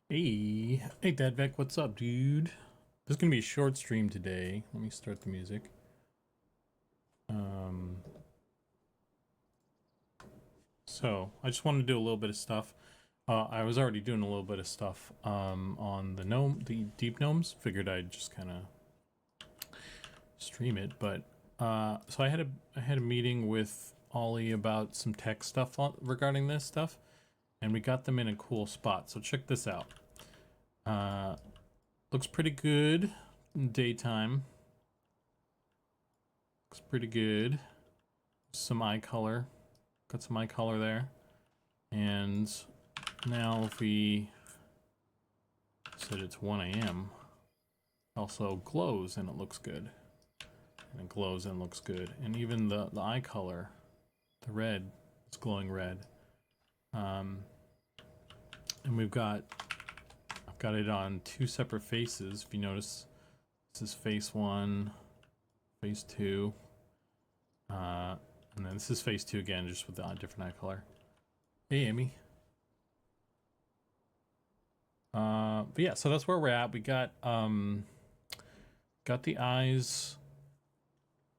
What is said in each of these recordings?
Hey, Dadvec, what's up, dude? This is gonna be a short stream today. Let me start the music. Um, so I just wanted to do a little bit of stuff. I was already doing a little bit of stuff on the Deep Gnomes. Figured I'd just kind of stream it, but so I had a meeting with Ollie about some tech stuff regarding this stuff, and we got them in a cool spot. So check this out. Looks pretty good in daytime. Looks pretty good. Some eye color. Got some eye color there. And now if we said it's 1 a.m. also glows and it looks good. And it glows and looks good. And even the eye color, the red, is glowing red. And I've got it on two separate faces. If you notice, this is face 1, face 2. And then this is face 2 again, just with a different eye color. Hey, Amy. But yeah, so that's where we're at. We got the eyes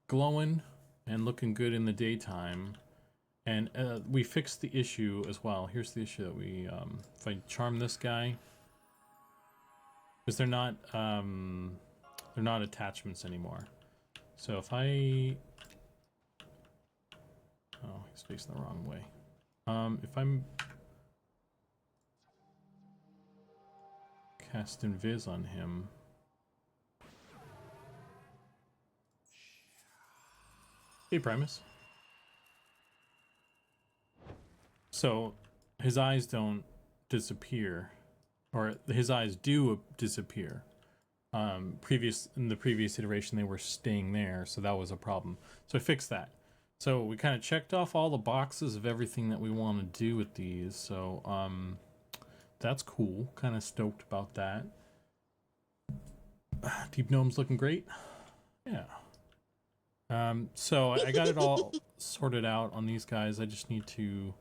glowing and looking good in the daytime. And we fixed the issue as well. Here's the issue that we, if I charm this guy, because they're not attachments anymore. So if I, oh, he's facing the wrong way. If I'm cast invis on him, hey Primus. So his eyes don't disappear, or his eyes do disappear. In the previous iteration, they were staying there, so that was a problem. So I fixed that. So we kind of checked off all the boxes of everything that we want to do with these. So that's cool. Kind of stoked about that. Deep Gnome's looking great. Yeah. So I got it all sorted out on these guys. I just need to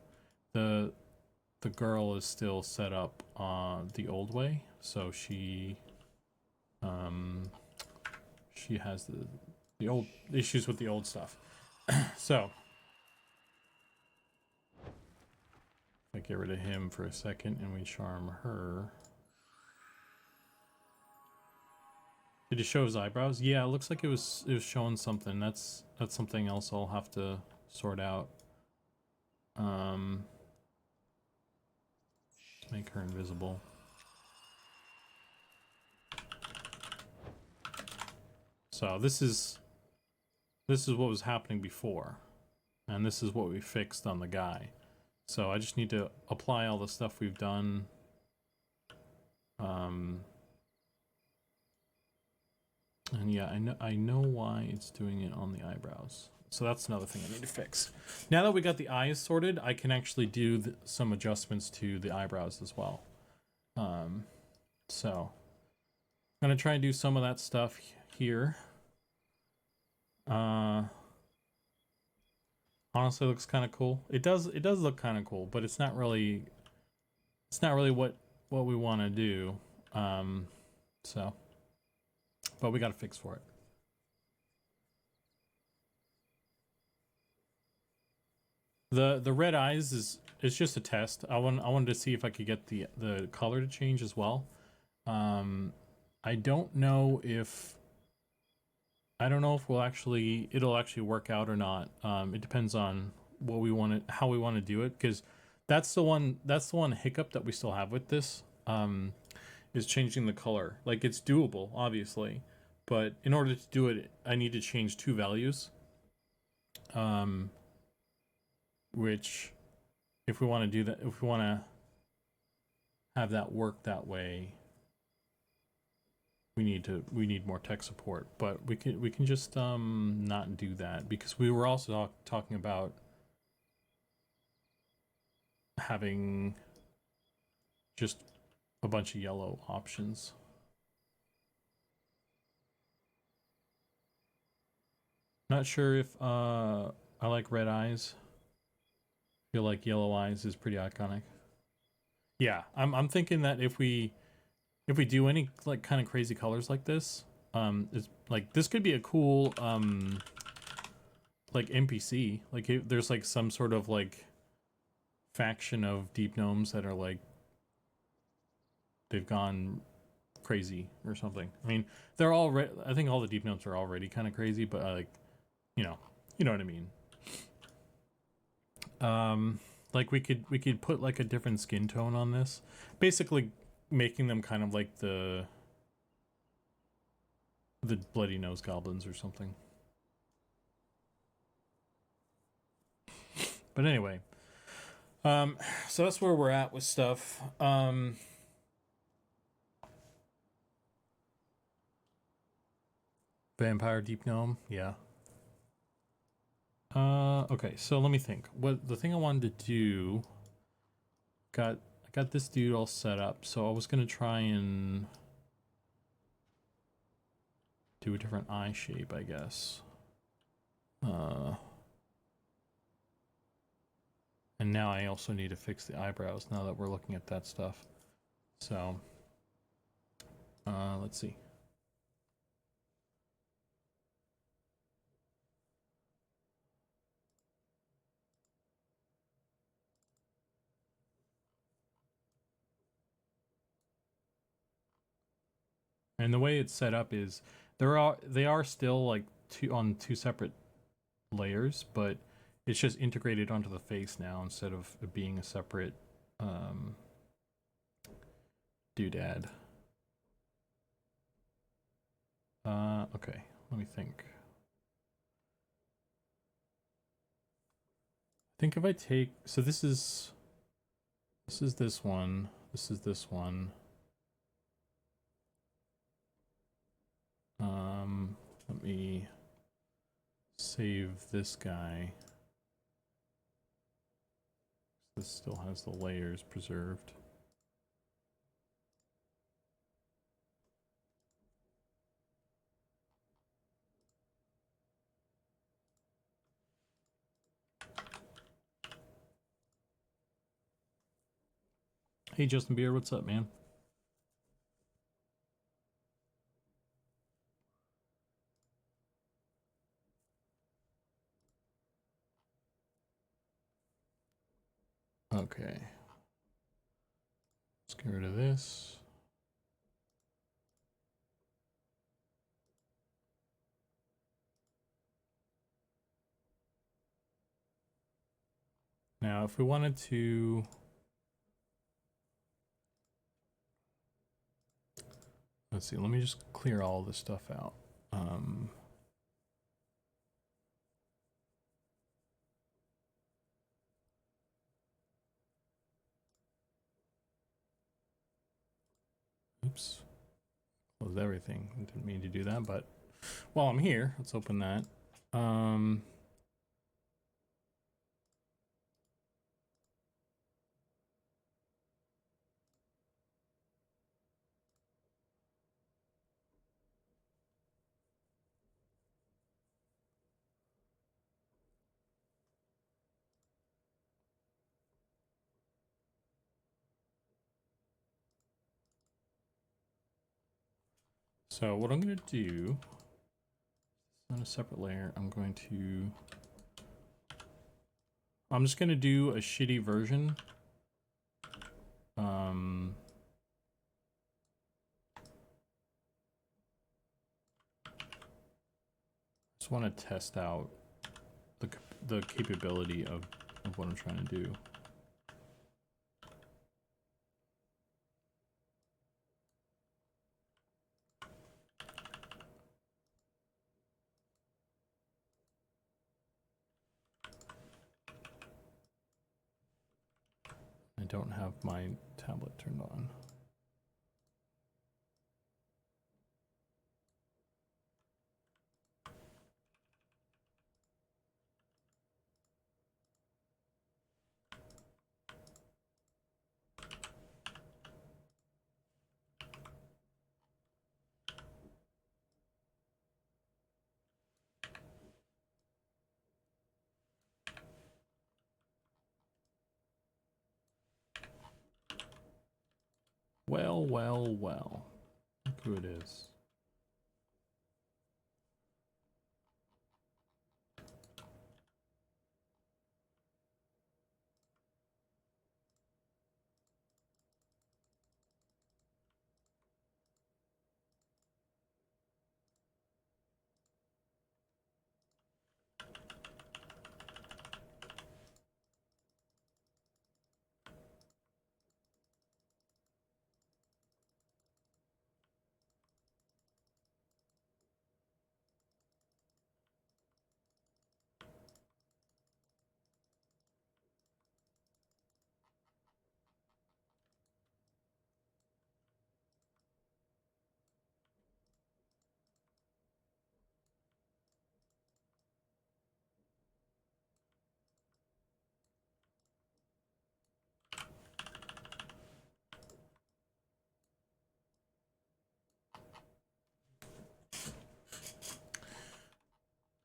the girl is still set up the old way, so she has the old issues with the old stuff. So if I get rid of him for a second and we charm her. Did it show his eyebrows? Yeah, it looks like it was showing something. That's something else I'll have to sort out. Make her invisible. So this is what was happening before, and this is what we fixed on the guy. So I just need to apply all the stuff we've done. And yeah, I know why it's doing it on the eyebrows. So that's another thing I need to fix. Now that we got the eyes sorted, I can actually do some adjustments to the eyebrows as well. So I'm gonna try and do some of that stuff here. Honestly, looks kind of cool. It does look kind of cool, but it's not really what we want to do. So, but we got to fix for it. The red eyes is just a test. I wanted to see if I could get the color to change as well. I don't know if it'll actually work out or not. It depends on how we want to do it, because that's the one hiccup that we still have with this, is changing the color. Like, it's doable, obviously, but in order to do it, I need to change two values. Which, if we want to do that, if we want to have that work that way, we need more tech support. But we can just not do that, because we were also talking about having just a bunch of yellow options. Not sure if I like red eyes. I feel like yellow eyes is pretty iconic. Yeah, I'm thinking that if we do any like kind of crazy colors like this, it's like this could be a cool like NPC. Like if there's like some sort of like faction of Deep Gnomes that are like they've gone crazy or something. I mean, they're all I think all the Deep Gnomes are already kind of crazy, but like, you know what I mean. Like we could put like a different skin tone on this, basically making them kind of like the bloody nose goblins or something. But anyway, so that's where we're at with stuff. Vampire Deep Gnome, yeah. Okay, so let me think. What the thing I wanted to do, I got this dude all set up, so I was gonna try and do a different eye shape, I guess. And now I also need to fix the eyebrows now that we're looking at that stuff. So, let's see. And the way it's set up is they are still like two separate layers, but it's just integrated onto the face now instead of it being a separate doodad. Okay, let me think. I think if I take, so this is this one, this is this one. Let me save this guy. This still has the layers preserved. Hey Justin Beer, what's up, man? Okay. Let's get rid of this. Now, if we wanted to... Let's see, let me just clear all this stuff out. Oops. Close everything. I didn't mean to do that, but while I'm here, let's open that. So what I'm going to do, on a separate layer, I'm just going to do a shitty version. Just want to test out the capability of what I'm trying to do. I don't have my tablet turned on. Well, well, well. Look who it is.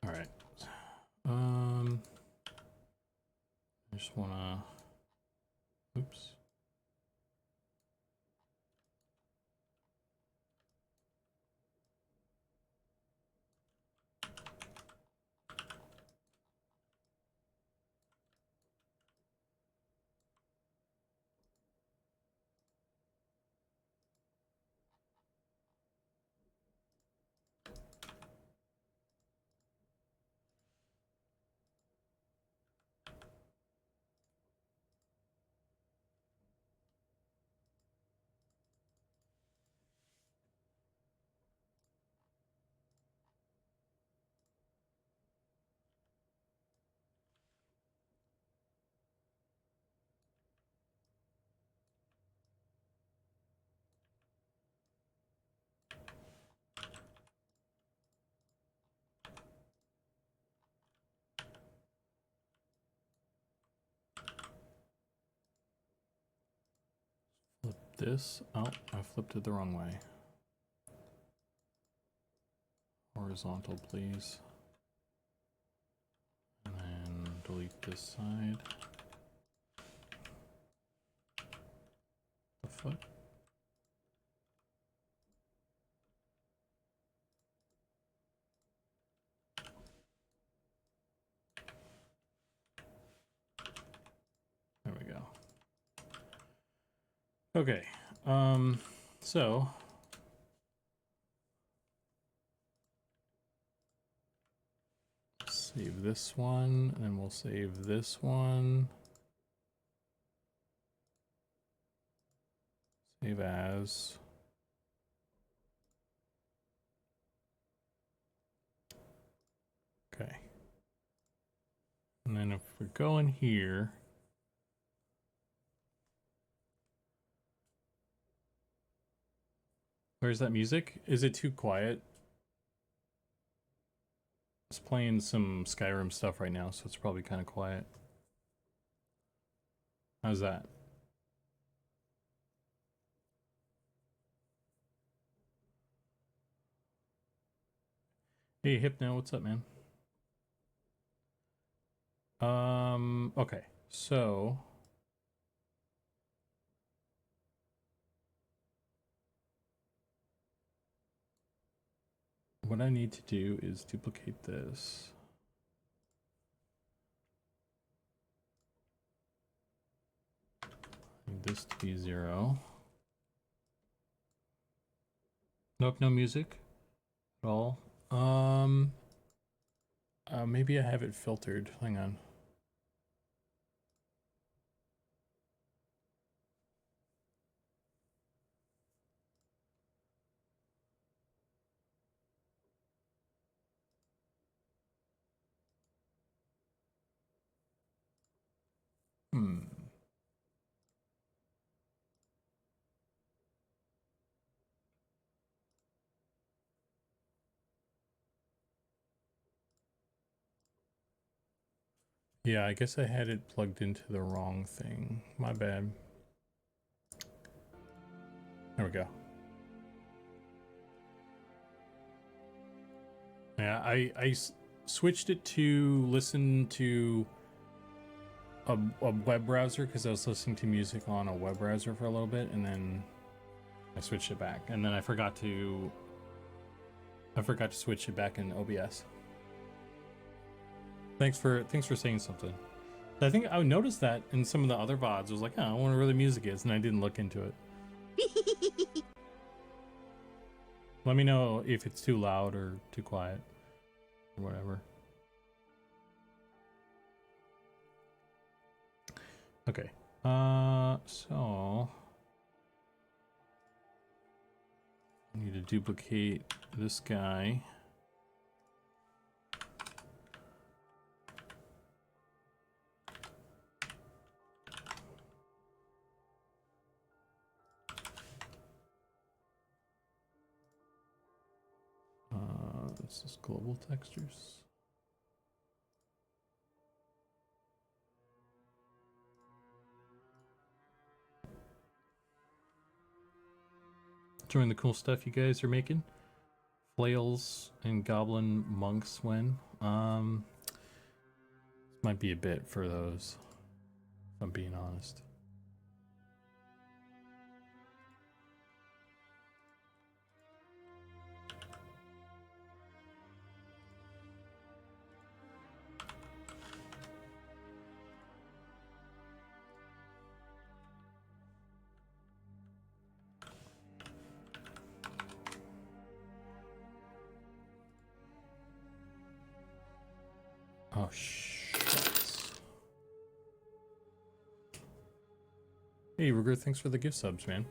All right. I just wanna. Oops. Flip this. Oh, I flipped it the wrong way. Horizontal, please. And then delete this side. The foot. There we go. Okay. So save this one, and then we'll save this one. Save as. Okay. And then if we go in here, where's that music? Is it too quiet? It's playing some Skyrim stuff right now, so it's probably kind of quiet. How's that? Hey, Hypno, what's up, man? Okay, so what I need to do is duplicate this. I need this to be 0. Nope, no music at all. Maybe I have it filtered. Hang on. Yeah, I guess I had it plugged into the wrong thing. My bad. There we go. Yeah, I switched it to listen to a web browser because I was listening to music on a web browser for a little bit, and then I switched it back, and then I forgot to switch it back in OBS. Thanks for saying something. I think I noticed that in some of the other VODs. I was like, oh, I wonder where the music is, and I didn't look into it. Let me know if it's too loud or too quiet or whatever. Okay. So I need to duplicate this guy. This is global textures. Enjoying the cool stuff you guys are making. Flails and goblin monks when. This might be a bit for those, if I'm being honest. Oh, shit. Hey, Ruger, thanks for the gift subs, man.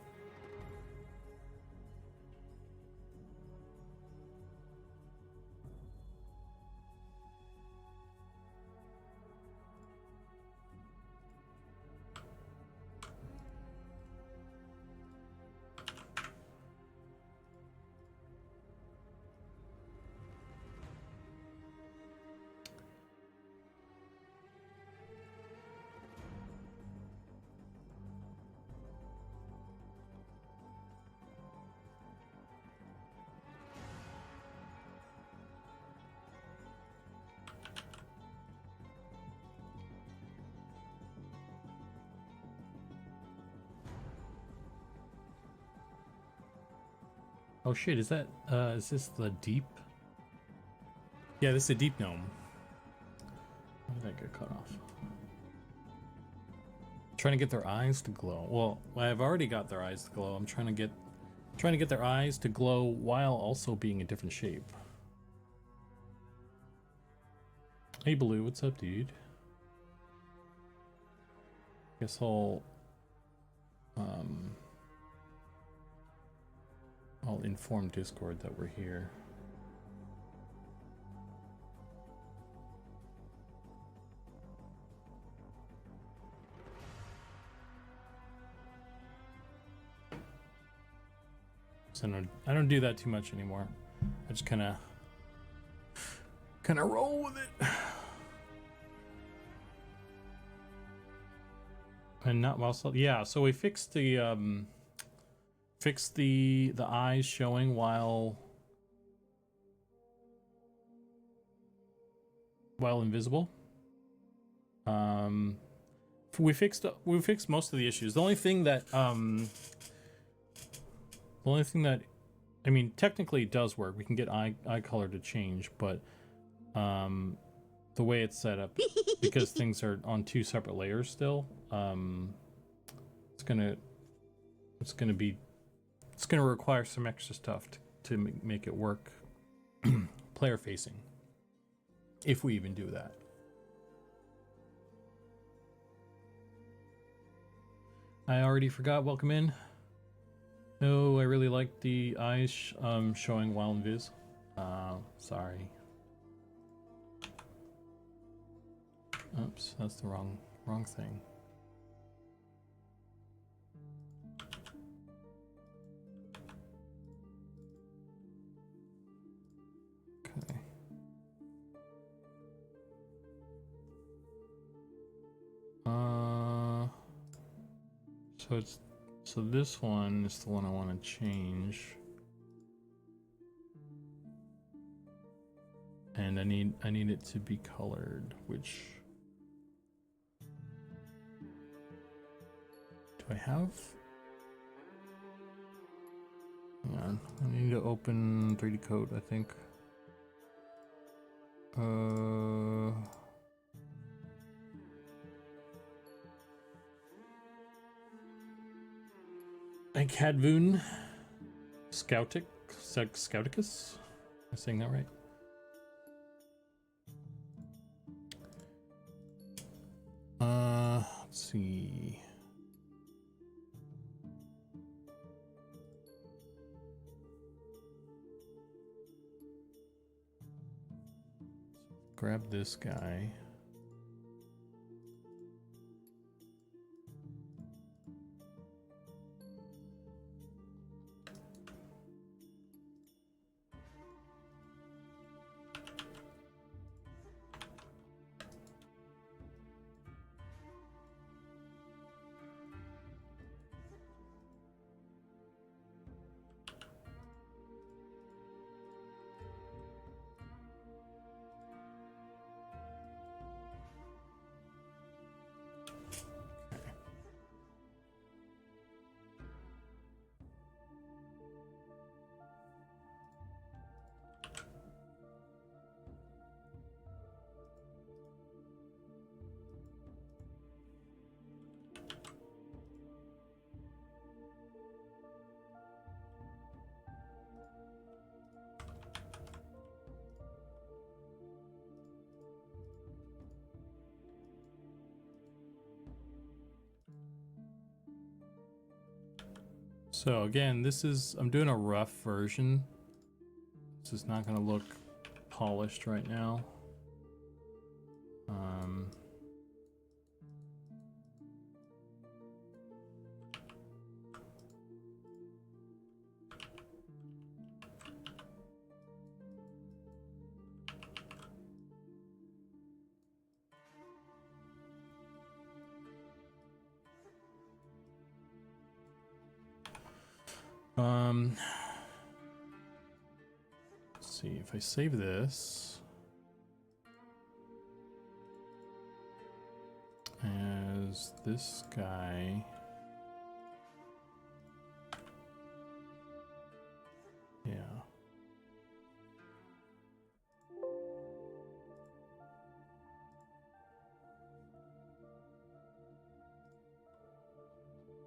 Oh shit, is this the deep? Yeah, this is a deep gnome. How did that get cut off? Trying to get their eyes to glow. Well, I've already got their eyes to glow. I'm trying to get their eyes to glow while also being a different shape. Hey Blue, what's up, dude? Guess I'll inform Discord that we're here. So I don't do that too much anymore. I just kind of roll with it. And not while yeah, so we fixed the eyes showing while invisible. We fixed most of the issues. The only thing that I mean, technically it does work. We can get eye color to change, but the way it's set up, because things are on two separate layers still, it's gonna require some extra stuff to make it work player facing, if we even do that. I already forgot. Welcome in. No, I really like the eyes showing while invis. Sorry. Oops, that's the wrong thing. Okay. So this one is the one I want to change. And I need it to be colored, which do I have? on. I need to open 3D code, I think. Cadvoon Scouticus? Am I saying that right? Let's see. Grab this guy. So again, I'm doing a rough version. This is not going to look polished right now. Let's see if I save this as this guy. Yeah.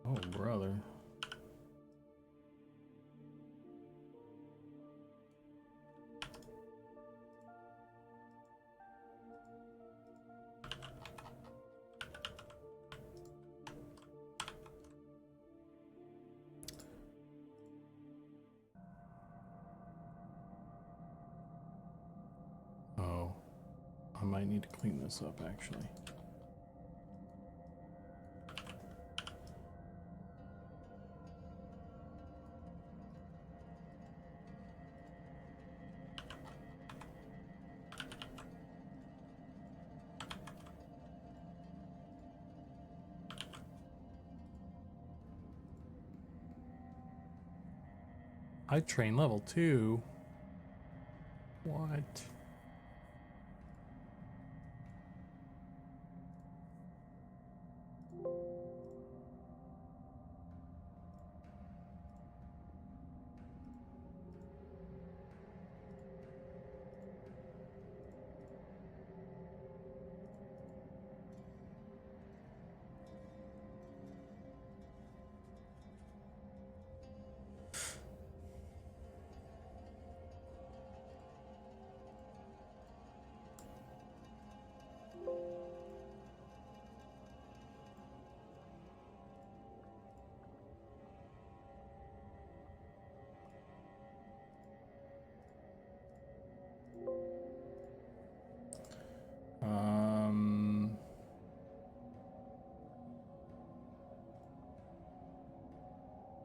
Oh, brother. Oh, I might need to clean this up actually. I train level 2. What?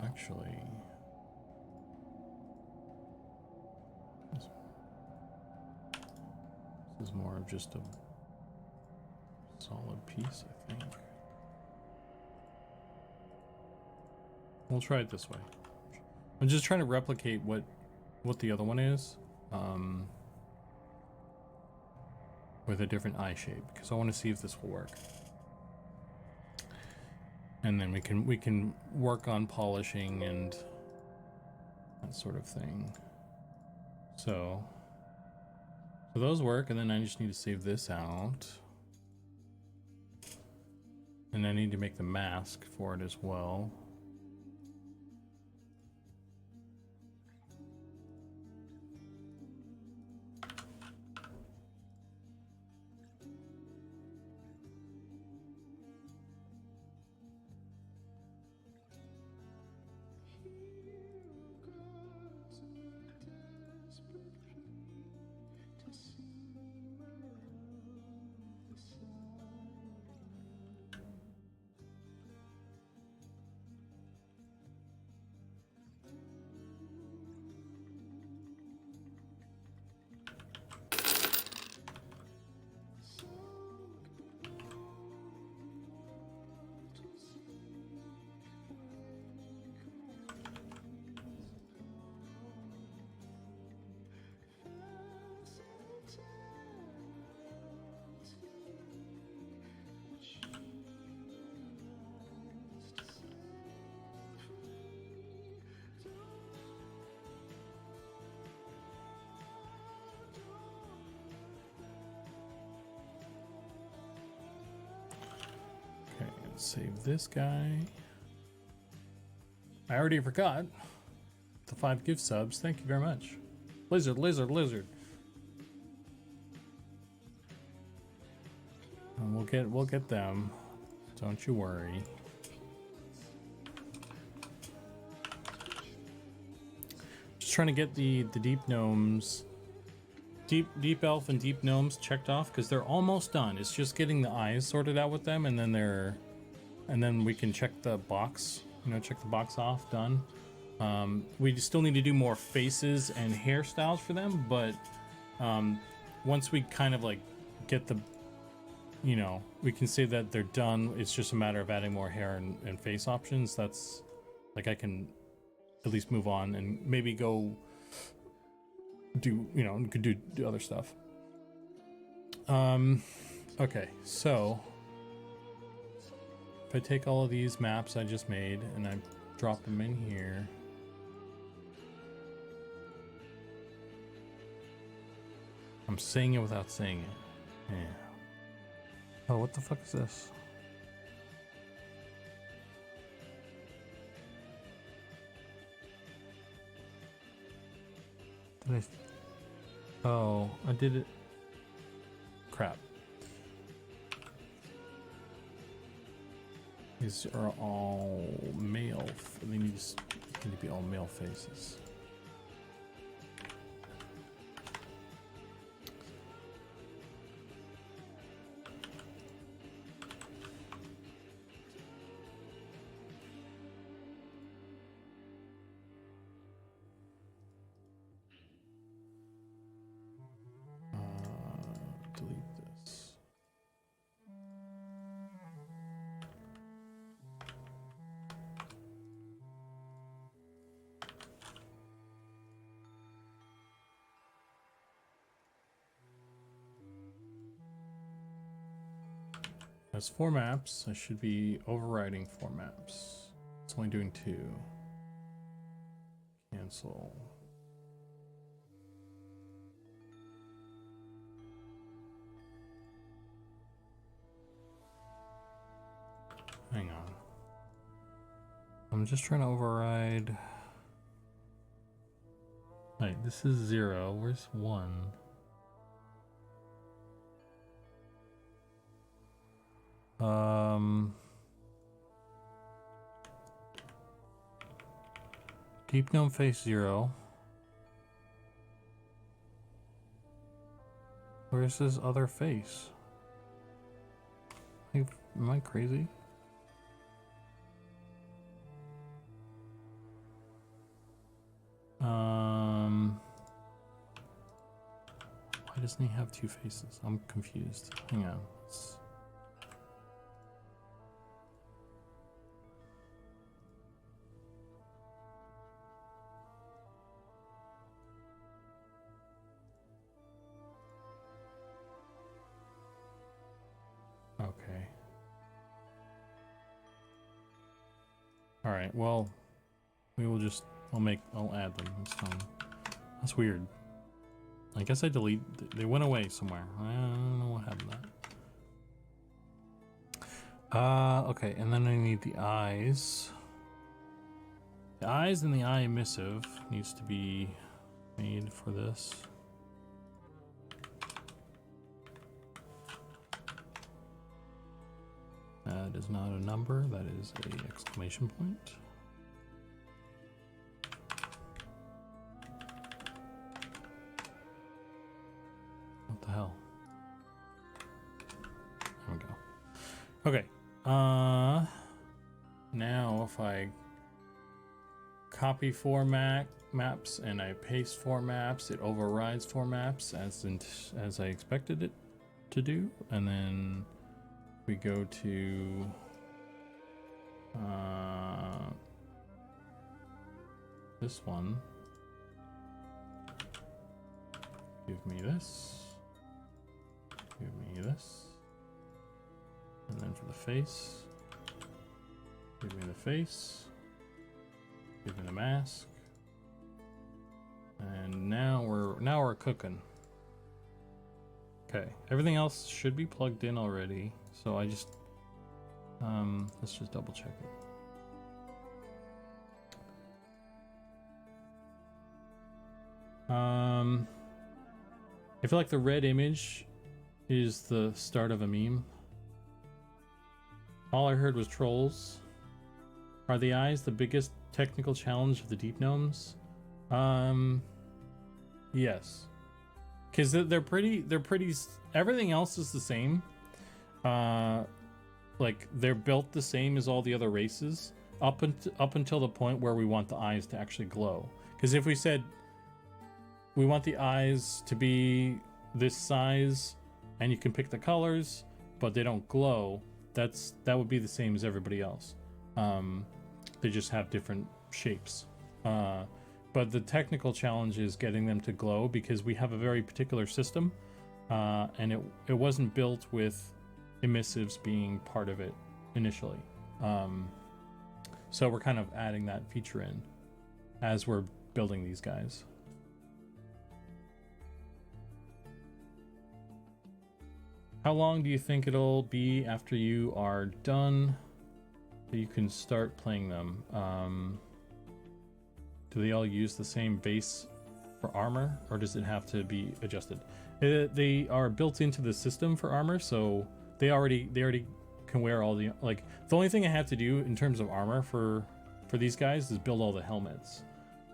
Actually, this is more of just a solid piece, I think. We'll try it this way. I'm just trying to replicate what the other one is, with a different eye shape, because I want to see if this will work. And then we can work on polishing and that sort of thing. So those work, and then I just need to save this out. And I need to make the mask for it as well. Save this guy. I already forgot the 5 gift subs. Thank you very much. Lizard. And we'll get them. Don't you worry. Just trying to get the Deep Gnomes, Deep Elf and Deep Gnomes checked off because they're almost done. It's just getting the eyes sorted out with them, and then we can check the box, check the box off, done. We still need to do more faces and hairstyles for them, but once we kind of like get the, we can say that they're done. It's just a matter of adding more hair and face options. That's like, I can at least move on and maybe go do, could do other stuff. Okay, so if I take all of these maps I just made and I drop them in here, I'm saying it without saying it. Yeah. Oh, what the fuck is this? Oh, I did it. Crap. These are all male. They need to be all male faces. Delete this. That's 4 maps. I should be overriding 4 maps. It's only doing 2. Cancel. Hang on. I'm just trying to override. Wait, this is 0. Where's 1? Deep Gnome face 0. Where's his other face? Am I crazy? Why doesn't he have 2 faces? I'm confused. Hang on. Okay. All right. Well, we will just I'll add them. That's fine. That's weird. I guess I they went away somewhere. I don't know what happened to that. Okay, and then I need the eyes. The eyes and the eye emissive needs to be made for this. That is not a number, that is an exclamation point. What the hell? There we go. Okay. Now if I copy format maps and I paste four maps, it overrides four maps as I expected it to do, and then we go to this one. Give me this. Give me this. And then for the face, give me the face. Give me the mask. And now we're cooking. Okay, everything else should be plugged in already. So I just let's just double check it. I feel like the red image is the start of a meme. All I heard was trolls. Are the eyes the biggest technical challenge of the Deep Gnomes? Yes. Because they're pretty, everything else is the same. Like, they're built the same as all the other races up until the point where we want the eyes to actually glow. Because if we said we want the eyes to be this size and you can pick the colors, but they don't glow, that would be the same as everybody else. They just have different shapes. But the technical challenge is getting them to glow, because we have a very particular system, and it wasn't built with emissives being part of it initially. So we're kind of adding that feature in as we're building these guys. How long do you think it'll be after you are done so you can start playing them? Do they all use the same base for armor, or does it have to be adjusted? They are built into the system for armor, so they already can wear all the, like, the only thing I have to do in terms of armor for these guys is build all the helmets.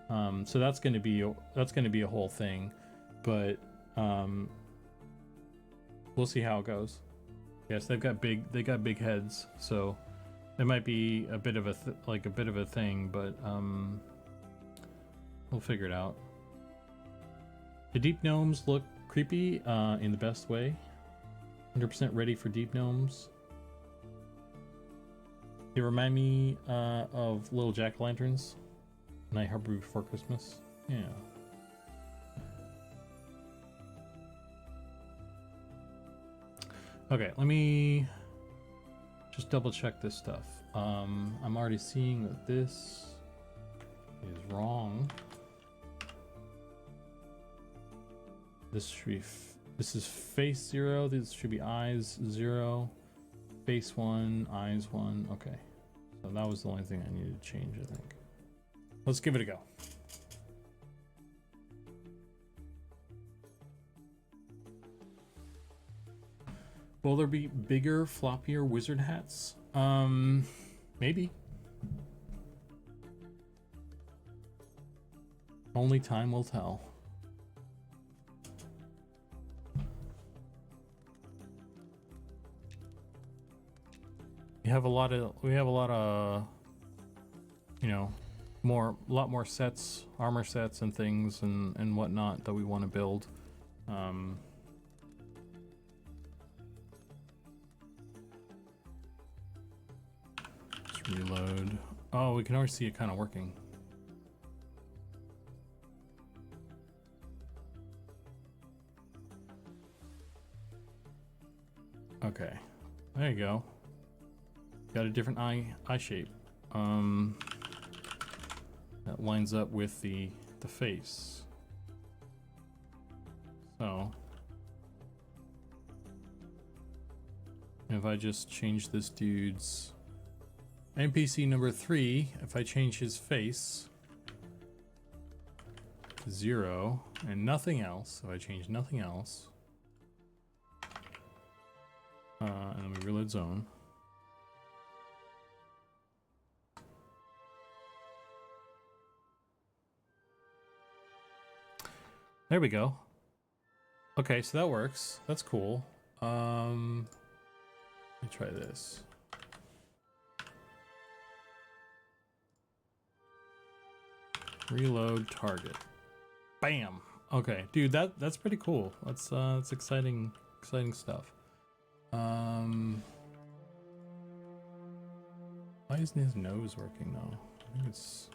So that's going to be a whole thing, but we'll see how it goes. Yes, they got big heads, so it might be a bit of a thing, but we'll figure it out. The Deep Gnomes look creepy in the best way. 100% ready for Deep Gnomes. They remind me of little jack-o'-lanterns. Night Harbor Before Christmas. Yeah. Okay, let me just double check this stuff. I'm already seeing that this is wrong. This should be this is face 0. This should be eyes 0. Face 1, eyes 1. Okay, so that was the only thing I needed to change, I think. Let's give it a go. Will there be bigger, floppier wizard hats? Maybe. Only time will tell. We have a lot of, you know, a lot more sets, armor sets and things and whatnot that we want to build. Let's reload. Oh, we can already see it kind of working. Okay, there you go. Got a different eye shape. that lines up with the face. So if I just change this dude's NPC number 3, if I change his face to 0 and nothing else, if I change nothing else, and then we reload zone. There we go. Okay, so that works. That's cool. Let me try this. Reload target. Bam. Okay, dude, that's pretty cool. That's exciting stuff. Why isn't his nose working though? I think it's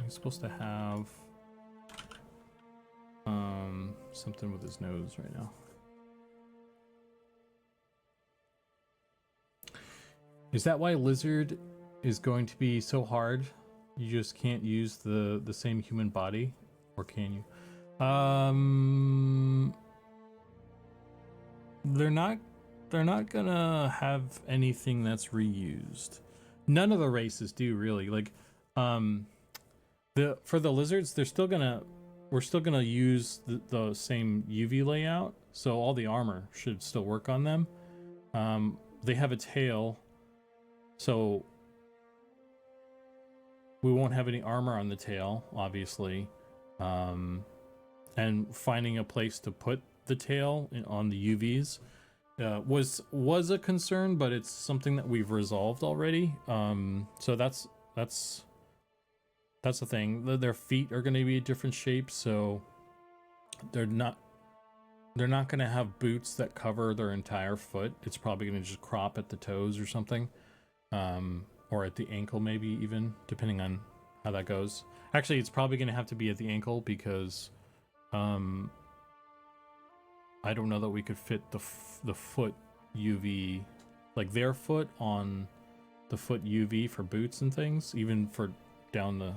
he's supposed to have something with his nose right now. Is that why lizard is going to be so hard? You just can't use the same human body, or can you? They're not gonna have anything that's reused. None of the races do really. Like for the lizards, we're still gonna use the same UV layout, so all the armor should still work on them. They have a tail, so we won't have any armor on the tail, obviously. And finding a place to put the tail on the UVs was a concern, but it's something that we've resolved already. So that's the thing. Their feet are going to be a different shape, so they're not going to have boots that cover their entire foot. It's probably going to just crop at the toes or something, or at the ankle maybe even, depending on how that goes. Actually, it's probably going to have to be at the ankle because I don't know that we could fit the foot UV, like their foot on the foot UV for boots and things, even for down the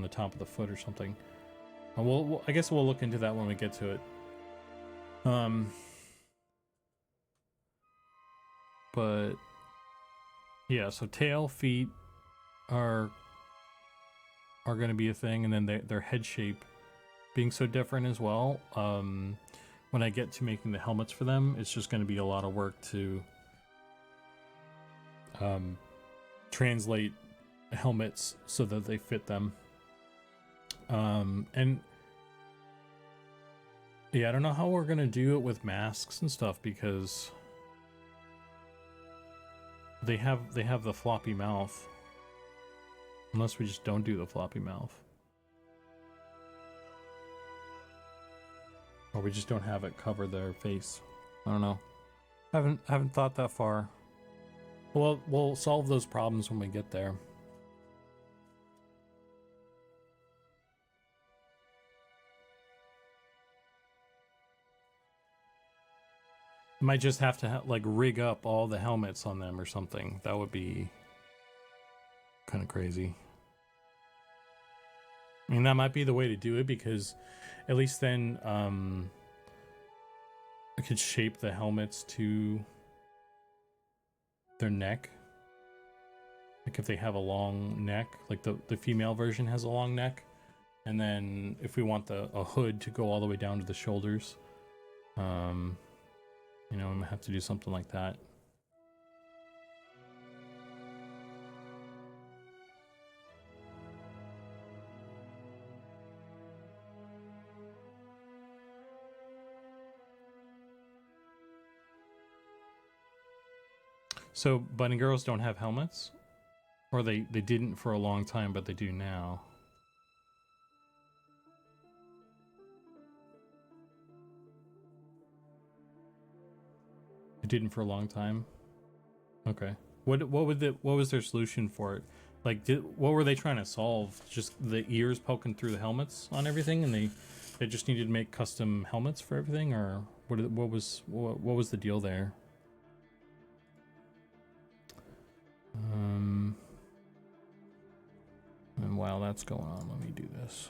top of the foot or something. I guess we'll look into that when we get to it. But yeah, so tail, feet are going to be a thing, and then their head shape being so different as well. When I get to making the helmets for them, it's just going to be a lot of work to translate helmets so that they fit them. And yeah, I don't know how we're going to do it with masks and stuff, because they have the floppy mouth. Unless we just don't do the floppy mouth. Or we just don't have it cover their face. I don't know. Haven't thought that far. Well, we'll solve those problems when we get there. Might just have to like rig up all the helmets on them or something. That would be kind of crazy. I mean, that might be the way to do it, because at least then I could shape the helmets to their neck. Like if they have a long neck, like the female version has a long neck, and then if we want a hood to go all the way down to the shoulders, you know, I'm gonna have to do something like that. So bunny girls don't have helmets? Or they didn't for a long time, but they do now. They didn't for a long time? Okay. What was their solution for it? Like, what were they trying to solve? Just the ears poking through the helmets on everything, and they just needed to make custom helmets for everything, or what was the deal there? And while that's going on, let me do this.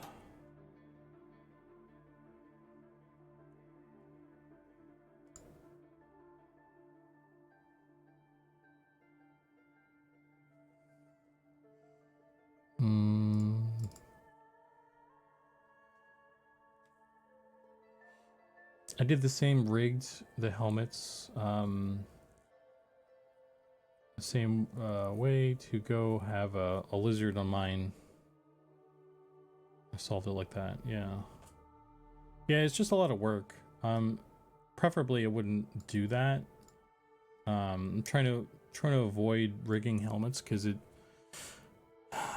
I did the same rigged the helmets, the same way to go have a lizard on mine. I solved it like that, yeah. Yeah, it's just a lot of work. Preferably I wouldn't do that. I'm trying to avoid rigging helmets because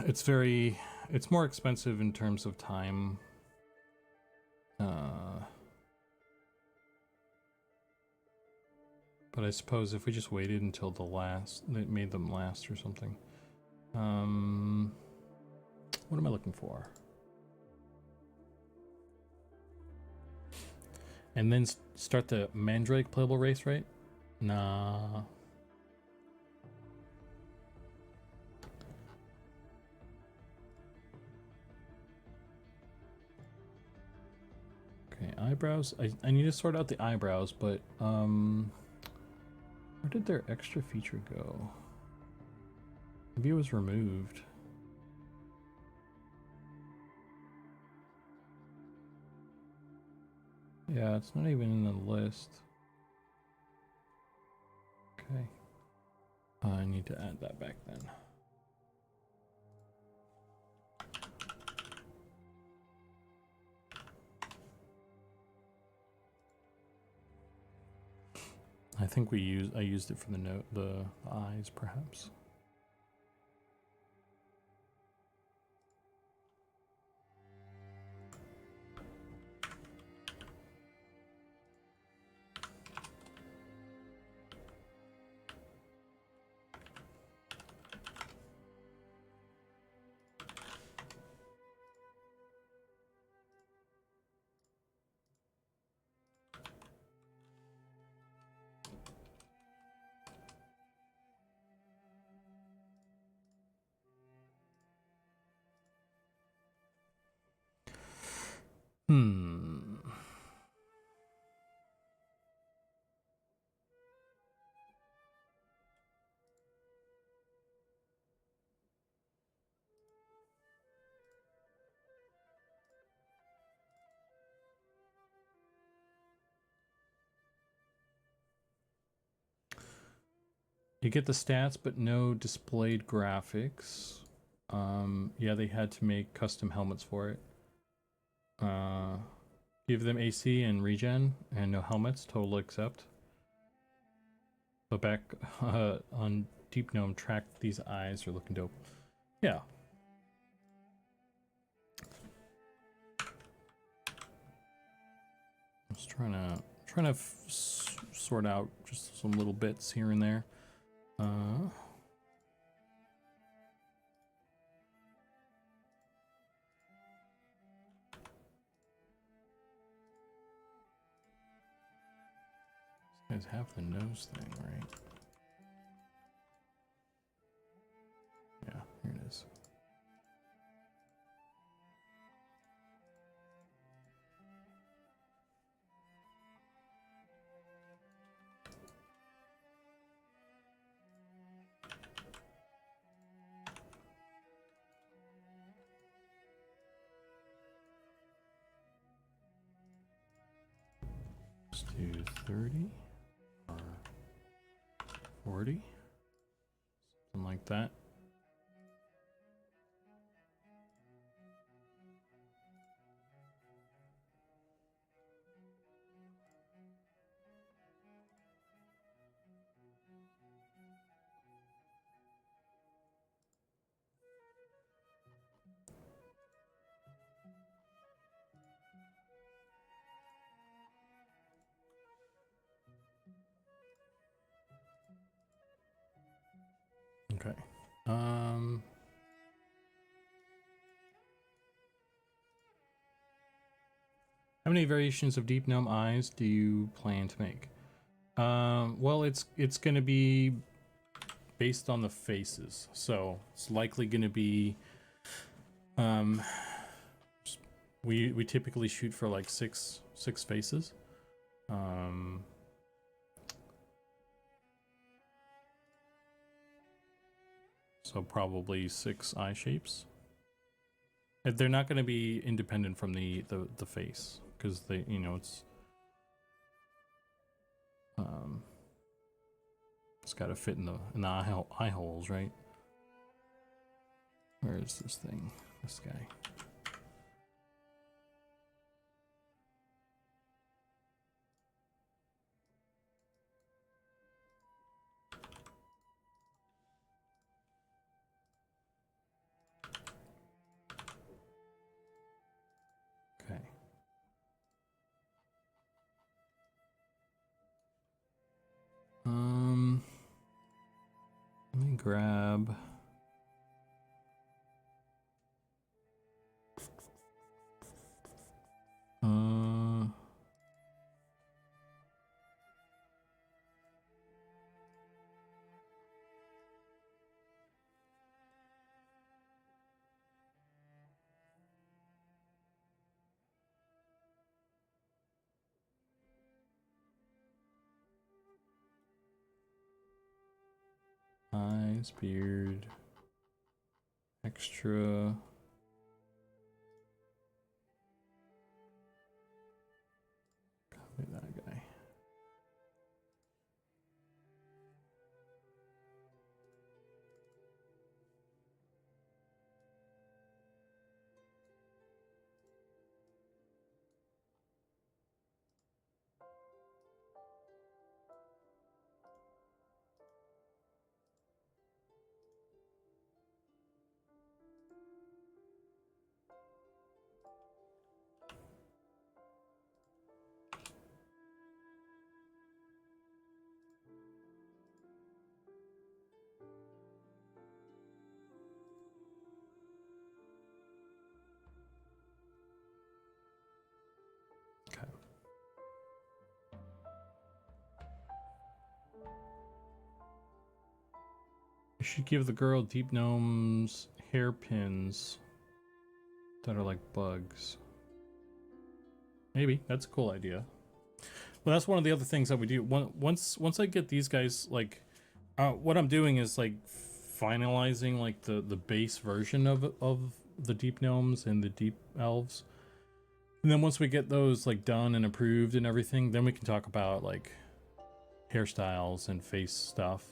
it's more expensive in terms of time. But I suppose if we just waited until the last, it made them last or something. What am I looking for? And then start the Mandrake playable race, right? Nah. Okay, eyebrows. I need to sort out the eyebrows, but where did their extra feature go? Maybe it was removed. Yeah, it's not even in the list. Okay. I need to add that back then. I think I used it for the eyes, perhaps. You get the stats, but no displayed graphics. Yeah, they had to make custom helmets for it. Give them AC and regen, and no helmets, total accept. But back on Deep Gnome, track these eyes are looking dope. Yeah. I was trying to sort out just some little bits here and there. These guys have the nose thing, right? Yeah, here it is. Let's do 30 or 40, something like that. Okay. How many variations of Deep Gnome eyes do you plan to make? Well, it's gonna be based on the faces. So it's likely going to be, we typically shoot for like six faces. So probably 6 eye shapes. They're not going to be independent from the face, because they, you know, it's got to fit in the eye holes, right? Where is this thing? This guy. Okay. Let me grab. Eyes, beard, extra. Copy that guy. You should give the girl Deep Gnomes hairpins that are like bugs. Maybe that's a cool idea. Well, that's one of the other things that we do. Once I get these guys, like, what I'm doing is like finalizing like the base version of the Deep Gnomes and the Deep Elves, and then once we get those like done and approved and everything, then we can talk about like hairstyles and face stuff.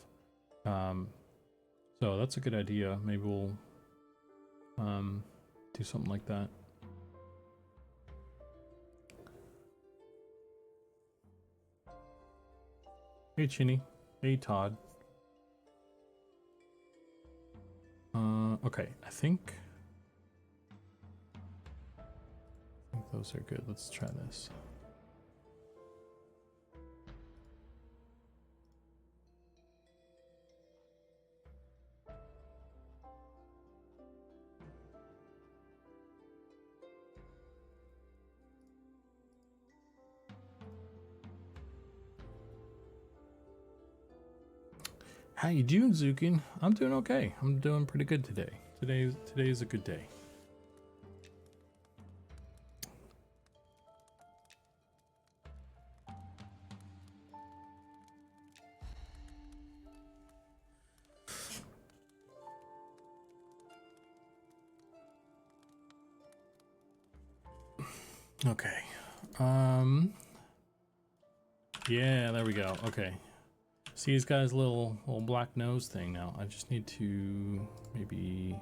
So that's a good idea. Maybe we'll do something like that. Hey Chinny. Hey Todd. Okay, I think those are good. Let's try this. How you doing, Zukan? I'm doing okay. I'm doing pretty good today. Today is a good day. Okay. Yeah, there we go. Okay. See, he's got his little black nose thing now. I just need to maybe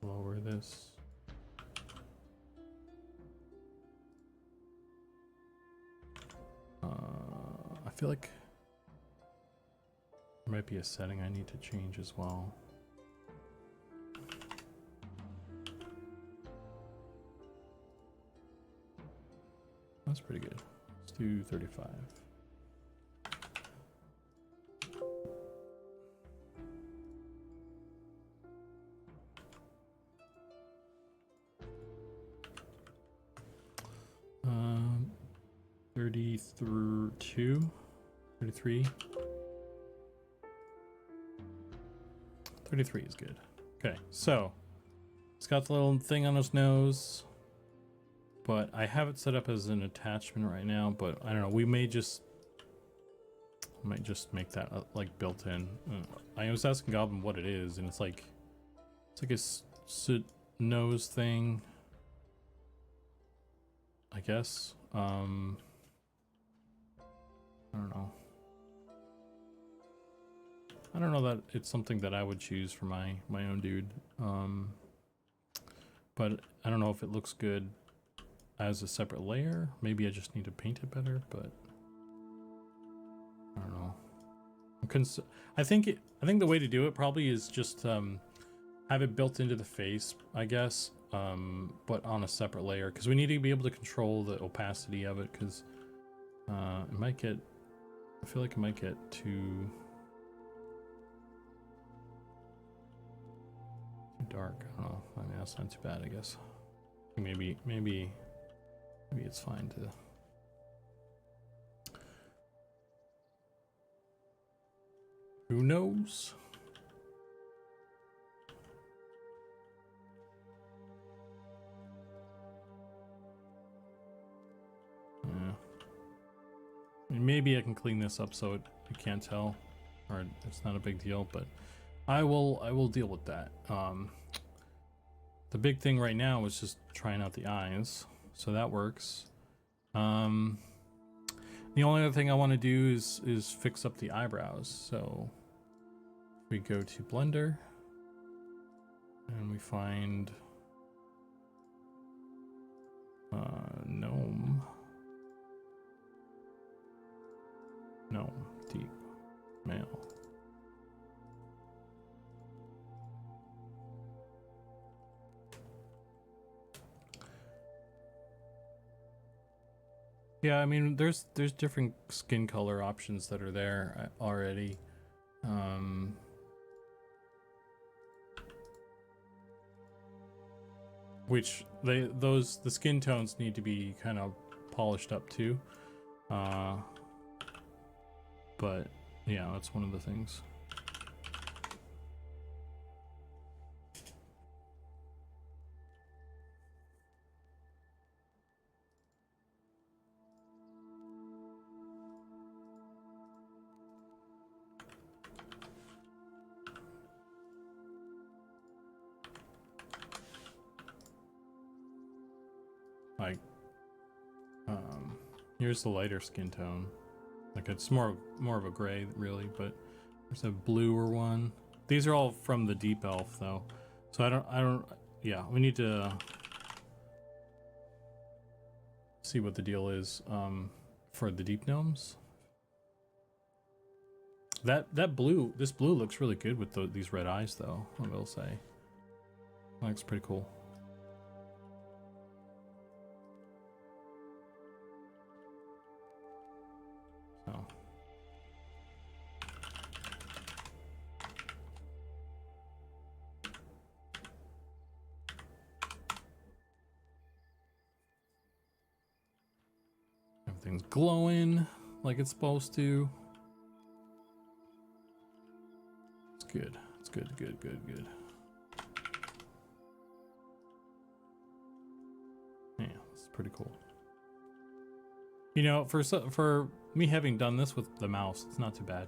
lower this. I feel like there might be a setting I need to change as well. That's pretty good. Let's do 35. Um, 32, 33. 33 is good. Okay, so it's got the little thing on his nose, but I have it set up as an attachment right now. But I don't know. We might just make that like built in. I was asking Goblin what it is, and it's like a nose thing, I guess. I don't know. I don't know that it's something that I would choose for my own dude. But I don't know if it looks good as a separate layer. Maybe I just need to paint it better, but I don't know. I think the way to do it probably is just have it built into the face, I guess, but on a separate layer, because we need to be able to control the opacity of it, because it might get, I feel like it might get too dark. I don't know. I mean, that's not too bad, I guess. Maybe it's fine to. Who knows? Yeah. I mean, maybe I can clean this up so you can't tell, or it's not a big deal, but I will deal with that. The big thing right now is just trying out the eyes, so that works. The only other thing I want to do is fix up the eyebrows. So we go to Blender and we find Gnome, Deep Male. Yeah, I mean, there's different skin color options that are there already. Which the skin tones need to be kind of polished up too. But yeah, that's one of the things. Like, here's the lighter skin tone. Like, it's more of a gray, really, but there's a bluer one. These are all from the Deep Elf, though. So I don't, yeah, we need to see what the deal is, for the Deep Gnomes. This blue looks really good with these red eyes, though, I will say. That looks pretty cool. So. Everything's glowing like it's supposed to. It's good. It's good. Yeah, it's pretty cool. You know, for me having done this with the mouse, it's not too bad.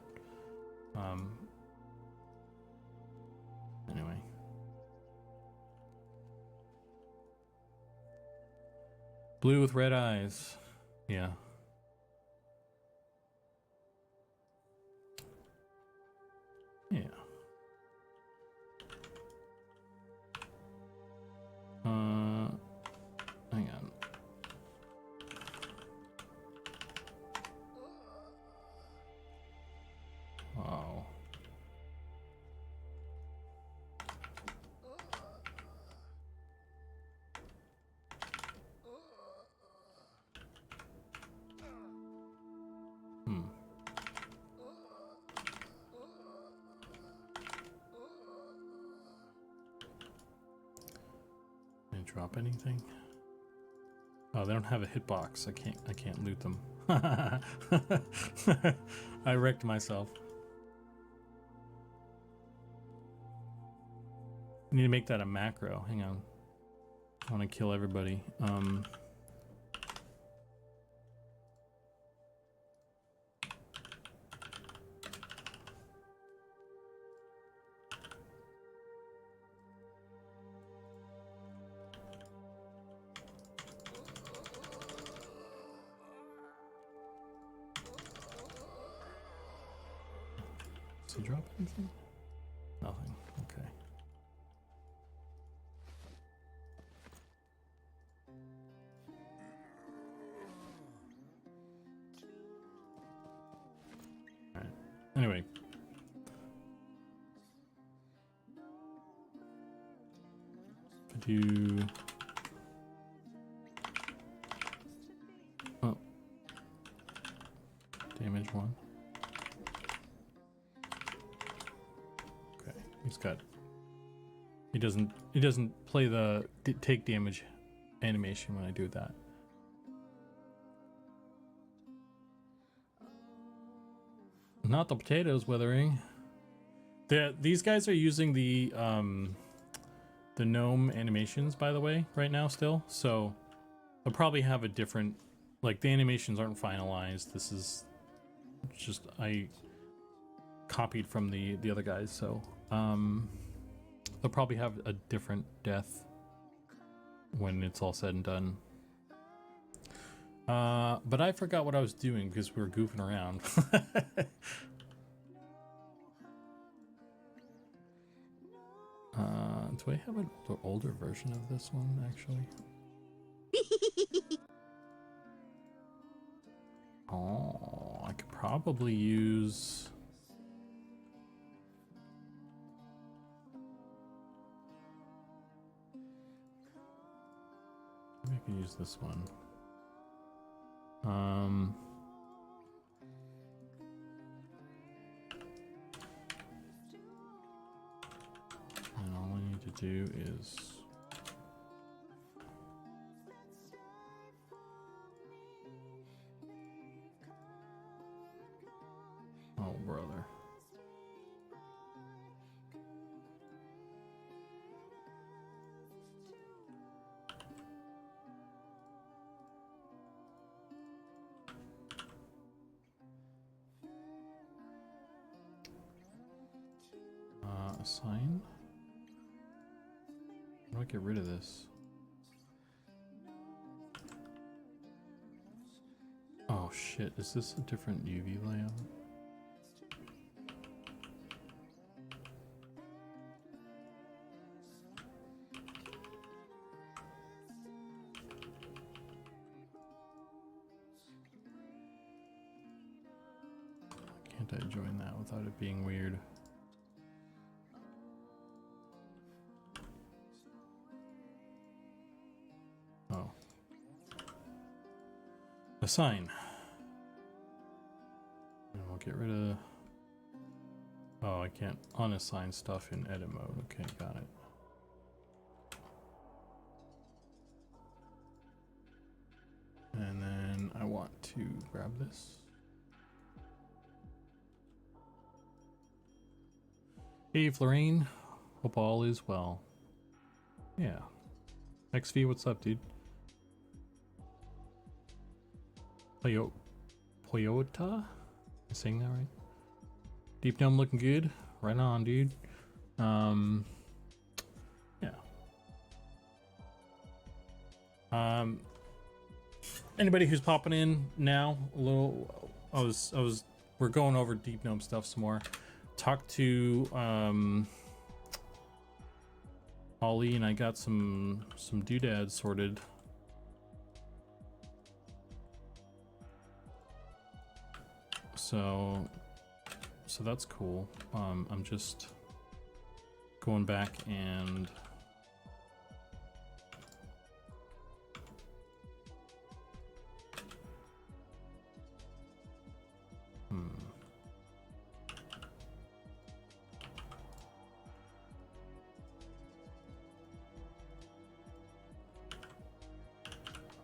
Anyway. Blue with red eyes. Yeah. Yeah. Hang on. Wow. Did I drop anything? Oh, they don't have a hitbox. I can't loot them. I wrecked myself. need to make that a macro. Hang on. I want to kill everybody. Does he drop anything? Nothing. Okay. All right. Anyway. If I do... Oh. Damage 1. Okay. He's got... He doesn't play the take damage animation when I do that. Not the potatoes withering. These guys are using the gnome animations, by the way, right now still. So they'll probably have a different, like the animations aren't finalized. This is just I copied from the other guys, so they'll probably have a different death when it's all said and done. But I forgot what I was doing because we were goofing around. Do I have the older version of this one, actually? Oh, I could probably use... Maybe I can use this one. And all I need to do is oh brother. Assign? How do I get rid of this? Oh shit, is this a different UV layout? Can't I join that without it being weird? Oh. Assign. And we'll get rid of... Oh, I can't unassign stuff in edit mode. Okay, got it. And then I want to grab this. Hey, Florine. Hope all is well. Yeah. XV, what's up, dude? Toyota? Am I saying that right? Deep Gnome looking good. Right on, dude. Yeah. Anybody who's popping in now, a little, we're going over Deep Gnome stuff some more. Talked to Ollie, and I got some doodads sorted. So that's cool. I'm just going back and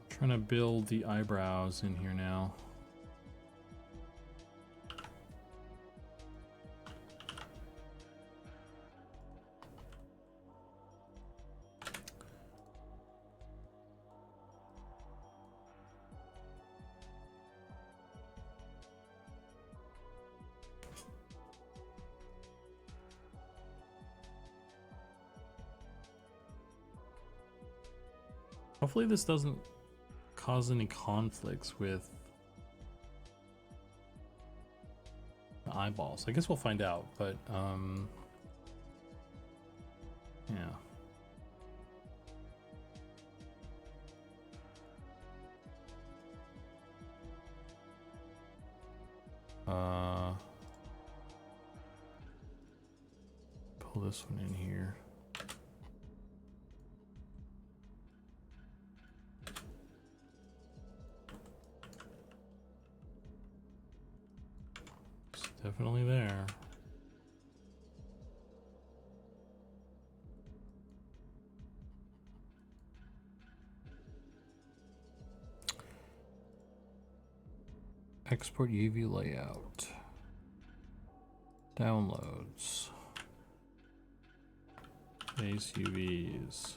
trying to build the eyebrows in here now. Hopefully this doesn't cause any conflicts with the eyeballs. I guess we'll find out, but yeah. Pull this one in here. It's definitely there. Export UV layout. Downloads. Base UVs.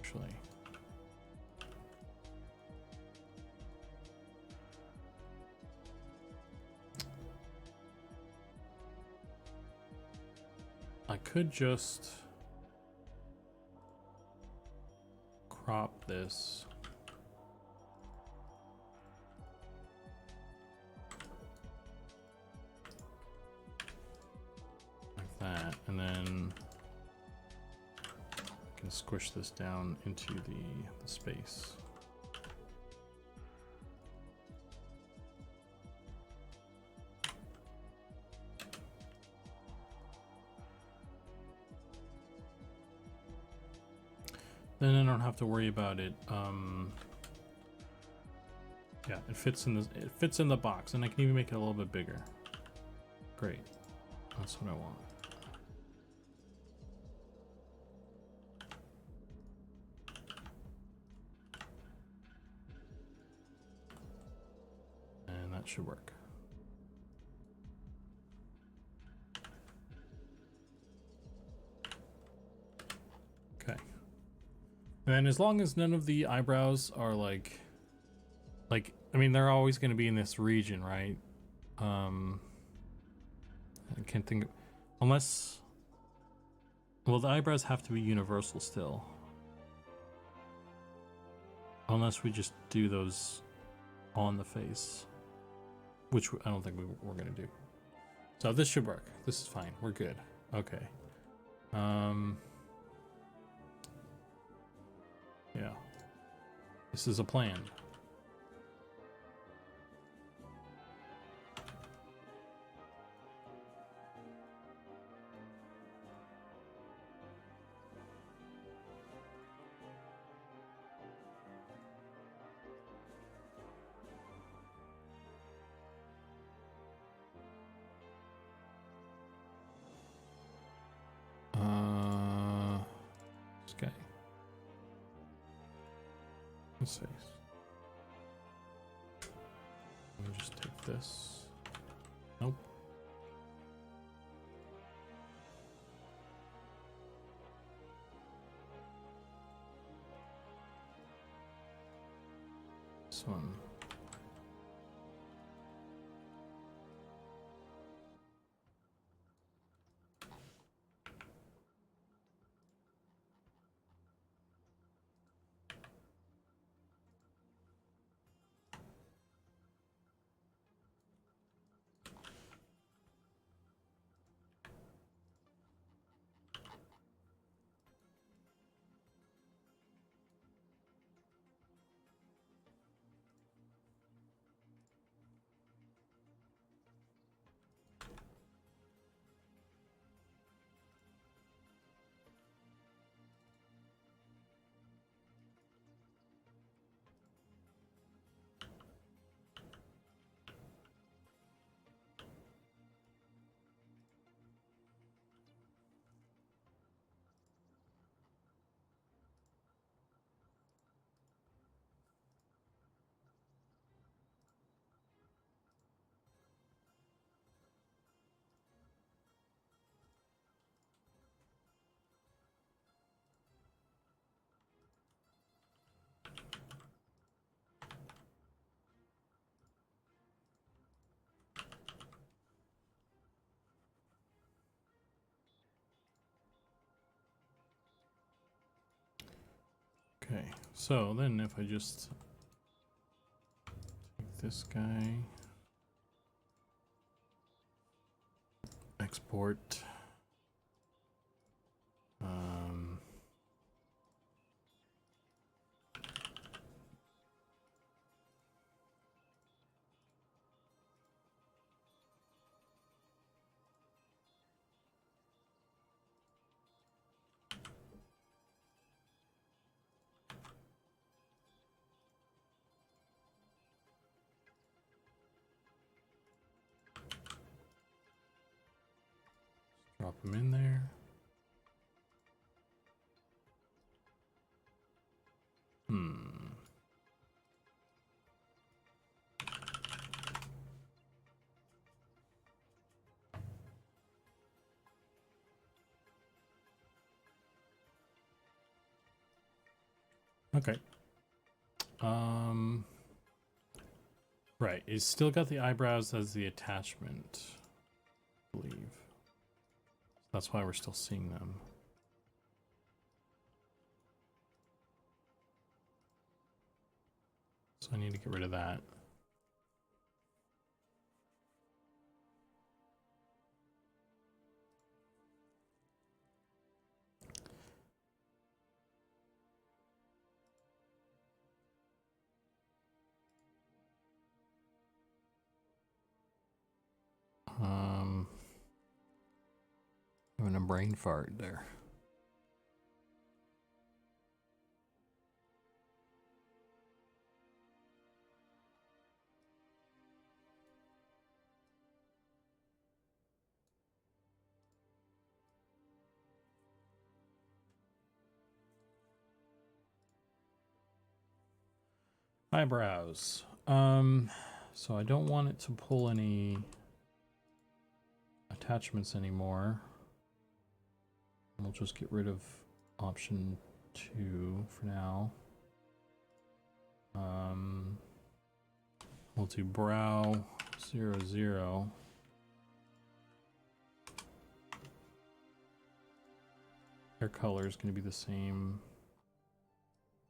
Actually. I could just crop this. Like that, and then I can squish this down into the space. Then I don't have to worry about it. Yeah, it fits in the box, and I can even make it a little bit bigger. Great, that's what I want. And that should work. Okay. And as long as none of the eyebrows are like I mean, they're always going to be in this region, right? I can't think of, unless, well, the eyebrows have to be universal still, unless we just do those on the face, which I don't think we're going to do. So this should work. This is fine. We're good. Okay. Yeah, this is a plan. Okay. Let's see. Let me just take this. Nope. This one. So then if I just take this guy, export, drop them in there. Okay. Right, it's still got the eyebrows as the attachment, I believe. That's why we're still seeing them. So I need to get rid of that. Having a brain fart there. Eyebrows. So I don't want it to pull any attachments anymore. We'll just get rid of option 2 for now. We'll do brow 0, 0. Hair color is going to be the same.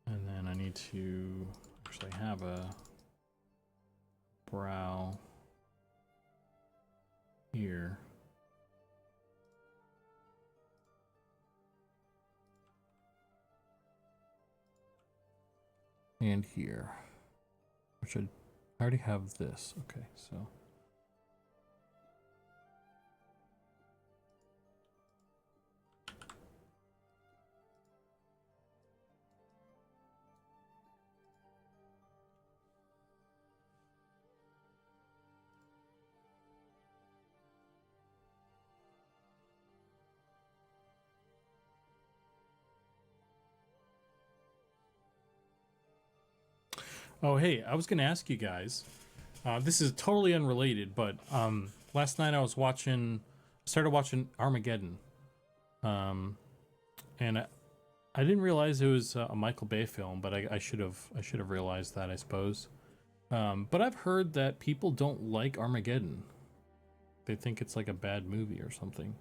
And then I need to actually have a brow here. And here. Which I already have this. Okay, so. Oh, hey, I was going to ask you guys. This is totally unrelated, but last night I started watching Armageddon. And I didn't realize it was a Michael Bay film, but I should have realized that, I suppose. But I've heard that people don't like Armageddon. They think it's like a bad movie or something.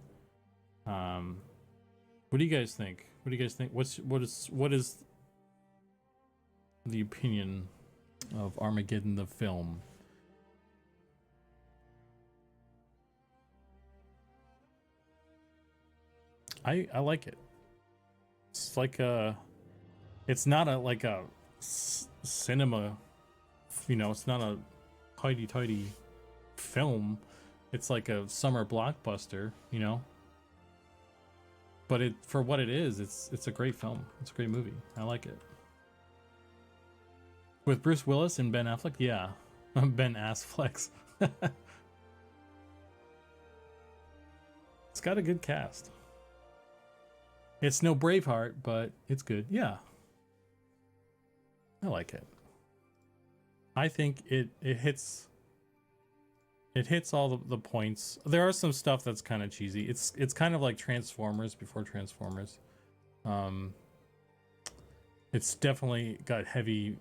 What do you guys think? What do you guys think? What is the opinion of Armageddon the film? I like it. It's like it's not like a cinema, it's not a tidy film. It's like a summer blockbuster, but for what it is, it's a great film. It's a great movie. I like it. With Bruce Willis and Ben Affleck? Yeah. Ben Assflex. It's got a good cast. It's no Braveheart, but it's good. Yeah. I like it. I think it hits all the points. There are some stuff that's kind of cheesy. It's kind of like Transformers before Transformers. It's definitely got heavy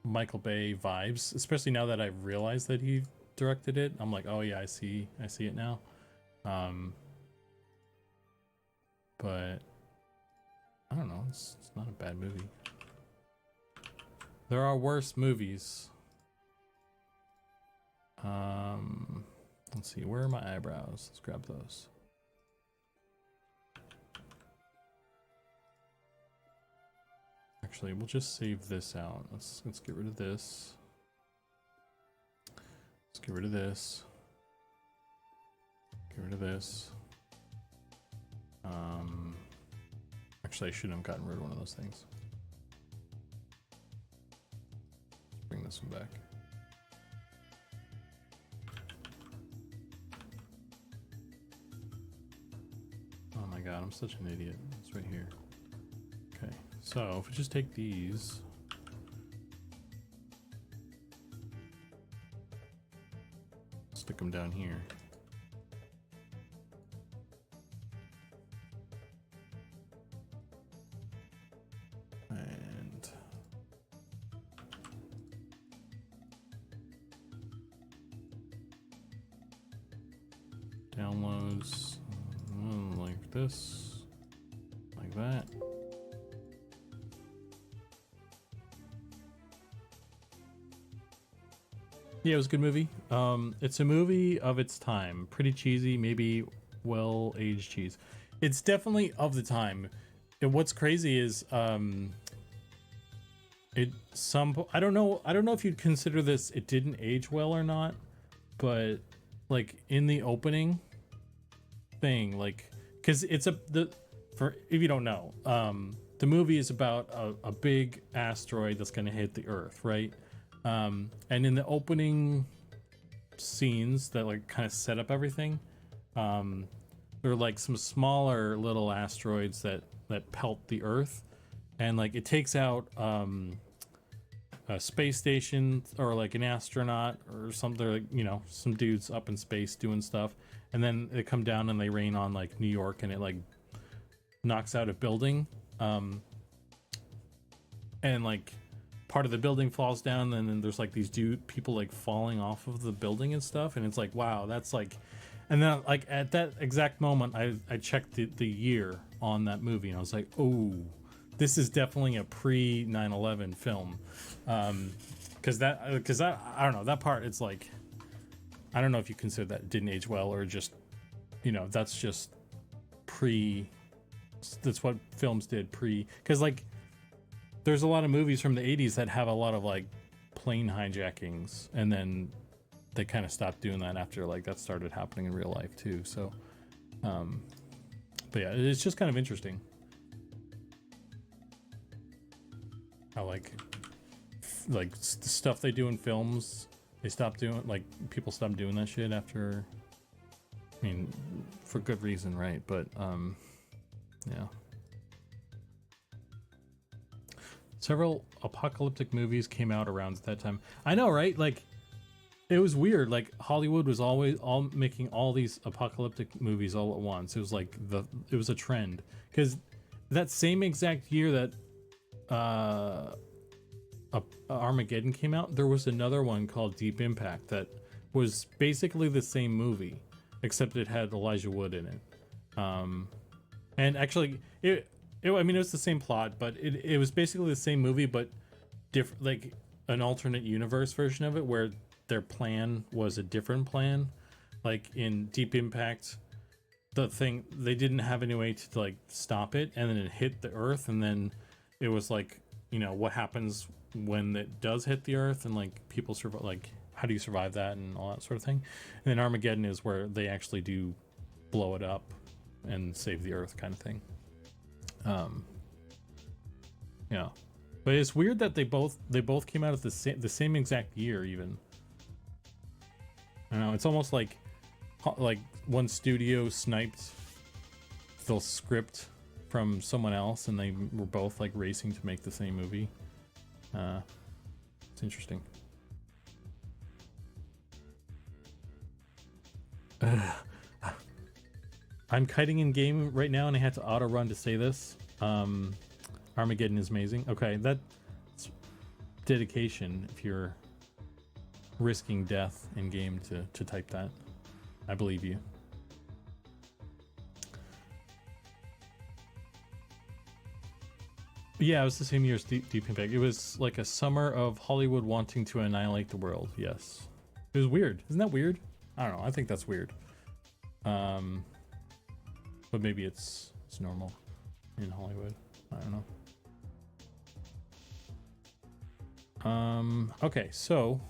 Michael Bay vibes, especially now that I've realized that he directed it. I'm like, oh yeah, I see it now. But I don't know, it's not a bad movie. There are worse movies. Let's see, where are my eyebrows? Let's grab those. Actually, we'll just save this out. Let's get rid of this. Let's get rid of this. Get rid of this. Actually, I shouldn't have gotten rid of one of those things. Let's bring this one back. Oh my god, I'm such an idiot. It's right here. Okay, so if we just take these. Stick them down here. And downloads like this, like that. Yeah, it was a good movie. It's a movie of its time. Pretty cheesy, maybe well-aged cheese. It's definitely of the time. And what's crazy is I don't know if you'd consider this it didn't age well or not, but like in the opening thing, like, because it's for if you don't know, the movie is about a big asteroid that's going to hit the Earth, right? And in the opening scenes that like kind of set up everything, there are like some smaller little asteroids that pelt the Earth, and like it takes out a space station or like an astronaut or something, like, you know, some dudes up in space doing stuff, and then they come down and they rain on like New York, and it like knocks out a building, and like part of the building falls down, and then there's like these people like falling off of the building and stuff, and it's like, wow, that's like, and then like at that exact moment I checked the year on that movie, and I was like, oh, this is definitely a pre 9/11 film, because I don't know, that part, it's like, I don't know if you consider that didn't age well, or just, you know, that's just that's what films did because like there's a lot of movies from the 80s that have a lot of like plane hijackings, and then they kind of stopped doing that after like that started happening in real life too. So but yeah, it's just kind of interesting how like the stuff they do in films, they stopped doing, like, people stopped doing that shit after, I mean, for good reason, right? But yeah. Several apocalyptic movies came out around that time. I know, right? Like, it was weird. Like, Hollywood was always making all these apocalyptic movies all at once. It was like it was a trend, because that same exact year that Armageddon came out, there was another one called Deep Impact that was basically the same movie, except it had Elijah Wood in it. And actually, I mean, it was the same plot, but it was basically the same movie, but different, like an alternate universe version of it, where their plan was a different plan. Like in Deep Impact, they didn't have any way to like stop it, and then it hit the Earth, and then it was like, you know, what happens when it does hit the Earth, and like people survive, like how do you survive that and all that sort of thing. And then Armageddon is where they actually do blow it up and save the Earth, kind of thing. Yeah, but it's weird that they both came out at the same exact year. Even, I don't know, it's almost like one studio sniped the script from someone else, and they were both like racing to make the same movie. It's interesting. I'm kiting in game right now, and I had to auto run to say this. Armageddon is amazing. Okay, that's dedication if you're risking death in game to type that. I believe you. Yeah, it was the same year as Deep Impact. It was like a summer of Hollywood wanting to annihilate the world. Yes, it was weird. Isn't that weird? I don't know. I think that's weird. But maybe it's normal in Hollywood. I don't know. Okay, so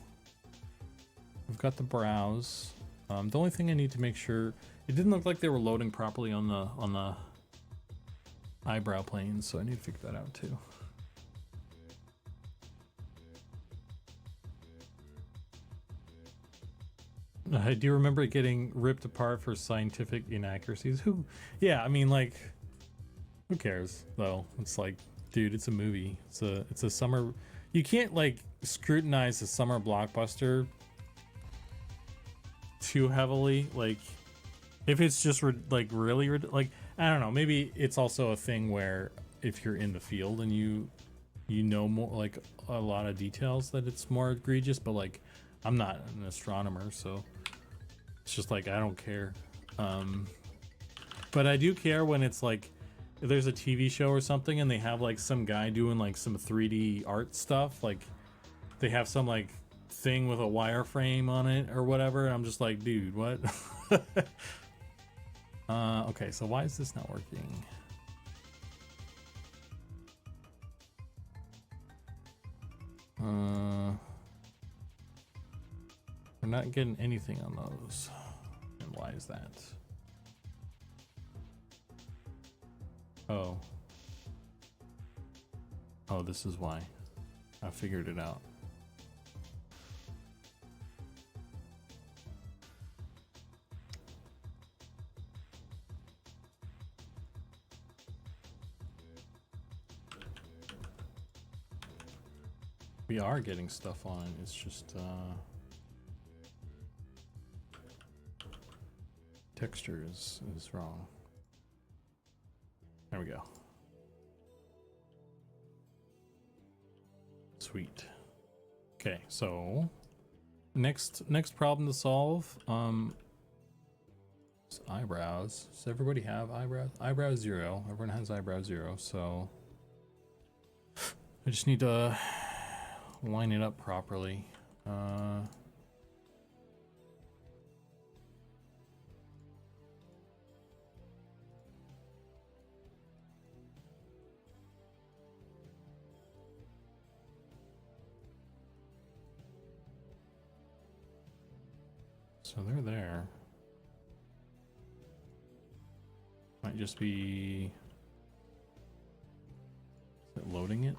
we've got the brows. The only thing I need to make sure, it didn't look like they were loading properly on the eyebrow planes, so I need to figure that out too. I do remember it getting ripped apart for scientific inaccuracies. Yeah, I mean, like, who cares though? It's like, dude, it's a movie. It's a summer. You can't like scrutinize a summer blockbuster too heavily. Like, if it's just really like, I don't know. Maybe it's also a thing where if you're in the field and you know more, like a lot of details, that it's more egregious. But like, I'm not an astronomer, so it's just like I don't care. But I do care when it's like if there's a TV show or something and they have like some guy doing like some 3D art stuff, like they have some like thing with a wireframe on it or whatever, and I'm just like, dude, what? Okay, so why is this not working? We're not getting anything on those. And why is that? Oh, this is why. I figured it out. We are getting stuff on it. It's just texture is wrong. There we go. Sweet. Okay, so next problem to solve. Eyebrows. Does everybody have eyebrows? Eyebrow 0. Everyone has eyebrow 0. So I just need to line it up properly. So they're there. Might just be... Is it loading it?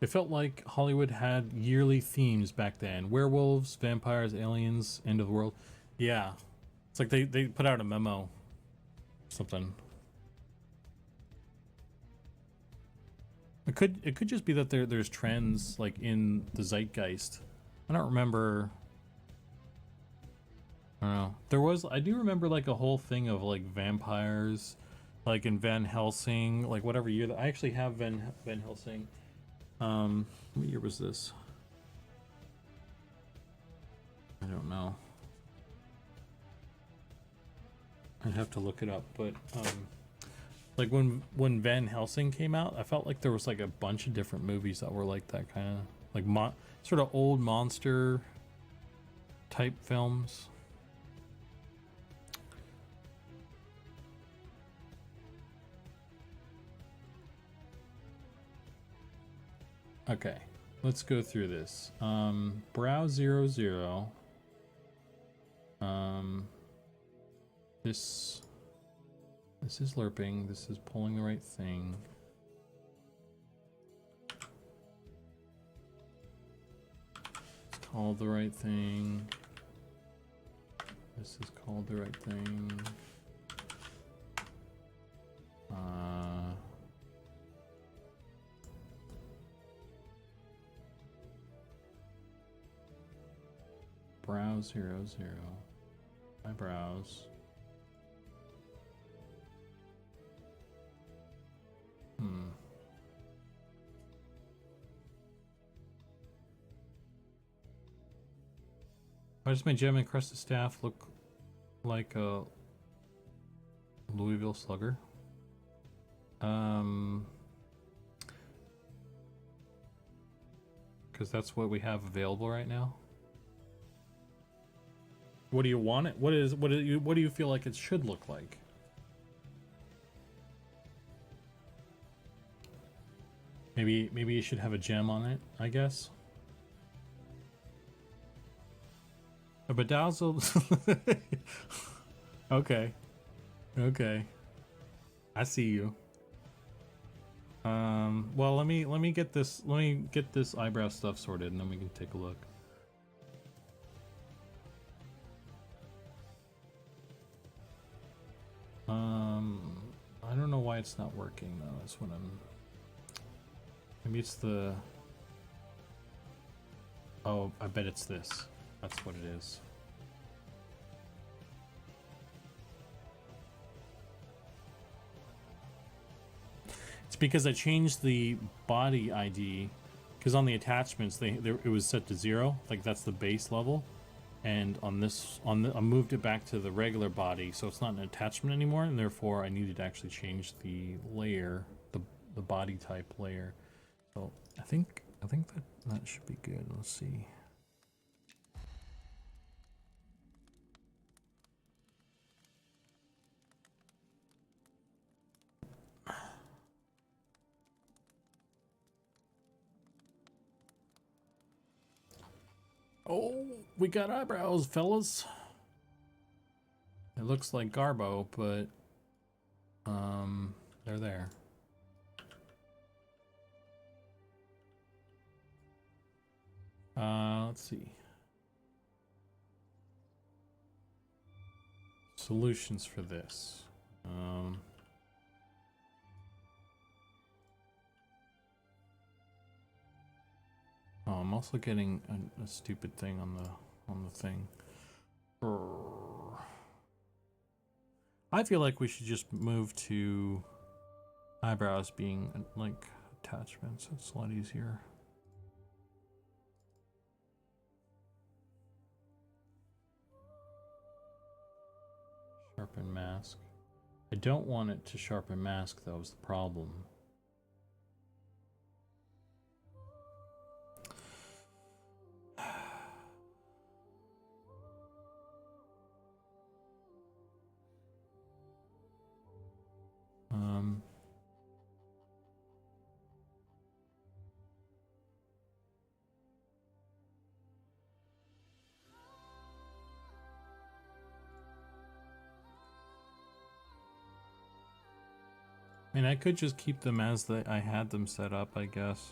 It felt like Hollywood had yearly themes back then. Werewolves, vampires, aliens, end of the world. Yeah. It's like they put out a memo. Something. It could just be that there's trends like in the zeitgeist. I don't remember. I don't know. I do remember like a whole thing of like vampires, like in Van Helsing, like whatever year. I actually have Van Helsing. What year was this? I don't know. I'd have to look it up, but like when Van Helsing came out, I felt like there was like a bunch of different movies that were like that kind of like sort of old monster type films. Okay, let's go through this. Brow 00. This is lerping. This is pulling the right thing. It's called the right thing. This is called the right thing. Brow 00. Eyebrows. Why does my gem encrusted staff look like a Louisville Slugger? Because that's what we have available right now. What do you want it? What do you feel like it should look like? Maybe you should have a gem on it, I guess. A bedazzled. Okay. Okay. I see you. Well, let me get this eyebrow stuff sorted, and then we can take a look. I don't know why it's not working though. That's what I'm. Maybe it's the. Oh, I bet it's this. That's what it is. It's because I changed the body ID, because on the attachments it was set to 0, like that's the base level, and on this I moved it back to the regular body, so it's not an attachment anymore, and therefore I needed to actually change the layer, the body type layer. So I think that should be good. Let's see. Oh, we got eyebrows, fellas. It looks like Garbo, but they're there. Let's see. Solutions for this. Oh, I'm also getting a stupid thing on the thing. I feel like we should just move to eyebrows being like attachments. It's a lot easier. Sharpen mask. I don't want it to sharpen mask, though, is the problem. I mean, I could just keep them as I had them set up, I guess.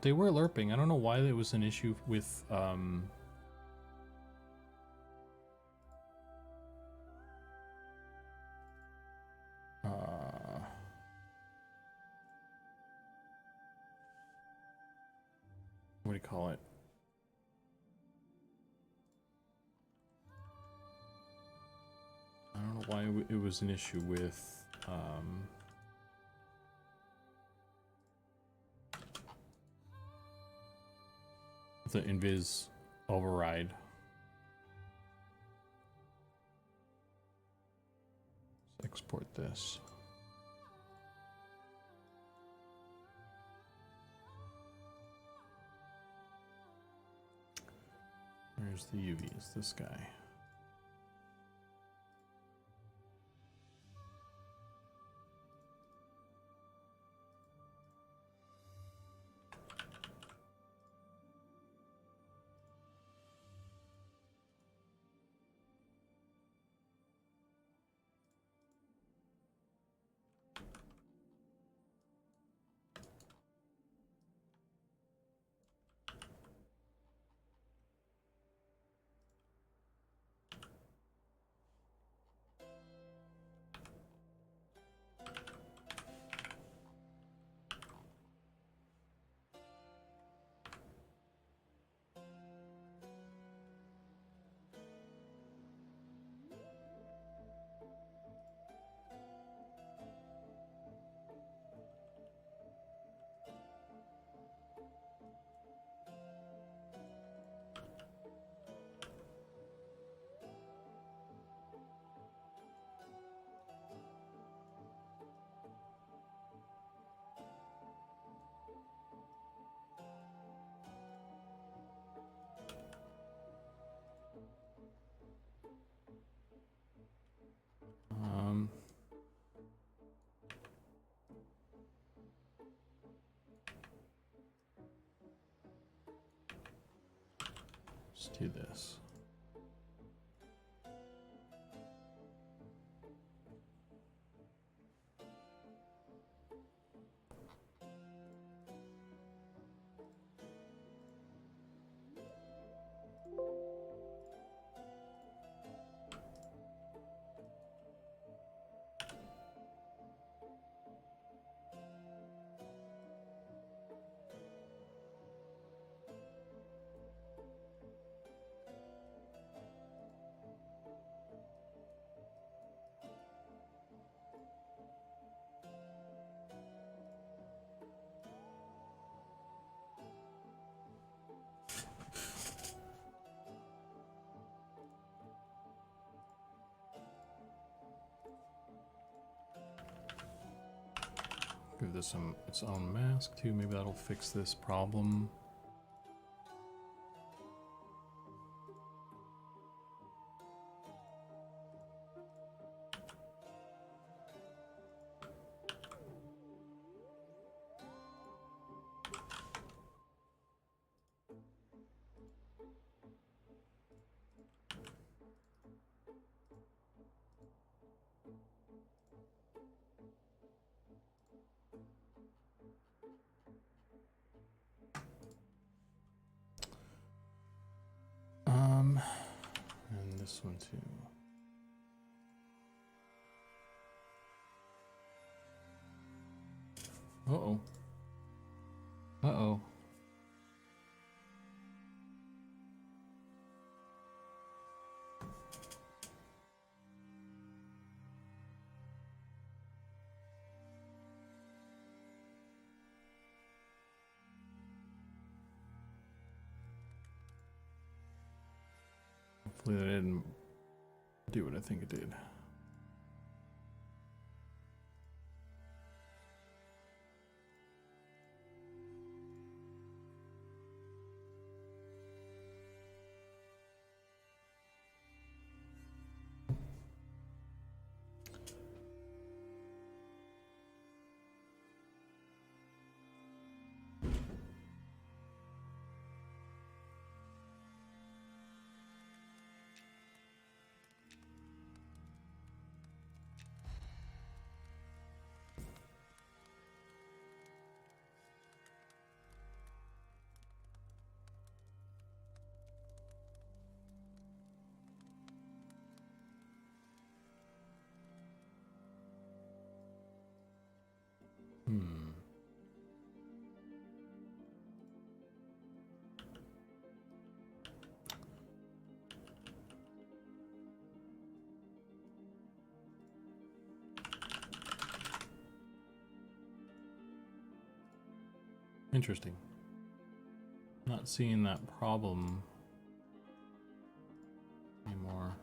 They were lerping. I don't know why there was an issue with, what do you call it? I don't know why it was an issue with, the invis override. Let's export this. Where's the UV? It's this guy. Let's do this. Give this its own mask too. Maybe that'll fix this problem. And this one too. Uh-oh. Uh-oh. Hopefully that didn't do what I think it did. Interesting. Not seeing that problem anymore.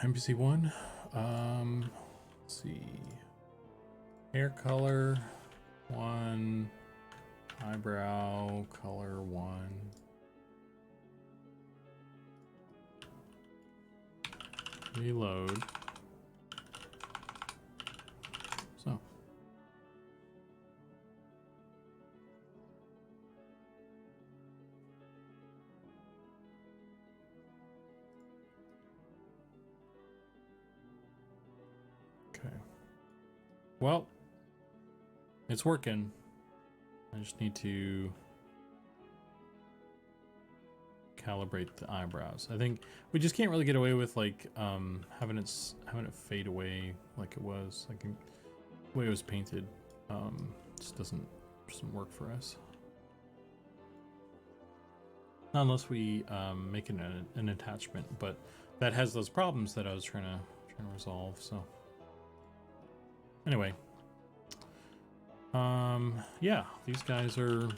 NPC 1, let's see, hair color 1, eyebrow color 1, reload, so. Okay. Well, it's working. I just need to calibrate the eyebrows. I think we just can't really get away with like having it fade away like it was, like the way it was painted. Just doesn't work for us. Not unless we make an attachment, but that has those problems that I was trying to resolve. So. Anyway. Yeah, these guys are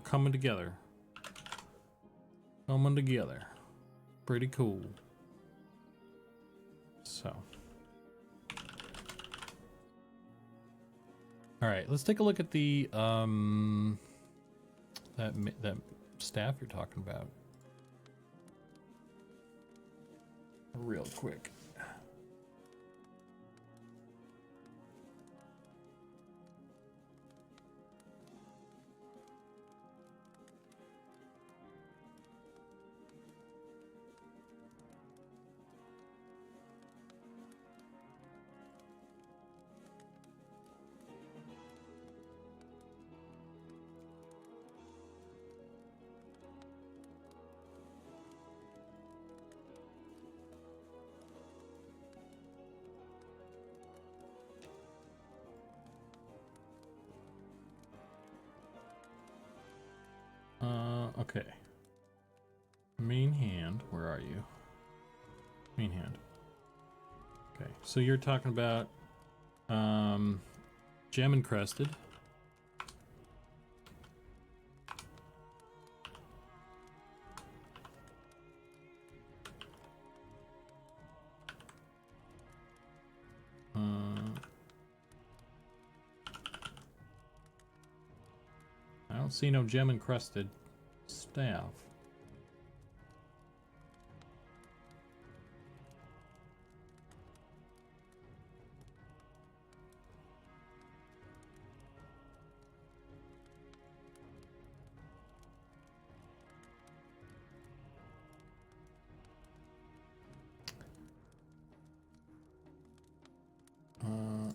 coming together. Coming together. Pretty cool. So. Alright, let's take a look at the, that staff you're talking about. Real quick. Okay. Main hand, where are you? Main hand. Okay, so you're talking about gem encrusted. I don't see no gem encrusted staff.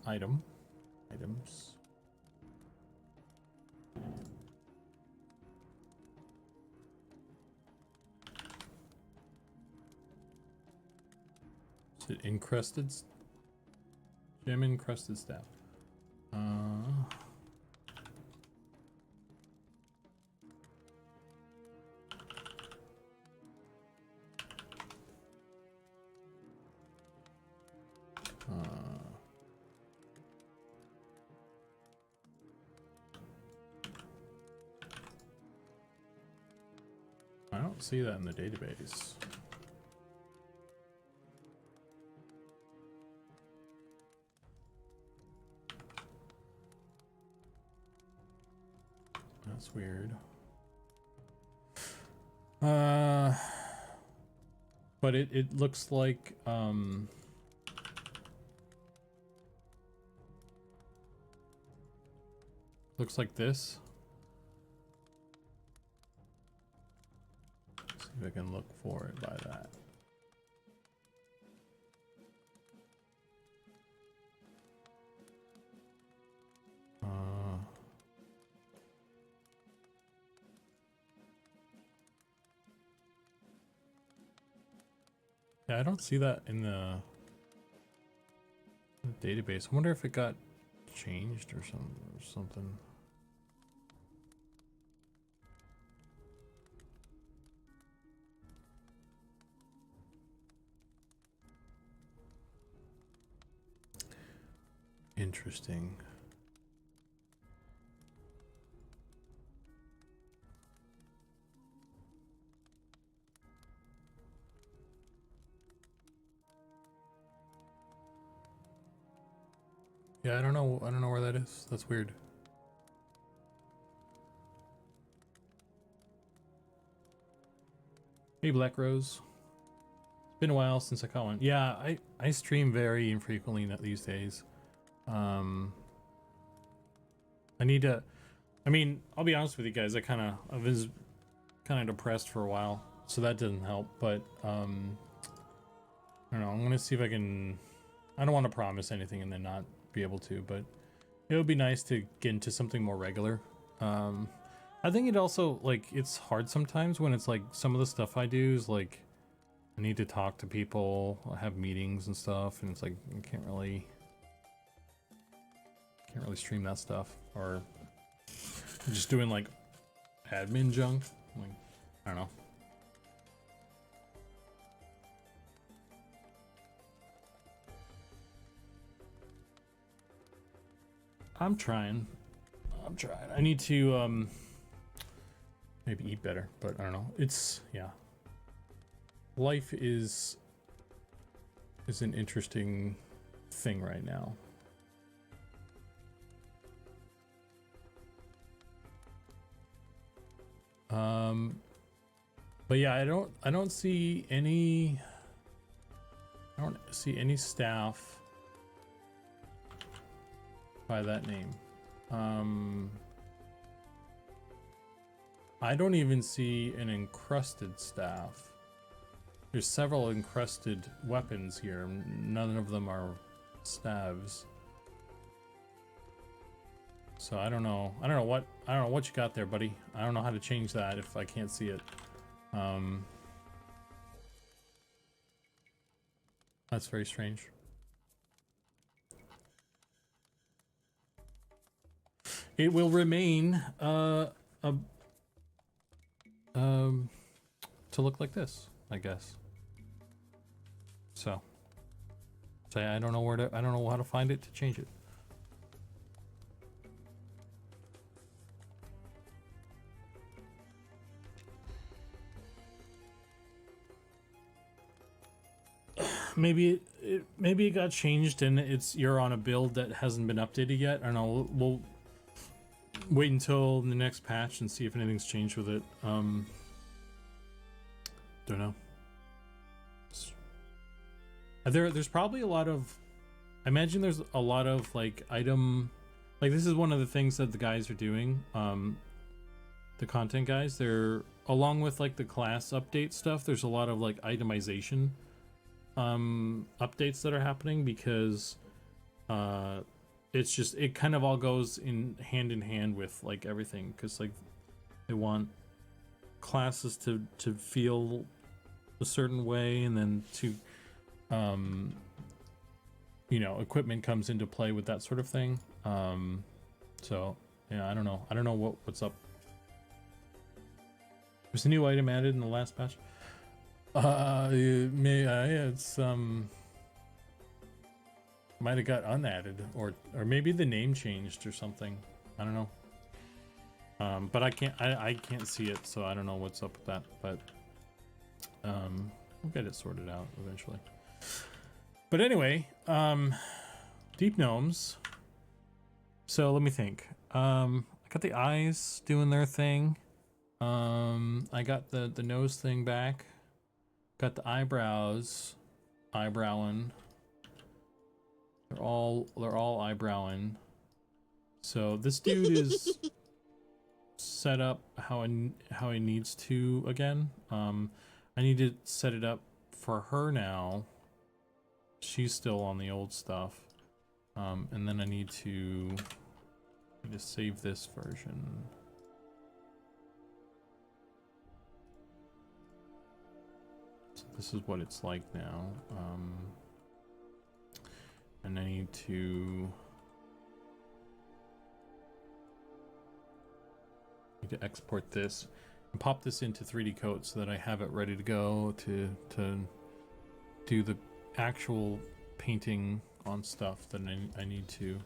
Items. Is it encrusted? Gem encrusted staff. I don't see that in the database. That's weird. But it looks like looks like this. Let's see if I can look for it by that. Yeah, I don't see that in the database. I wonder if it got changed or something. Interesting. Yeah, I don't know where that is. That's weird. Hey, Black Rose. It's been a while since I caught one. Yeah, I stream very infrequently these days. I need to. I mean, I'll be honest with you guys. I was kind of depressed for a while, so that didn't help. But I don't know. I'm gonna see if I can. I don't want to promise anything and then not be able to, but it would be nice to get into something more regular. I think it also, like, it's hard sometimes when it's like some of the stuff I do is like I need to talk to people, I have meetings and stuff, and it's like I can't really stream that stuff, or just doing like admin junk. Like, I don't know. I'm trying. I need to maybe eat better, but I don't know. It's yeah. Life is an interesting thing right now. But yeah, I don't see any staff by that name. I don't even see an encrusted staff. There's several encrusted weapons here. None of them are staves. So I don't know what you got there, buddy. I don't know how to change that if I can't see it. That's very strange. It will remain to look like this, I guess. So I don't know how to find it to change it. Maybe it got changed and you're on a build that hasn't been updated yet. I don't know. We'll wait until the next patch and see if anything's changed with it. Don't know. There's probably a lot of, I imagine there's a lot of like this is one of the things that the guys are doing. The content guys, they're along with like the class update stuff. There's a lot of like itemization updates that are happening because it kind of all goes in hand with like everything, because like they want classes to feel a certain way, and then to you know, equipment comes into play with that sort of thing. So yeah, I don't know what's up. There's a new item added in the last patch. It's might have got unadded, or maybe the name changed or something. I don't know. But I can't see it, so I don't know what's up with that. But we'll get it sorted out eventually. But anyway, Deep Gnomes. So let me think. I got the eyes doing their thing. I got the nose thing back. Got the eyebrows eyebrowing. They're all eyebrowing. So this dude is set up how he needs to again. I need to set it up for her now. She's still on the old stuff. And then I need to save this version. So this is what it's like now. And I need to export this and pop this into 3D Coat so that I have it ready to go to do the actual painting on stuff that I need to.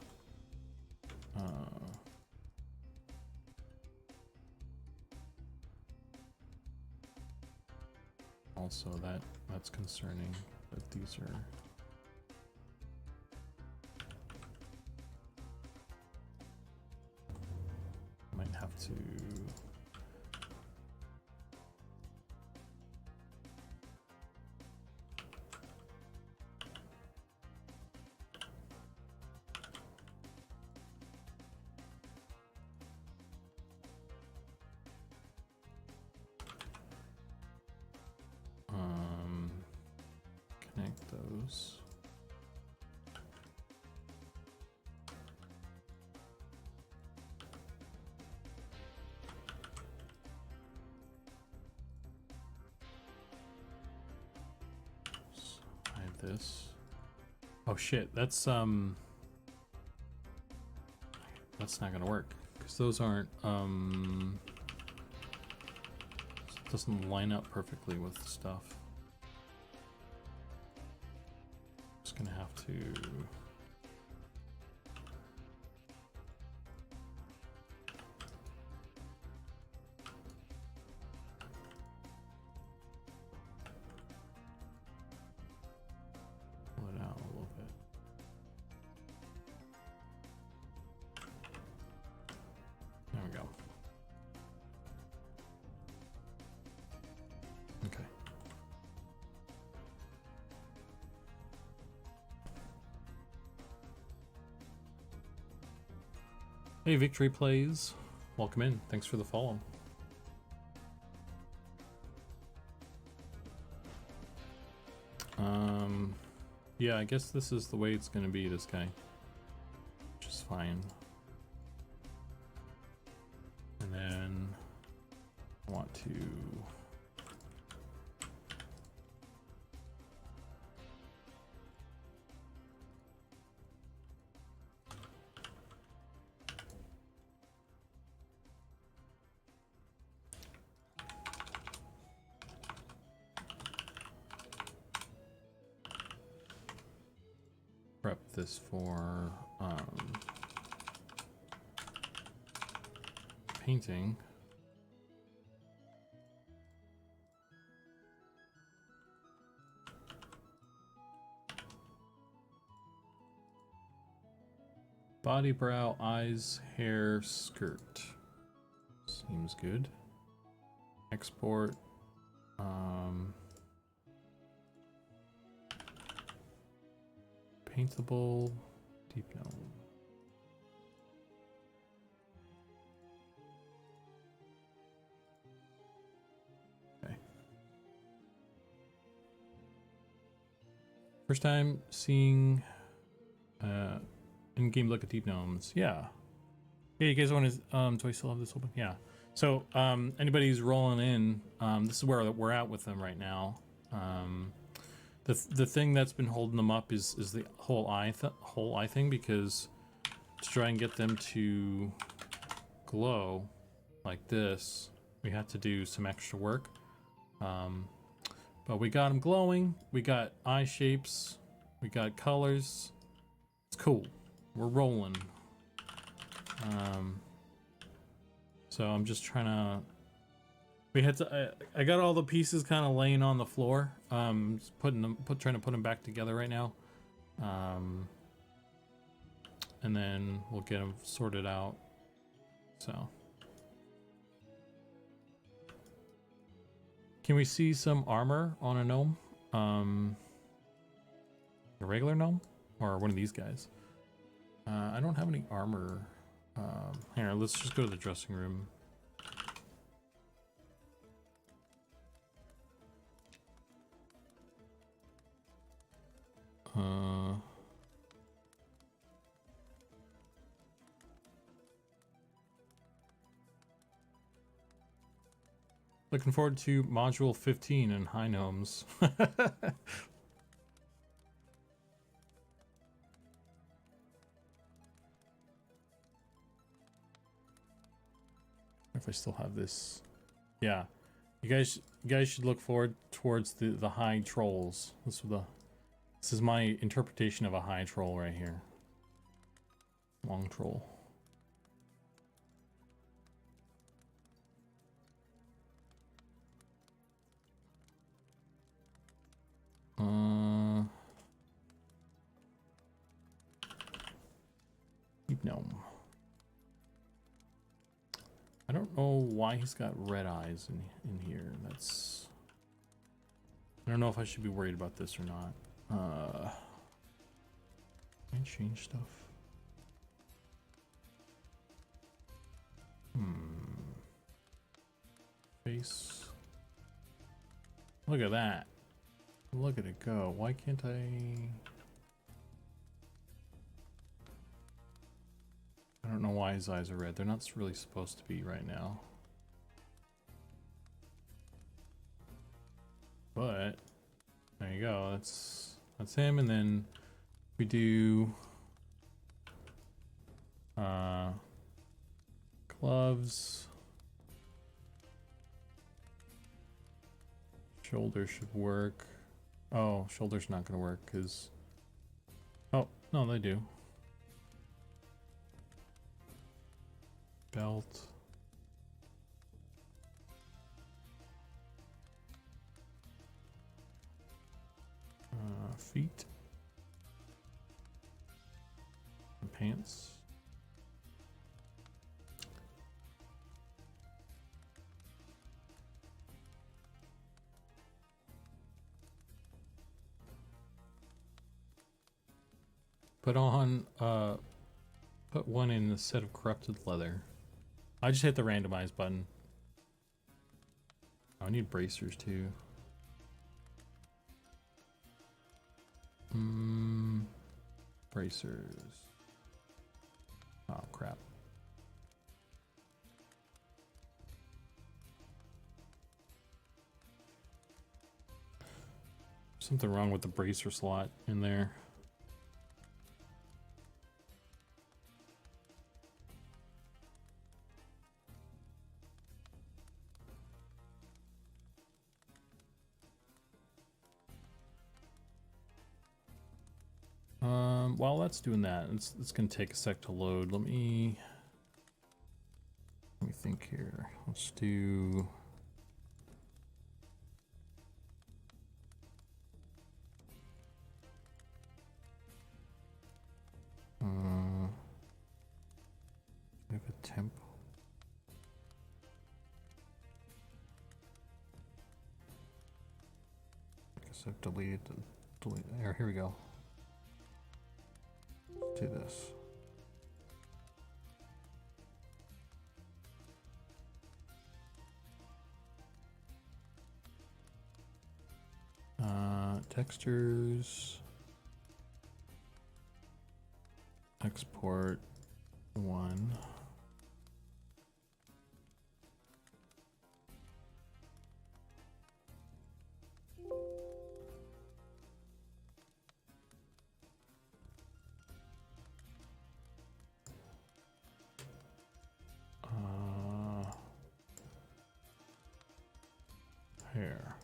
Also, that's concerning that these are. Might have to. Connect those. This. Oh shit, that's not gonna work because those aren't doesn't line up perfectly with stuff. Just gonna have to Hey, Victory Plays. Welcome in. Thanks for the follow. Yeah, I guess this is the way it's gonna be, this guy. Which is fine. And then I want to prep this for painting. Body, brow, eyes, hair, skirt. Seems good. Export. Paintable. Deep Gnome. Okay. First time seeing in-game look at Deep Gnomes. Yeah. Yeah, you guys want to, do I still have this open? Yeah. So, anybody who's rolling in, this is where we're at with them right now. The thing that's been holding them up is the whole eye thing, because to try and get them to glow like this, we had to do some extra work. But we got them glowing. We got eye shapes. We got colors. It's cool. We're rolling. So I'm just trying to. We had to. I got all the pieces kind of laying on the floor. Just trying to put them back together right now. And then we'll get them sorted out. So. Can we see some armor on a gnome? A regular gnome? Or one of these guys? I don't have any armor. Here, let's just go to the dressing room. Looking forward to module 15 in High Gnomes. If I still have this. Yeah. You guys should look forward towards the high trolls. This is my interpretation of a high troll right here. Long troll. Deep Gnome. I don't know why he's got red eyes in here. That's. I don't know if I should be worried about this or not. Can I change stuff? Face. Look at that. Look at it go. Why can't I don't know why his eyes are red. They're not really supposed to be right now. But there you go. That's him, and then we do gloves. Shoulder should work. Oh, shoulder's not gonna work because. Oh no, they do. Belt. Feet. And pants. Put on Put one in the set of corrupted leather. I just hit the randomize button. I need bracers too. Bracers. Oh crap. Something wrong with the bracer slot in there. While that's doing that, it's gonna take a sec to load. Let me think here. Let's do I have a temp. I guess I've deleted there. Here we go. Let's do this. Textures. Export one. Here.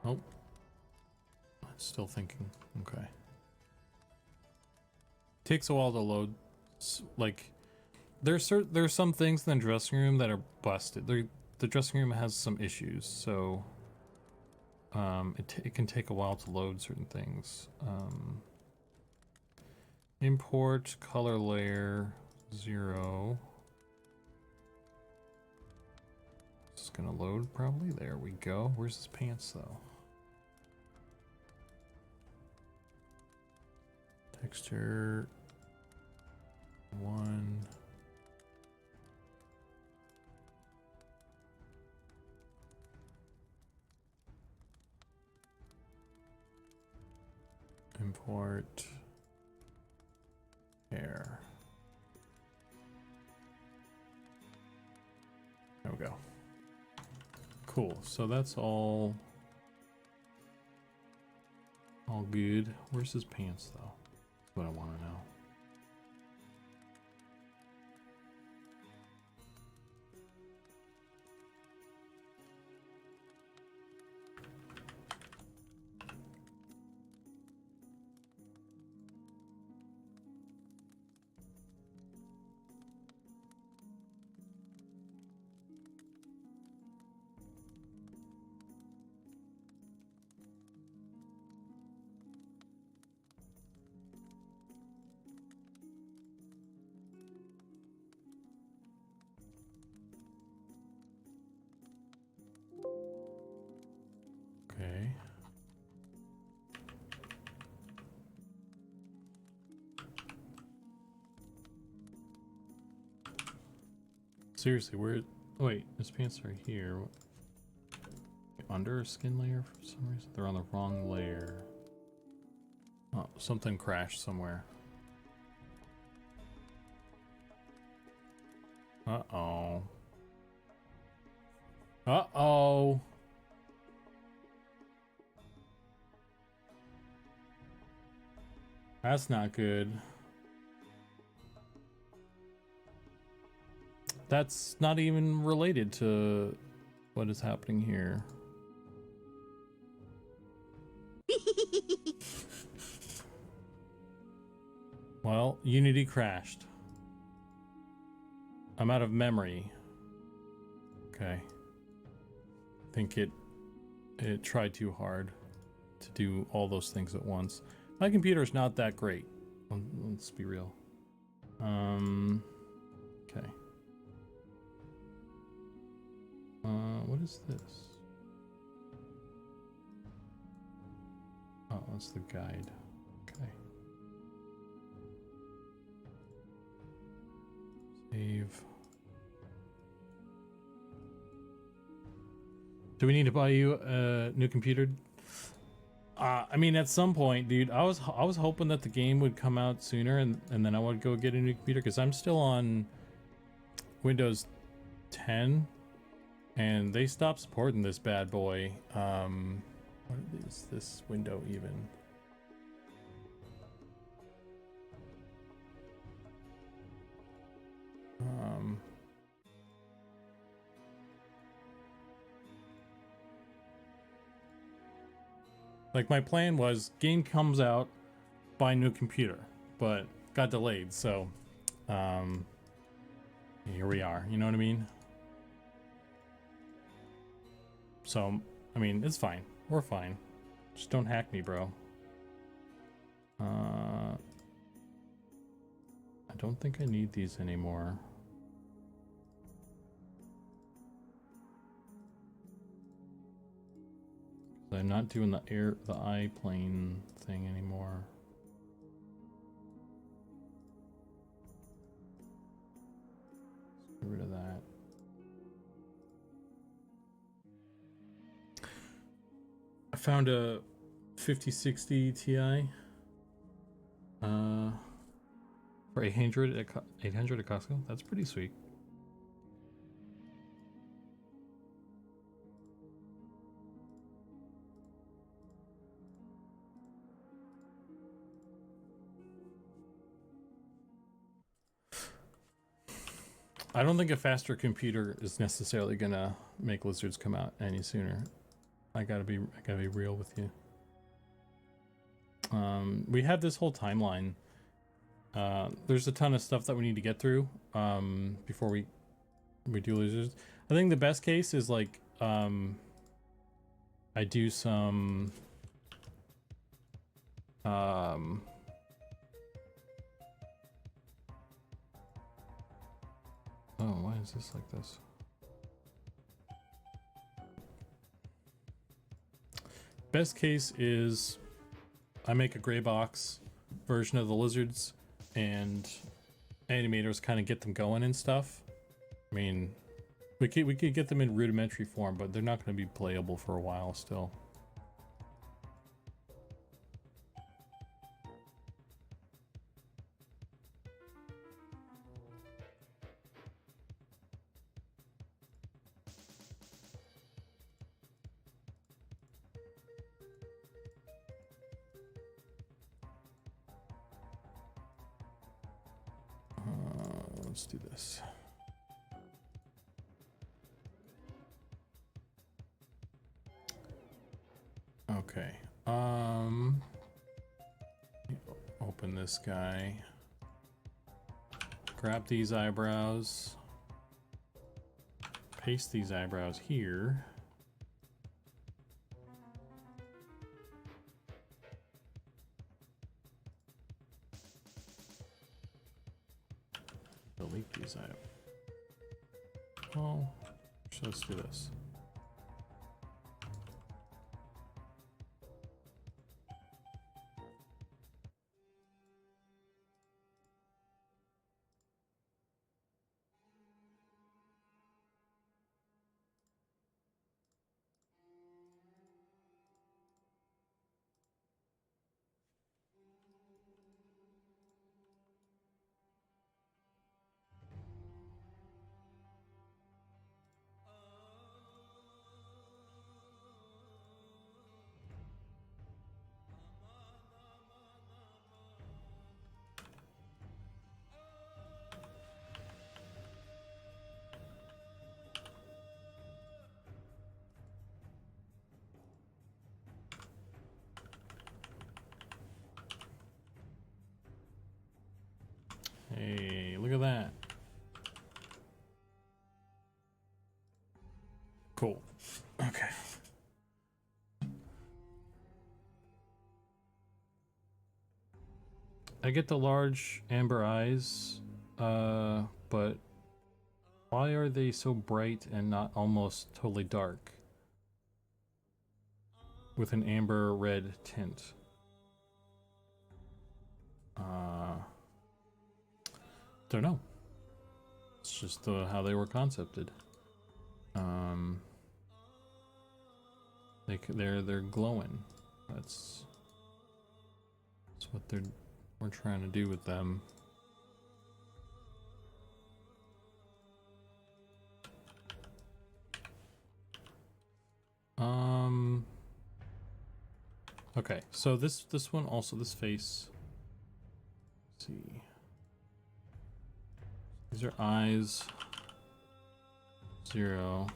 Oh, it's still thinking. Okay. Takes a while to load. Like, there's some things in the dressing room that are busted. The dressing room has some issues, so it can take a while to load certain things. Import color layer 0. It's gonna load probably. There we go. Where's his pants though? Texture 1. Import hair. There we go. Cool. So that's all good. Where's his pants though? That's what I want to know. Okay. Seriously, where? Wait, his pants are here. Under a skin layer for some reason? They're on the wrong layer. Oh, something crashed somewhere. Uh-oh. Uh-oh. That's not good. That's not even related to what is happening here. Well, Unity crashed. I'm out of memory. Okay. I think it tried too hard to do all those things at once. My computer's not that great. Let's be real. Okay. What is this? Oh, that's the guide. Okay. Save. Do we need to buy you a new computer? I mean, at some point, dude, I was hoping that the game would come out sooner, and then I would go get a new computer, because I'm still on Windows 10, and they stopped supporting this bad boy. What is this window even? Like, my plan was game comes out, buy a new computer, but got delayed, so here we are, you know what I mean? So, I mean, it's fine. We're fine. Just don't hack me, bro. I don't think I need these anymore. I'm not doing the iPlane thing anymore. Let's get rid of that. I found a 5060 Ti for 800 at Costco. That's pretty sweet. I don't think a faster computer is necessarily gonna make lizards come out any sooner. I gotta be real with you. We have this whole timeline. There's a ton of stuff that we need to get through before we do lizards. I think the best case is like I do some oh, why is this like this? Best case is I make a gray box version of the lizards, and animators kind of get them going and stuff. I mean, we could get them in rudimentary form, but they're not going to be playable for a while still. Let's do this. Okay. Open this guy. Grab these eyebrows. Paste these eyebrows here. Delete these eyebrows. Oh, so let's do this. get the large amber eyes, but why are they so bright and not almost totally dark with an amber red tint? Don't know. It's just how they were concepted. They're glowing. That's what we're trying to do with them. Okay, so this one also, this face. Let's see. These are eyes. 0.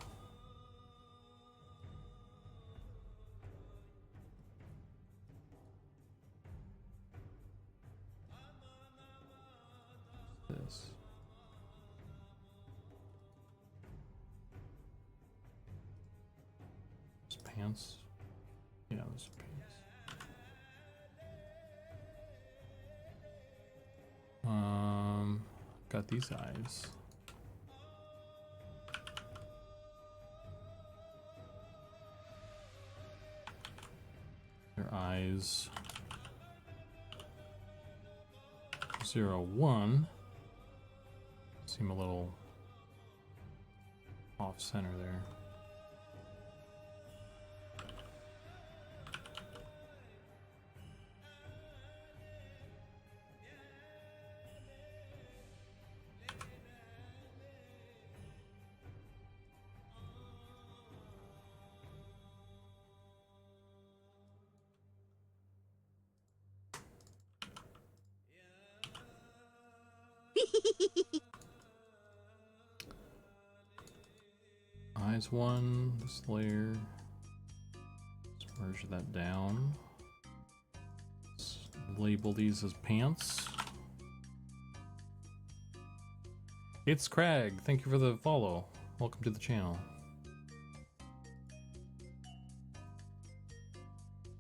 This. Those pants. Yeah, those pants. Got these eyes. Their eyes 0, 1 seem a little off center there. Eyes 1, this layer. Let's merge that down. Let's label these as pants. It's Crag. Thank you for the follow. Welcome to the channel.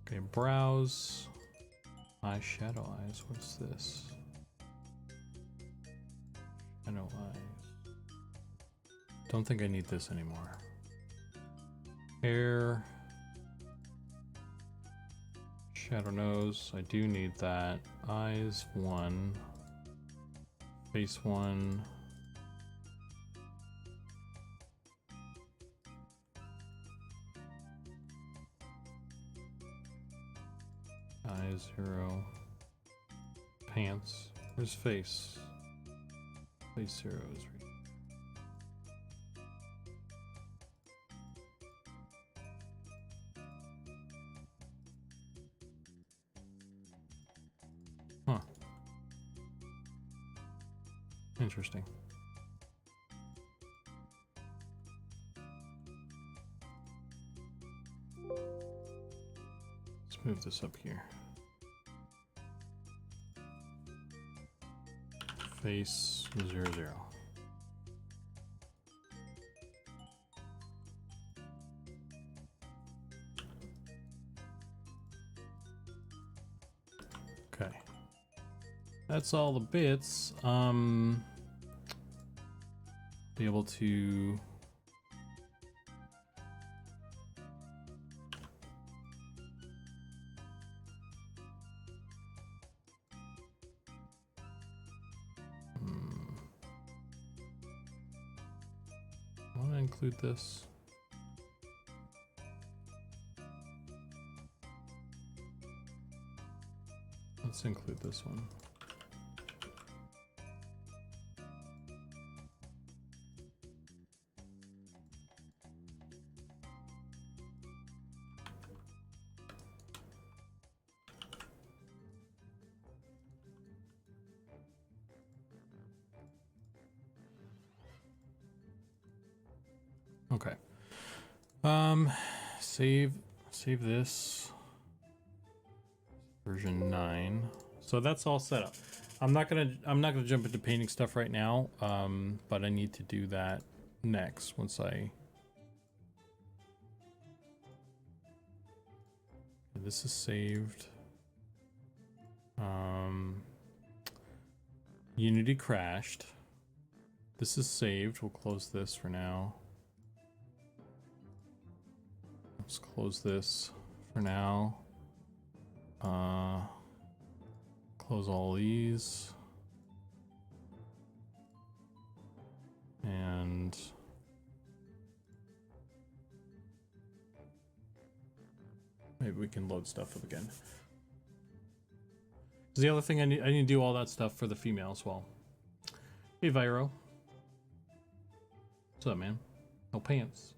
Okay, brows. Eyeshadow eyes. What's this? Shadow eyes. Don't think I need this anymore. Hair. Shadow nose. I do need that. Eyes 1. Face 1. Eyes 0. Pants. Where's face? Face 0 is right. Huh. Interesting. Let's move this up here. Face 0, 0. Okay. That's all the bits. Be able to I want to include this. Let's include this one. Okay. Save this. Version 9. So that's all set up. I'm not gonna jump into painting stuff right now, but I need to do that next once this is saved. Unity crashed. This is saved. We'll close this for now. Let's close this for now. Close all these. And maybe we can load stuff up again. The other thing I need to do all that stuff for the female as well. Hey Viro. What's up, man? No pants.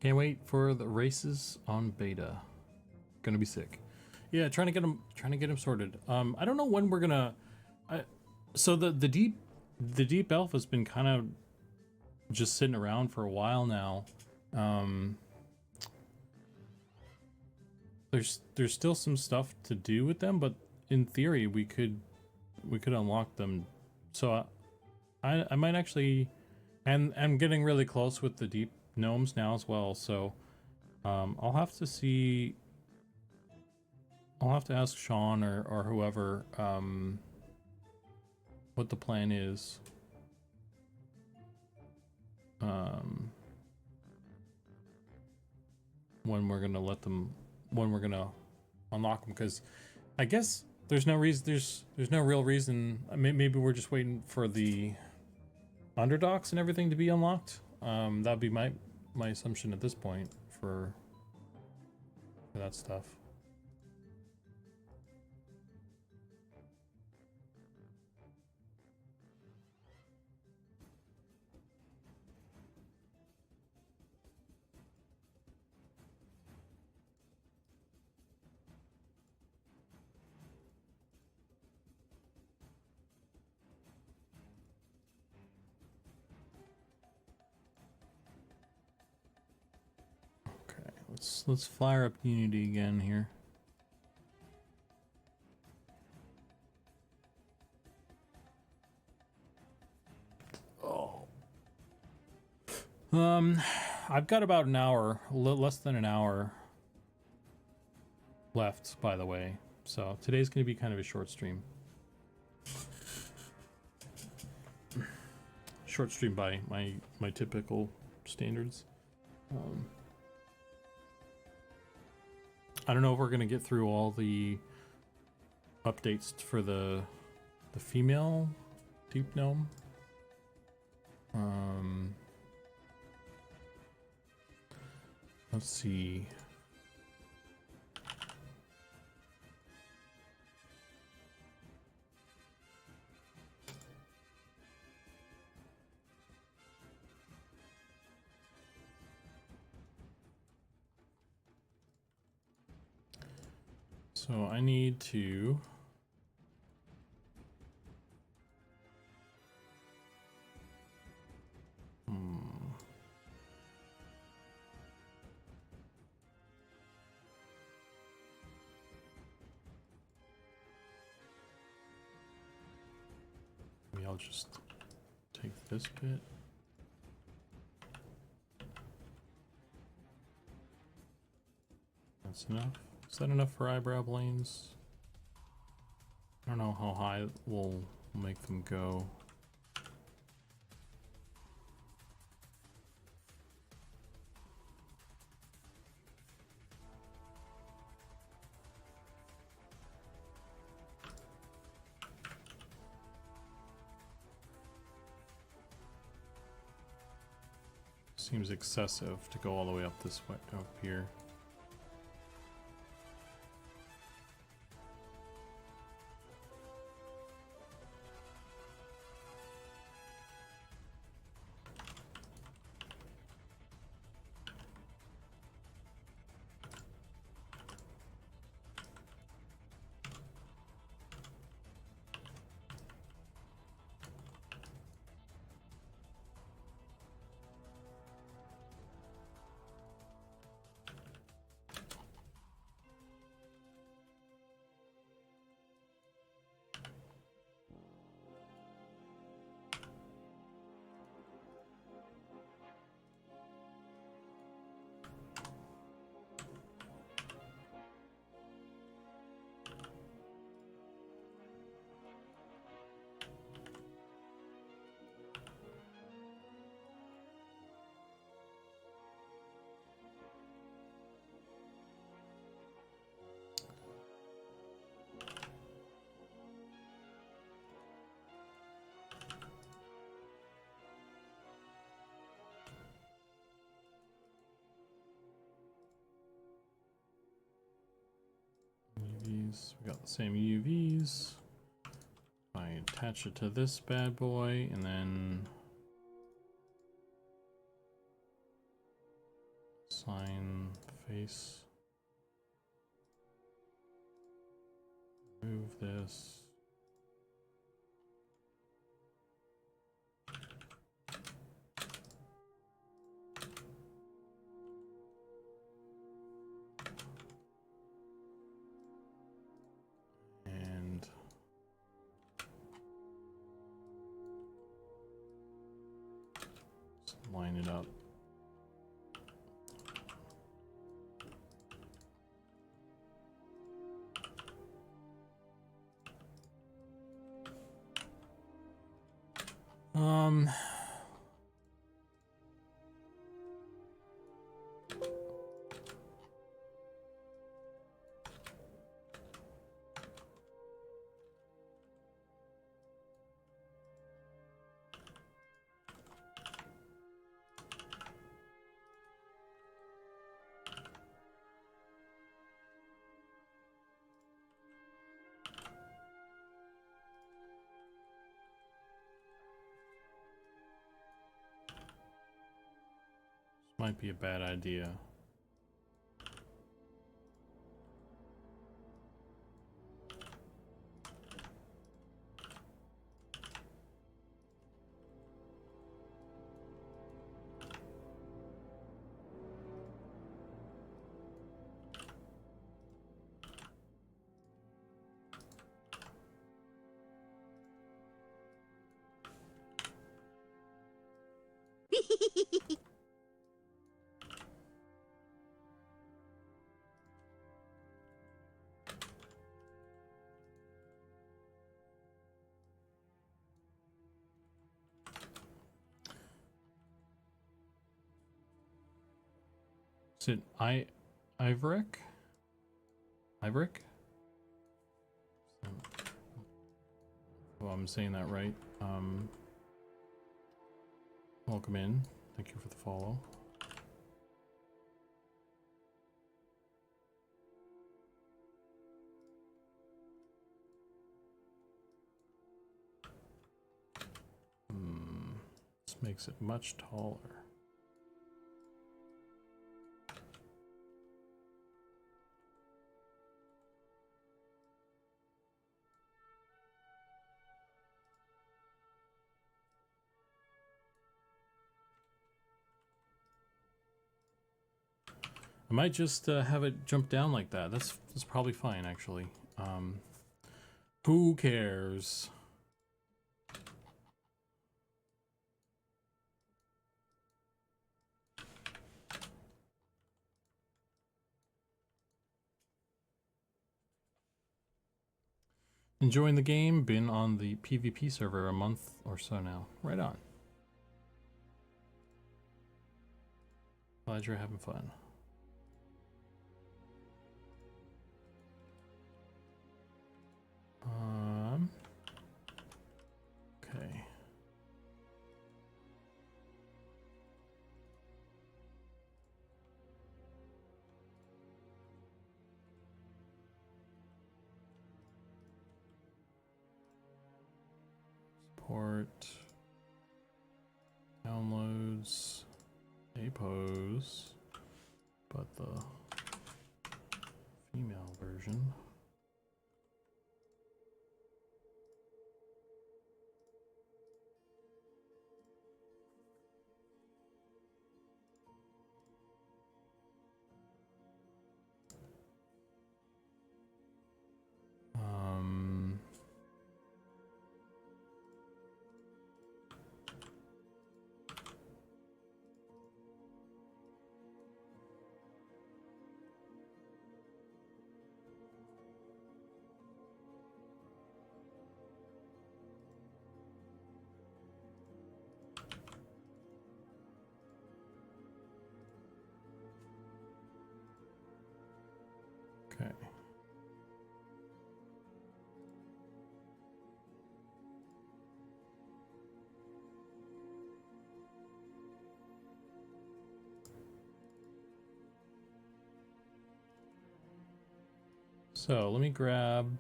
Can't wait for the races on beta. Gonna be sick. Yeah, trying to get them sorted. I don't know when we're gonna. So the deep alpha's been kind of just sitting around for a while now. There's still some stuff to do with them, but in theory we could unlock them. So I might actually, and I'm getting really close with the Deep Gnomes now as well. So I'll have to see. I'll have to ask Sean or whoever what the plan is. When we're gonna let them, when we're gonna unlock them, because I guess there's no reason, there's no real reason. Maybe we're just waiting for the underdogs and everything to be unlocked. That'd be my assumption at this point for that stuff. Let's fire up Unity again here. Oh. I've got about an hour, less than an hour left, by the way. So today's going to be kind of a short stream. Short stream by my typical standards. I don't know if we're gonna get through all the updates for the female Deep Gnome. Let's see. So I need to maybe I'll just take this bit. That's enough. Is that enough for eyebrow planes? I don't know how high we'll make them go. Seems excessive to go all the way up this way, up here. these. We got the same UVs. I attach it to this bad boy and then assign face. Move this. And just line it up. Might be a bad idea. Is it Iverick? Iverick? Oh, I'm saying that right. Welcome in. Thank you for the follow. This makes it much taller. I might just have it jump down like that. That's probably fine, actually. Who cares? Enjoying the game? Been on the PvP server a month or so now. Right on. Glad you're having fun. Okay. Support. Downloads. A pose. But the female version. So let me grab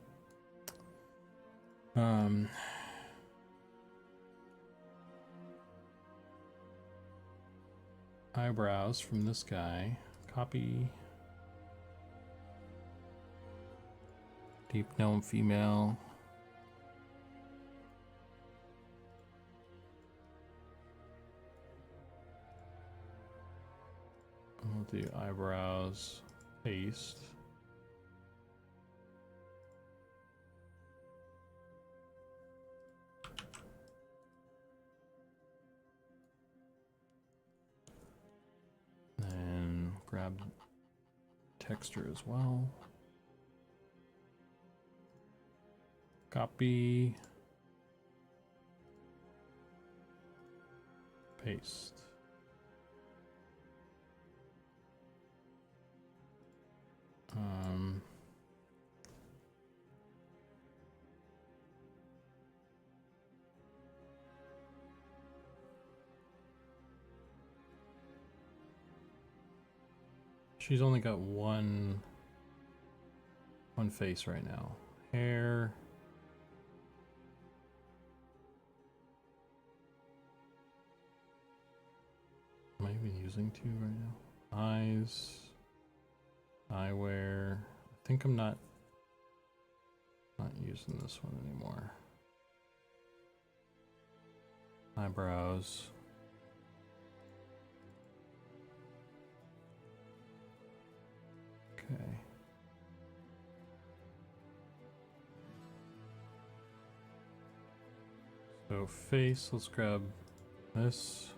eyebrows from this guy. Copy. Deep Gnome female. We'll do eyebrows. Paste. Then grab texture as well. Copy. Paste. She's only got one face right now. Hair. Am I even using two right now? Eyes. Eyewear. I think I'm not using this one anymore. Eyebrows. Okay. So face, let's grab this.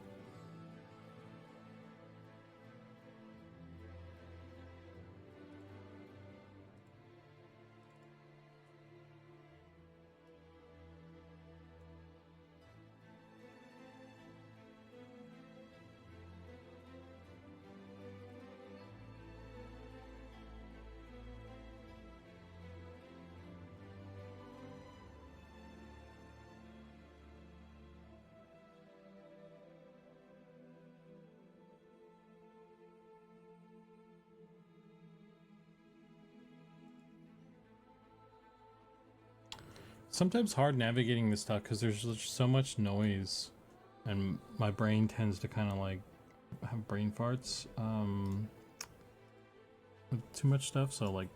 Sometimes hard navigating this stuff because there's just so much noise and my brain tends to kind of like have brain farts with too much stuff. So like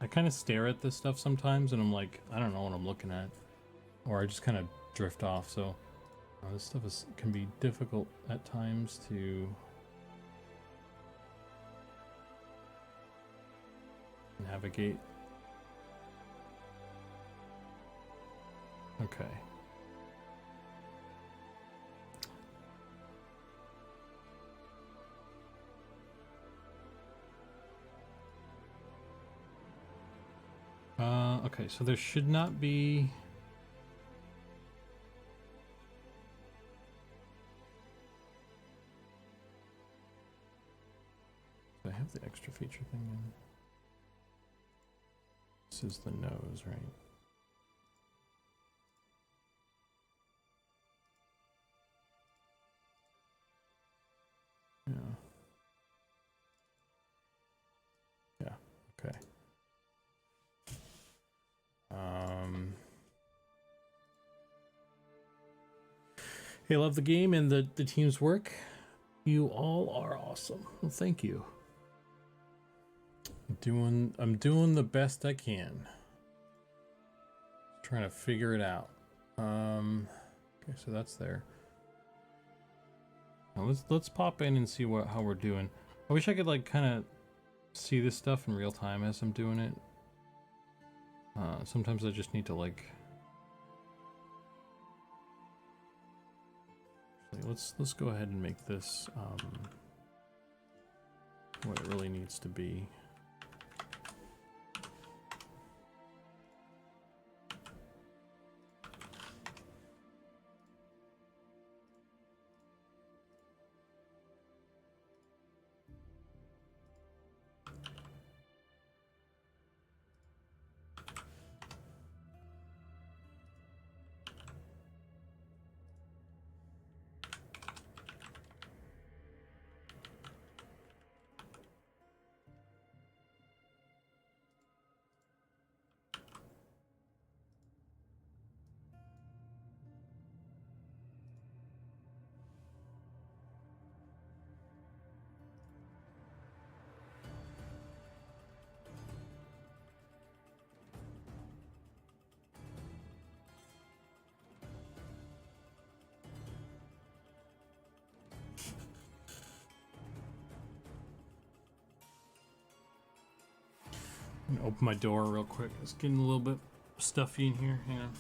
I kind of stare at this stuff sometimes and I'm like, I don't know what I'm looking at, or I just kind of drift off. So this stuff can be difficult at times to navigate. Okay. Okay, so there should not be... Do I have the extra feature thing in? This is the nose, right? Yeah. Yeah, okay. Hey, love the game and the team's work. You all are awesome. Well, thank you. I'm doing the best I can. Trying to figure it out. Okay, so that's there. Now let's pop in and see how we're doing. I wish I could like kind of see this stuff in real time as I'm doing it. Sometimes I just need to like. Let's go ahead and make this what it really needs to be. I'm gonna open my door real quick. It's getting a little bit stuffy in here. Hang on.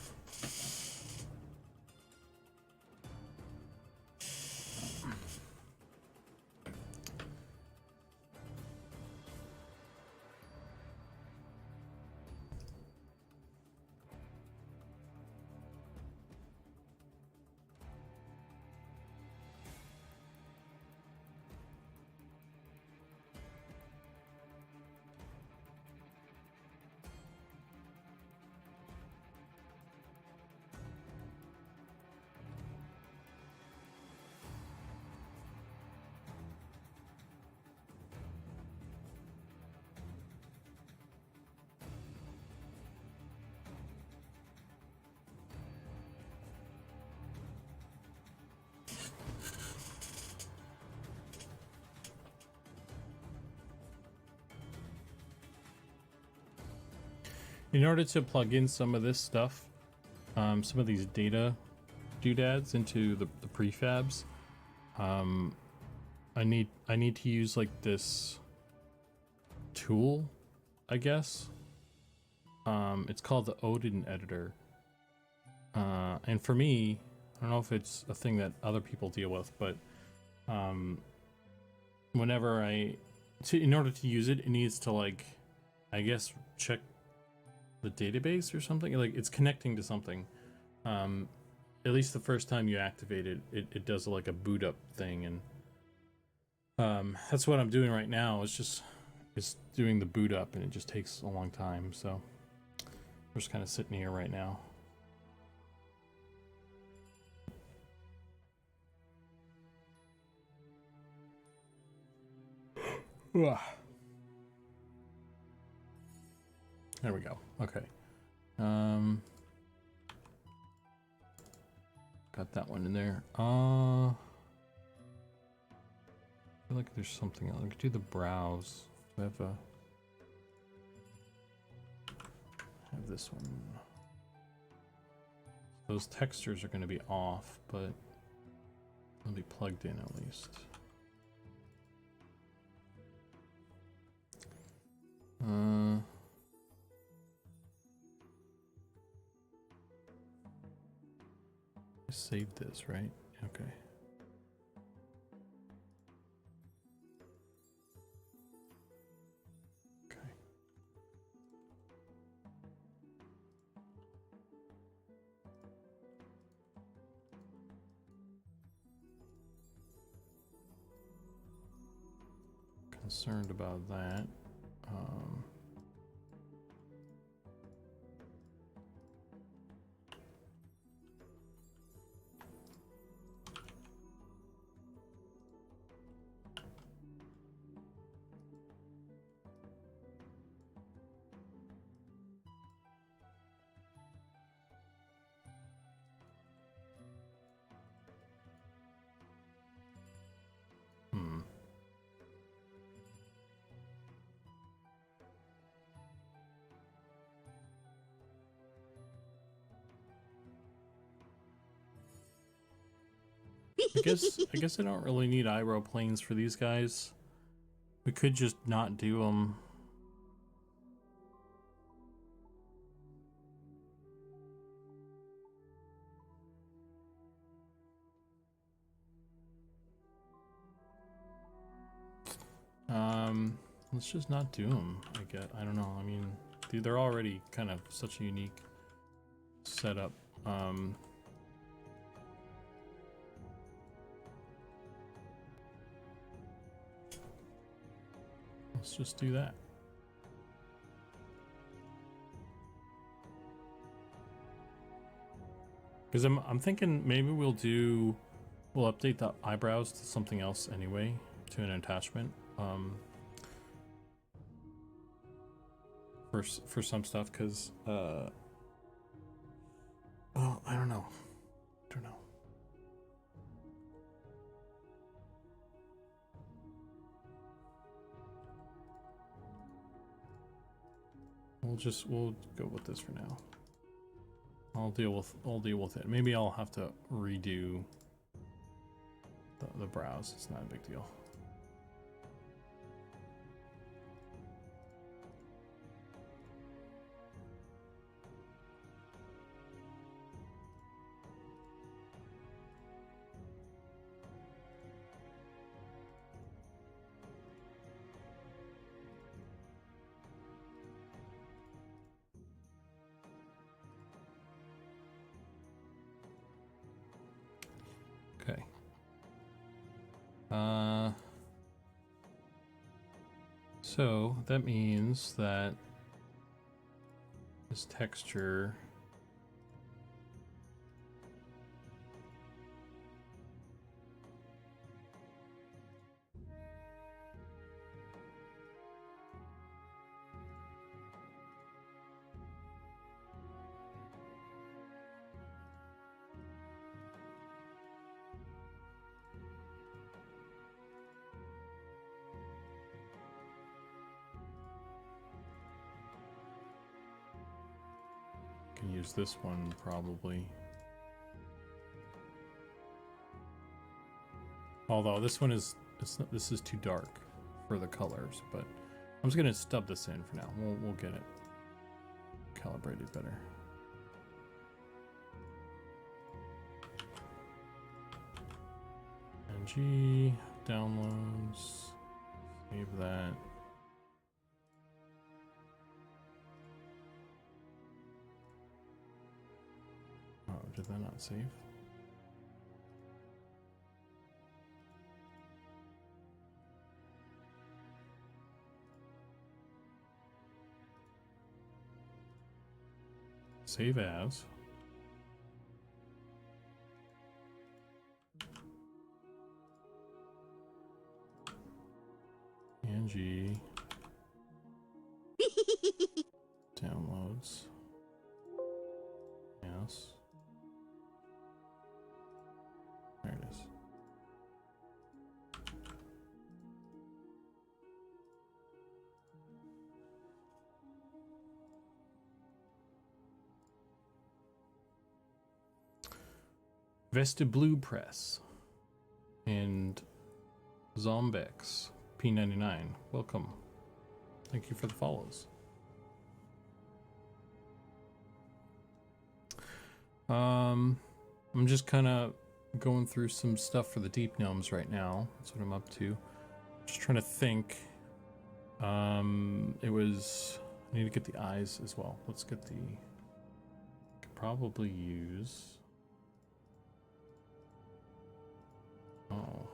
In order to plug in some of this stuff, some of these data doodads into the prefabs, I need to use like this tool, I guess. It's called the Odin editor. And for me, I don't know if it's a thing that other people deal with, but whenever in order to use it, it needs to, like, I guess, check the database or something. Like, it's connecting to something. At least the first time you activate it, it does like a boot up thing, and that's what I'm doing right now. It's doing the boot up, and it just takes a long time. So we're just kind of sitting here right now. There we go. Okay. Got that one in there. I feel like there's something else. I could do the browse. Do I have this one. Those textures are going to be off, but they'll be plugged in at least. I saved this, right? Okay. Okay. Concerned about that. I guess I don't really need eyebrow planes for these guys. We could just not do them. Let's just not do them. I don't know. I mean, they're already kind of such a unique setup. Let's just do that. Because I'm thinking maybe we'll update the eyebrows to something else anyway, to an attachment. For some stuff, because well, I don't know. We'll go with this for now. I'll deal with it. Maybe I'll have to redo the browse. It's not a big deal. Okay. So that means that this texture can use this one probably. Although this one is this is too dark for the colors, but I'm just gonna stub this in for now. We'll get it calibrated better. NG downloads, save that. Oh, did that not save? Save as. NG downloads. Yes. There it is. Vestiblue Press and Zombex P99. Welcome. Thank you for the follows. I'm just kind of going through some stuff for the Deep Gnomes right now. That's what I'm up to. Just trying to think. It was, I need to get the eyes as well. Let's get the, could probably use, oh,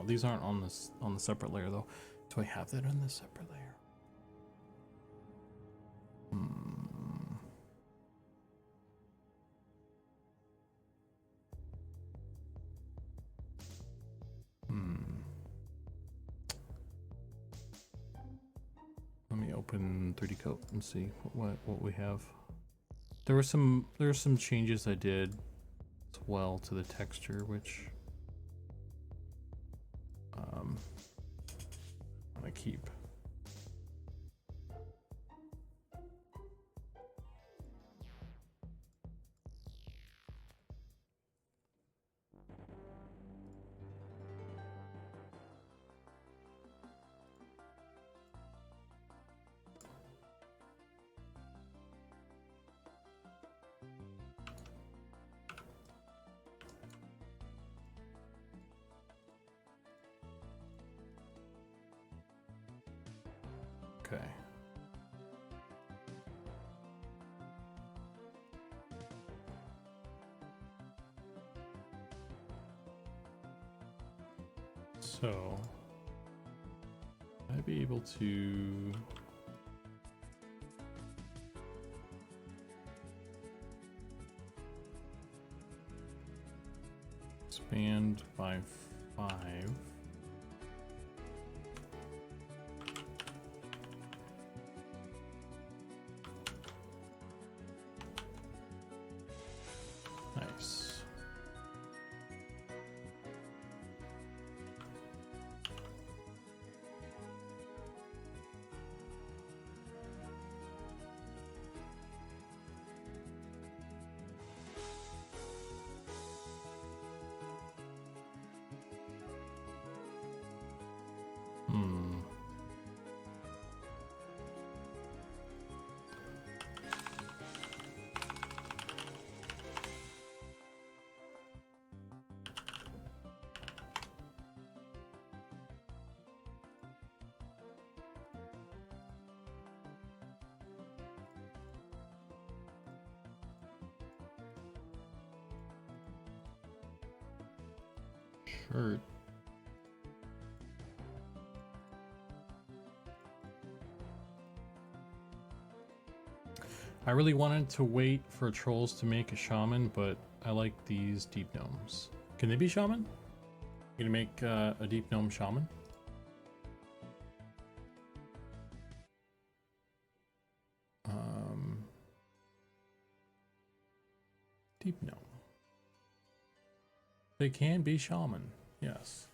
these aren't on this, on the separate layer though. Do I have that on the separate layer? Let me open 3D Coat and see what we have. There were some changes I did as well to the texture, which I'm gonna keep. Okay. So, I'd be able to expand by 5. Nice. shirt. I really wanted to wait for trolls to make a shaman, but I like these deep gnomes. Can they be shaman? You gonna make a deep gnome shaman? Deep gnome. They can be shaman, yes.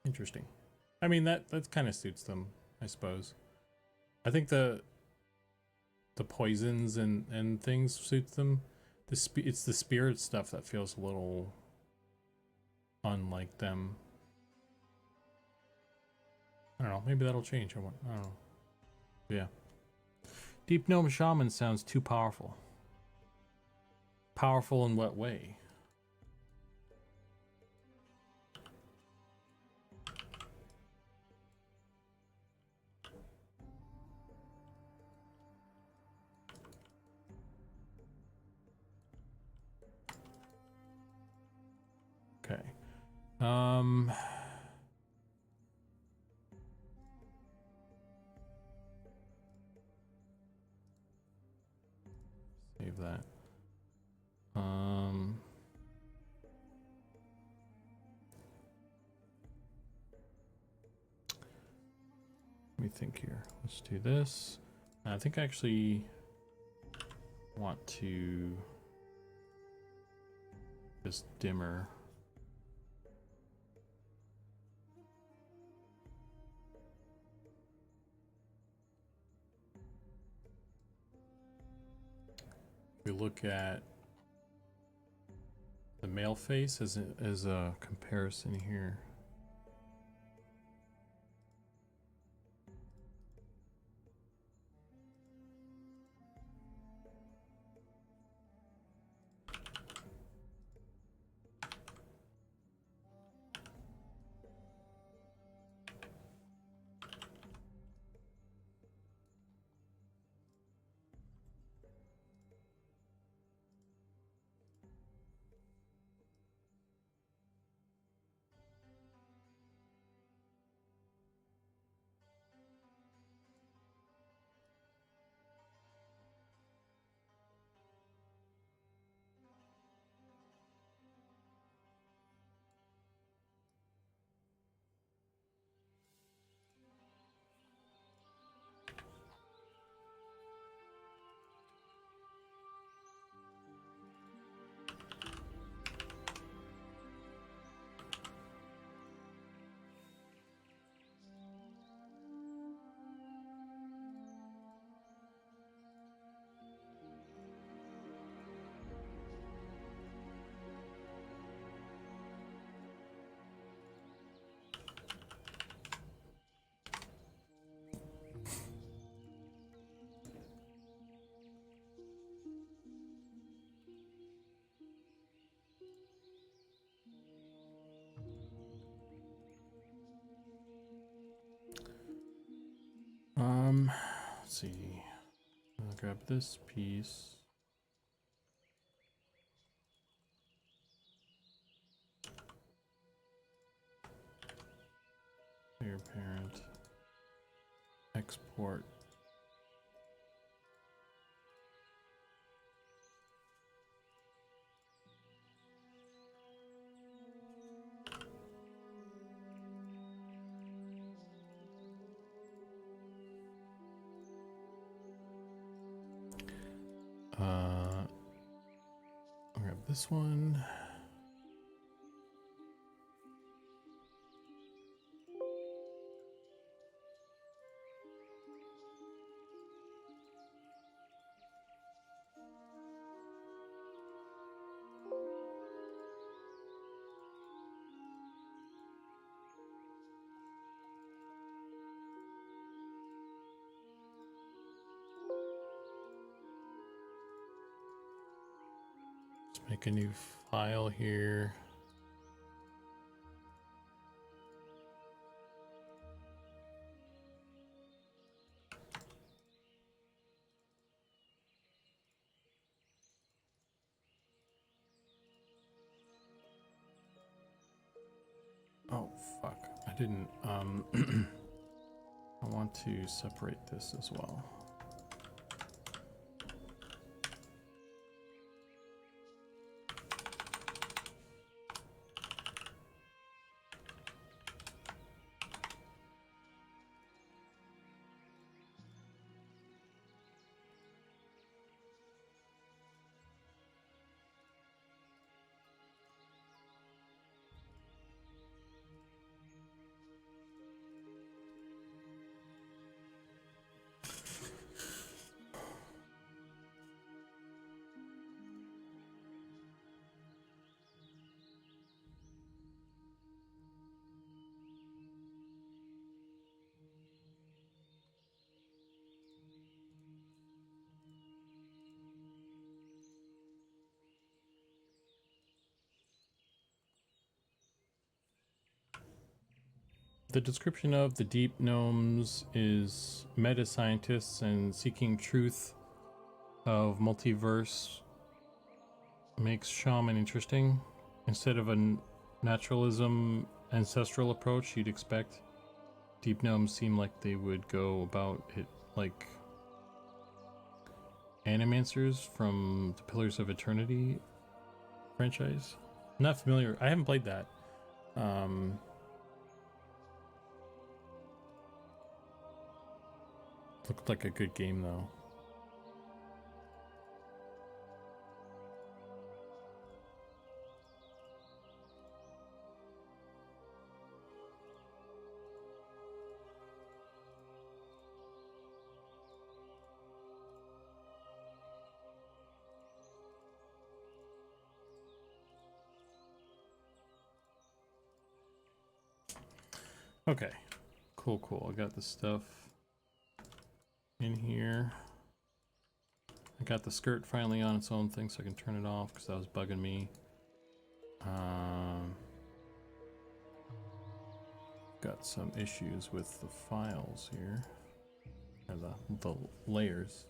Interesting. I mean, that kind of suits them, I suppose. I think the poisons and things suits them. It's the spirit stuff that feels a little unlike them. I don't know. Maybe that'll change. I don't know. Yeah. Deep Gnome Shaman sounds too powerful. Powerful in what way? Okay. Save that. Let me think here. Let's do this. I think I actually want to this dimmer. We look at the male face as a comparison here. Let's see. I'll grab this piece. Clear parent. Export. I'll grab this one. Let's make a new file here. didn't. I want to separate this as well. The description of the Deep Gnomes is meta scientists and seeking truth of multiverse makes shaman interesting. Instead of a naturalism ancestral approach you'd expect, Deep Gnomes seem like they would go about it like animancers from the Pillars of Eternity franchise. I'm not familiar. I haven't played that. Looked like a good game though. Okay, cool. I got the stuff in here. I got the skirt finally on its own thing so I can turn it off because that was bugging me. Got some issues with the files here, or the layers.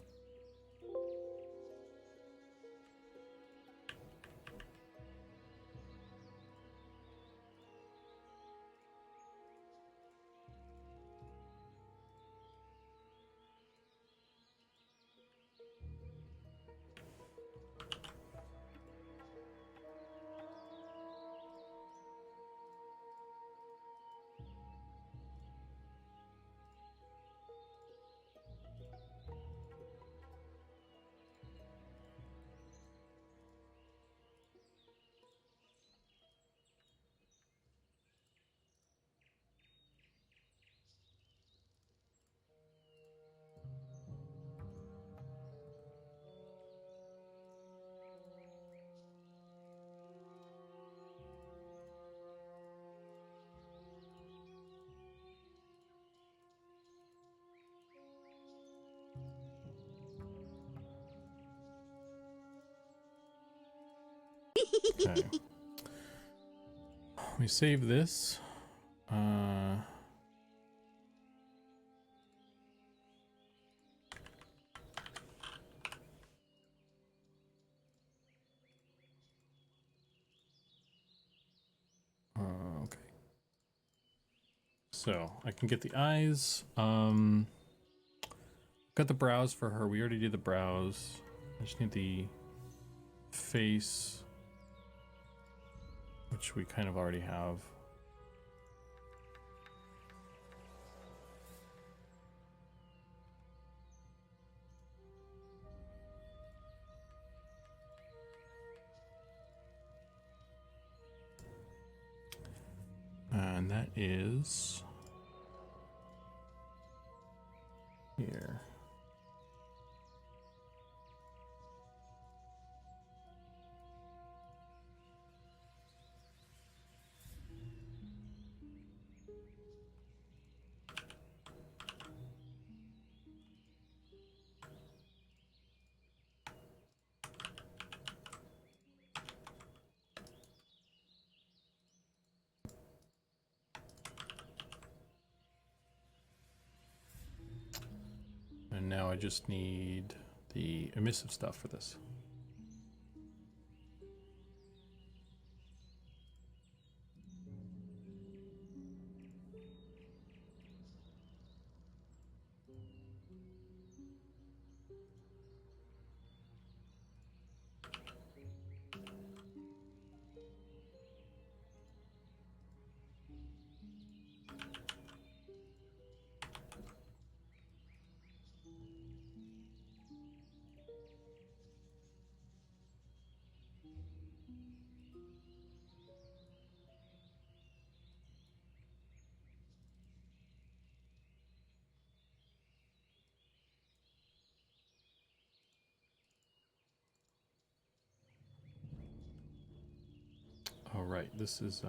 Okay. We save this. Okay. So I can get the eyes. Got the brows for her. We already did the brows. I just need the face, which we kind of already have. And that is here. And now I just need the emissive stuff for this. right, this is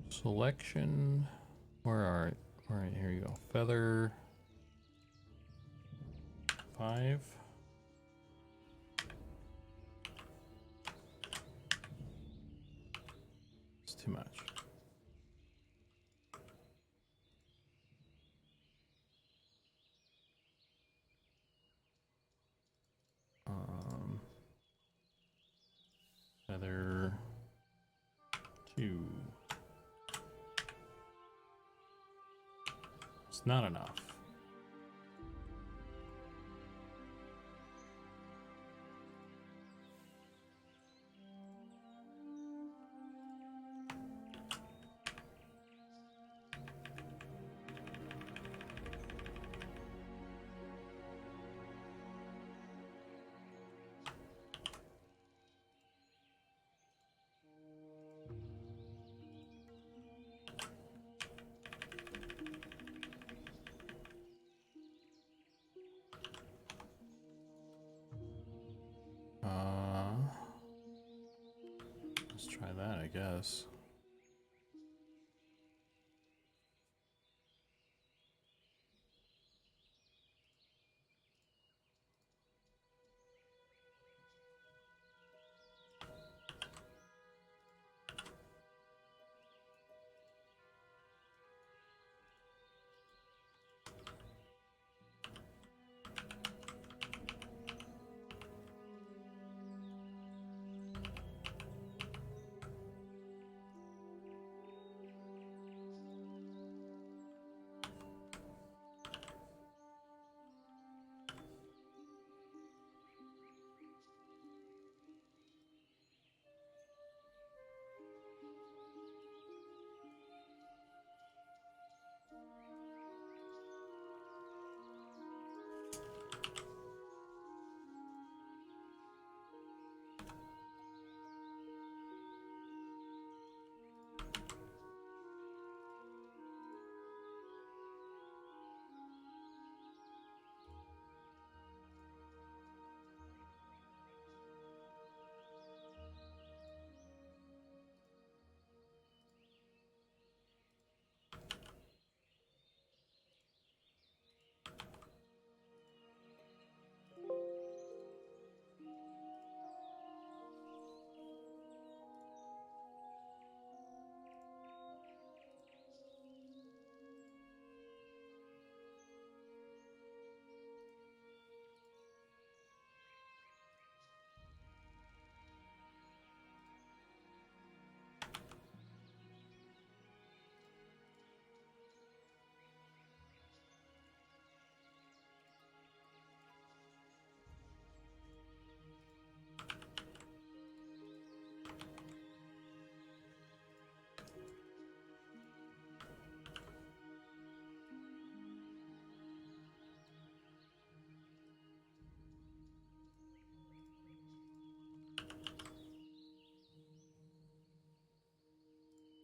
selection. Where are? All right, here you go. Feather 5. It's too much. Feather 2. It's not enough. Let's try that, I guess.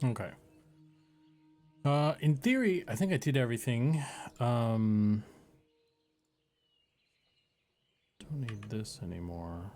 Okay. In theory, I think I did everything. Don't need this anymore.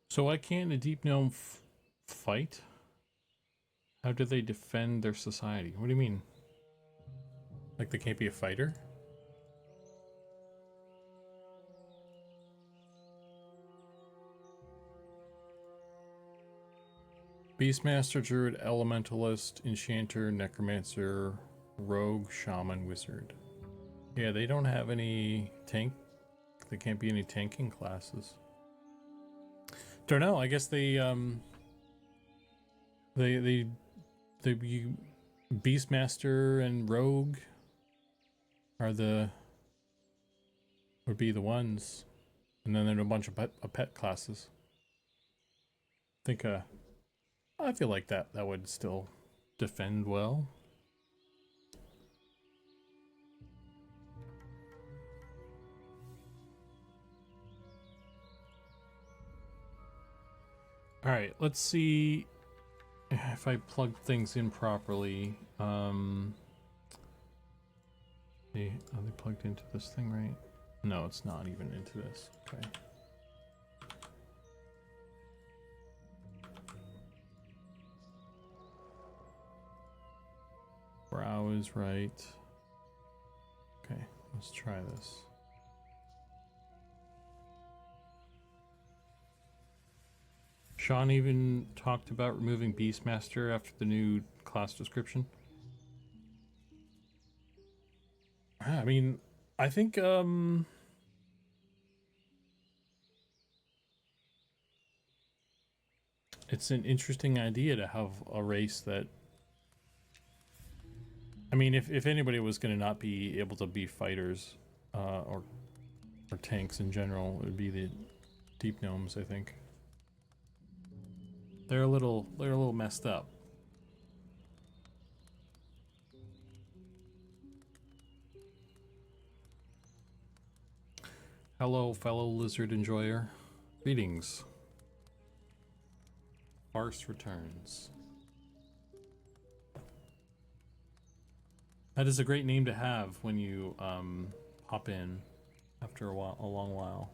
So why can't a Deep Gnome fight? How do they defend their society? What do you mean? Like they can't be a fighter? Beastmaster, Druid, Elementalist, Enchanter, Necromancer, Rogue, Shaman, Wizard. Yeah, they don't have any tank. There can't be any tanking classes. Don't know. I guess they Beastmaster and Rogue are would be the ones, and then there are a bunch of pet classes. I think I feel like that would still defend well. All right, let's see if I plug things in properly. Are they plugged into this thing right? No, it's not even into this. Okay. Brow is right. Okay, let's try this. Sean even talked about removing Beastmaster after the new class description. I mean, I think it's an interesting idea to have a race that, I mean, if anybody was going to not be able to be fighters or tanks in general, it would be the Deep Gnomes, I think. They're a little messed up. Hello, fellow lizard enjoyer. Greetings. Farce returns. That is a great name to have when you hop in after a long while.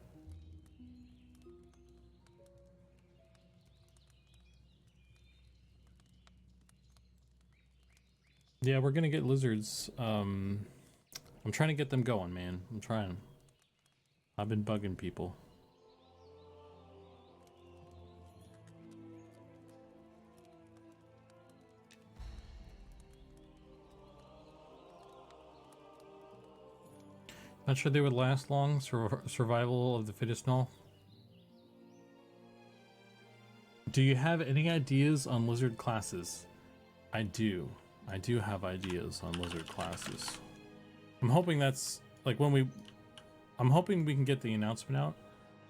Yeah, we're gonna get lizards. I'm trying to get them going, man. I'm trying. I've been bugging people. Not sure they would last long. Survival of the fittest and all. Do you have any ideas on lizard classes? I do. I do have ideas on lizard classes. I'm hoping that's like I'm hoping we can get the announcement out.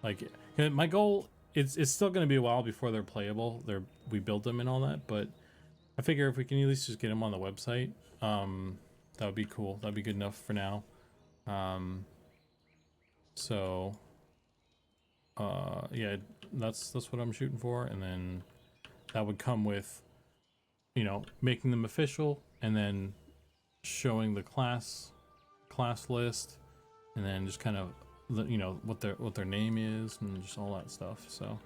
Like my goal, it's still going to be a while before they're playable. We build them and all that, but I figure if we can at least just get them on the website, that would be cool. That'd be good enough for now. So yeah, that's what I'm shooting for, and then that would come with, you know, making them official, and then showing the class list, and then just kind of, you know, what their name is and just all that stuff. So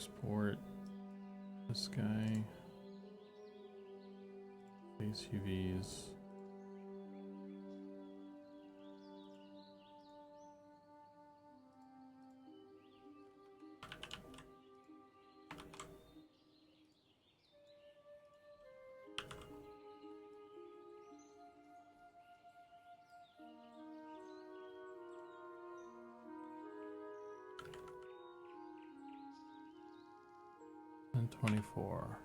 export this guy. Face UVs. 24.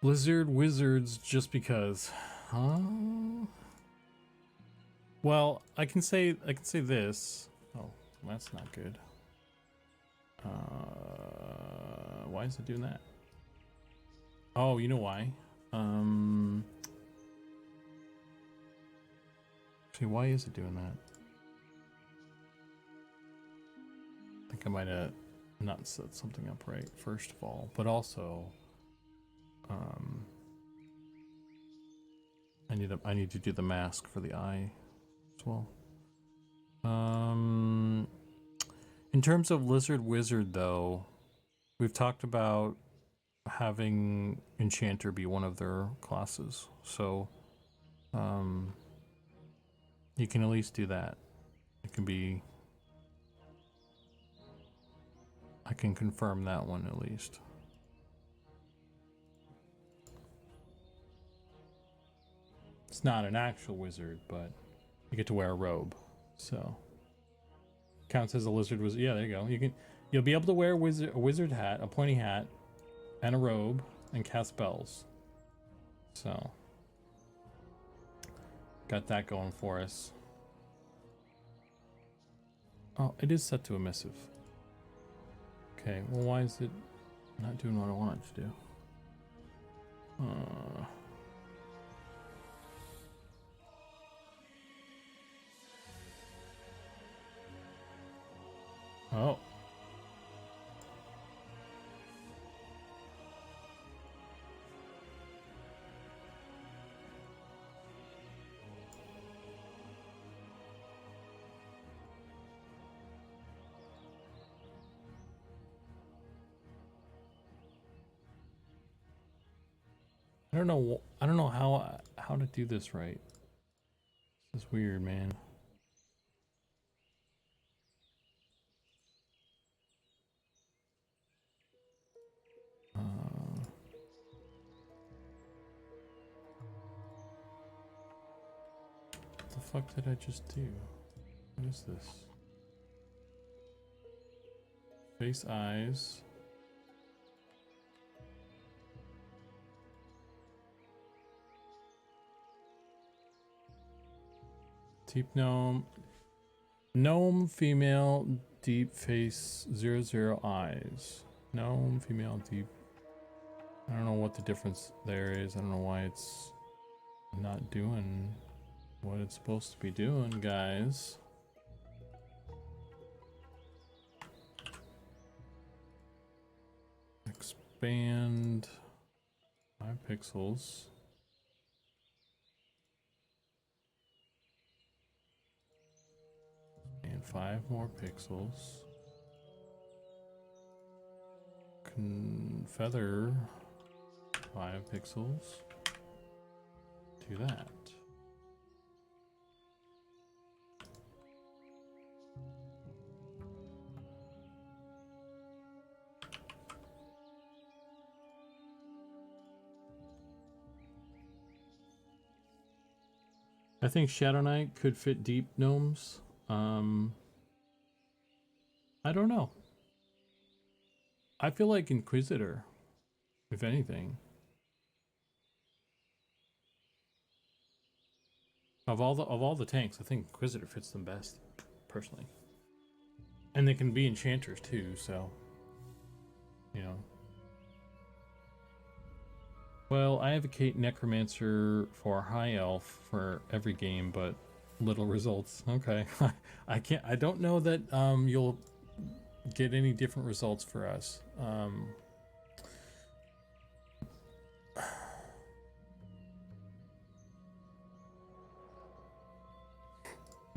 Blizzard Wizards just because. Huh? Well, I can say this. Oh, that's not good. Why is it doing that? Oh, you know why? Actually, why is it doing that? I think I might have not set something up right, first of all, but also I need to do the mask for the eye as well. In terms of Lizard Wizard, though, we've talked about having Enchanter be one of their classes, so you can at least do that. It can be. I can confirm that one at least. It's not an actual wizard, but you get to wear a robe, so counts as a lizard wizard. Yeah, there you go. You'll be able to wear a wizard hat, a pointy hat, and a robe, and cast spells. So got that going for us. Oh, it is set to emissive. Okay, well, why is it not doing what I want it to do? Oh. I don't know how to do this right. This is weird, man. What the fuck did I just do? What is this? Face eyes. Deep gnome. Gnome female deep face 00 eyes. Gnome female deep. I don't know what the difference there is. I don't know why it's not doing what it's supposed to be doing, guys. Expand 5 pixels. And 5 more pixels. Feather 5 pixels. Do that. I think Shadow Knight could fit Deep Gnomes. I don't know. I feel like Inquisitor, if anything. Of all the tanks, I think Inquisitor fits them best, personally. And they can be enchanters too, so you know. Well, I advocate Necromancer for High Elf for every game, but little results. Okay. I don't know that you'll get any different results for us.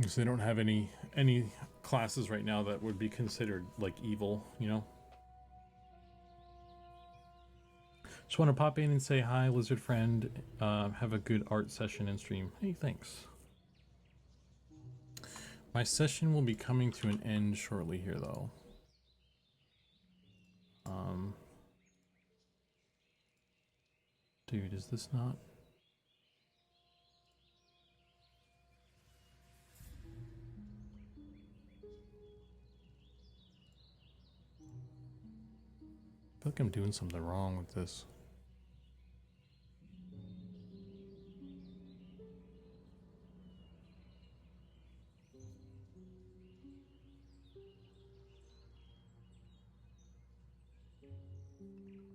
Because they don't have any classes right now that would be considered like evil, you know. Just want to pop in and say hi, lizard friend. Have a good art session and stream. Hey, thanks. My session will be coming to an end shortly here, though. Dude, is this not? I feel like I'm doing something wrong with this.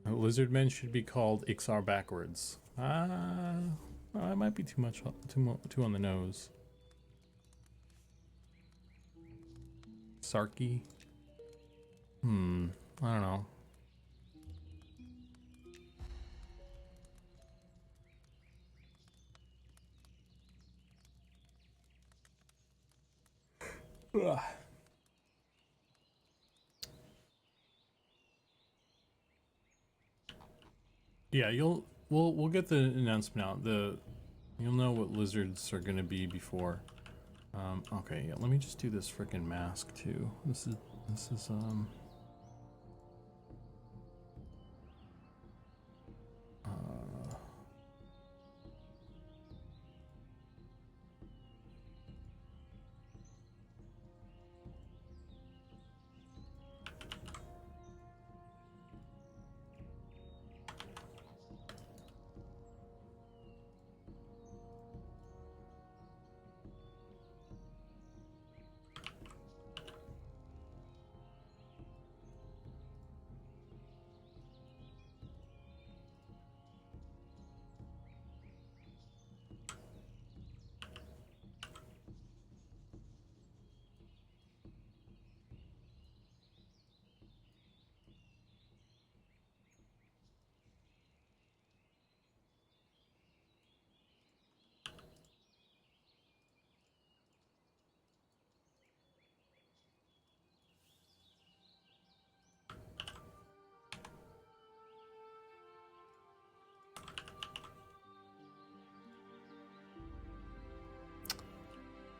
Lizard men should be called Ixar backwards. It might be too much, too on the nose. Sarky. I don't know. Ugh. Yeah, we'll get the announcement out. You'll know what lizards are gonna be before. Okay, yeah, let me just do this frickin' mask too. This is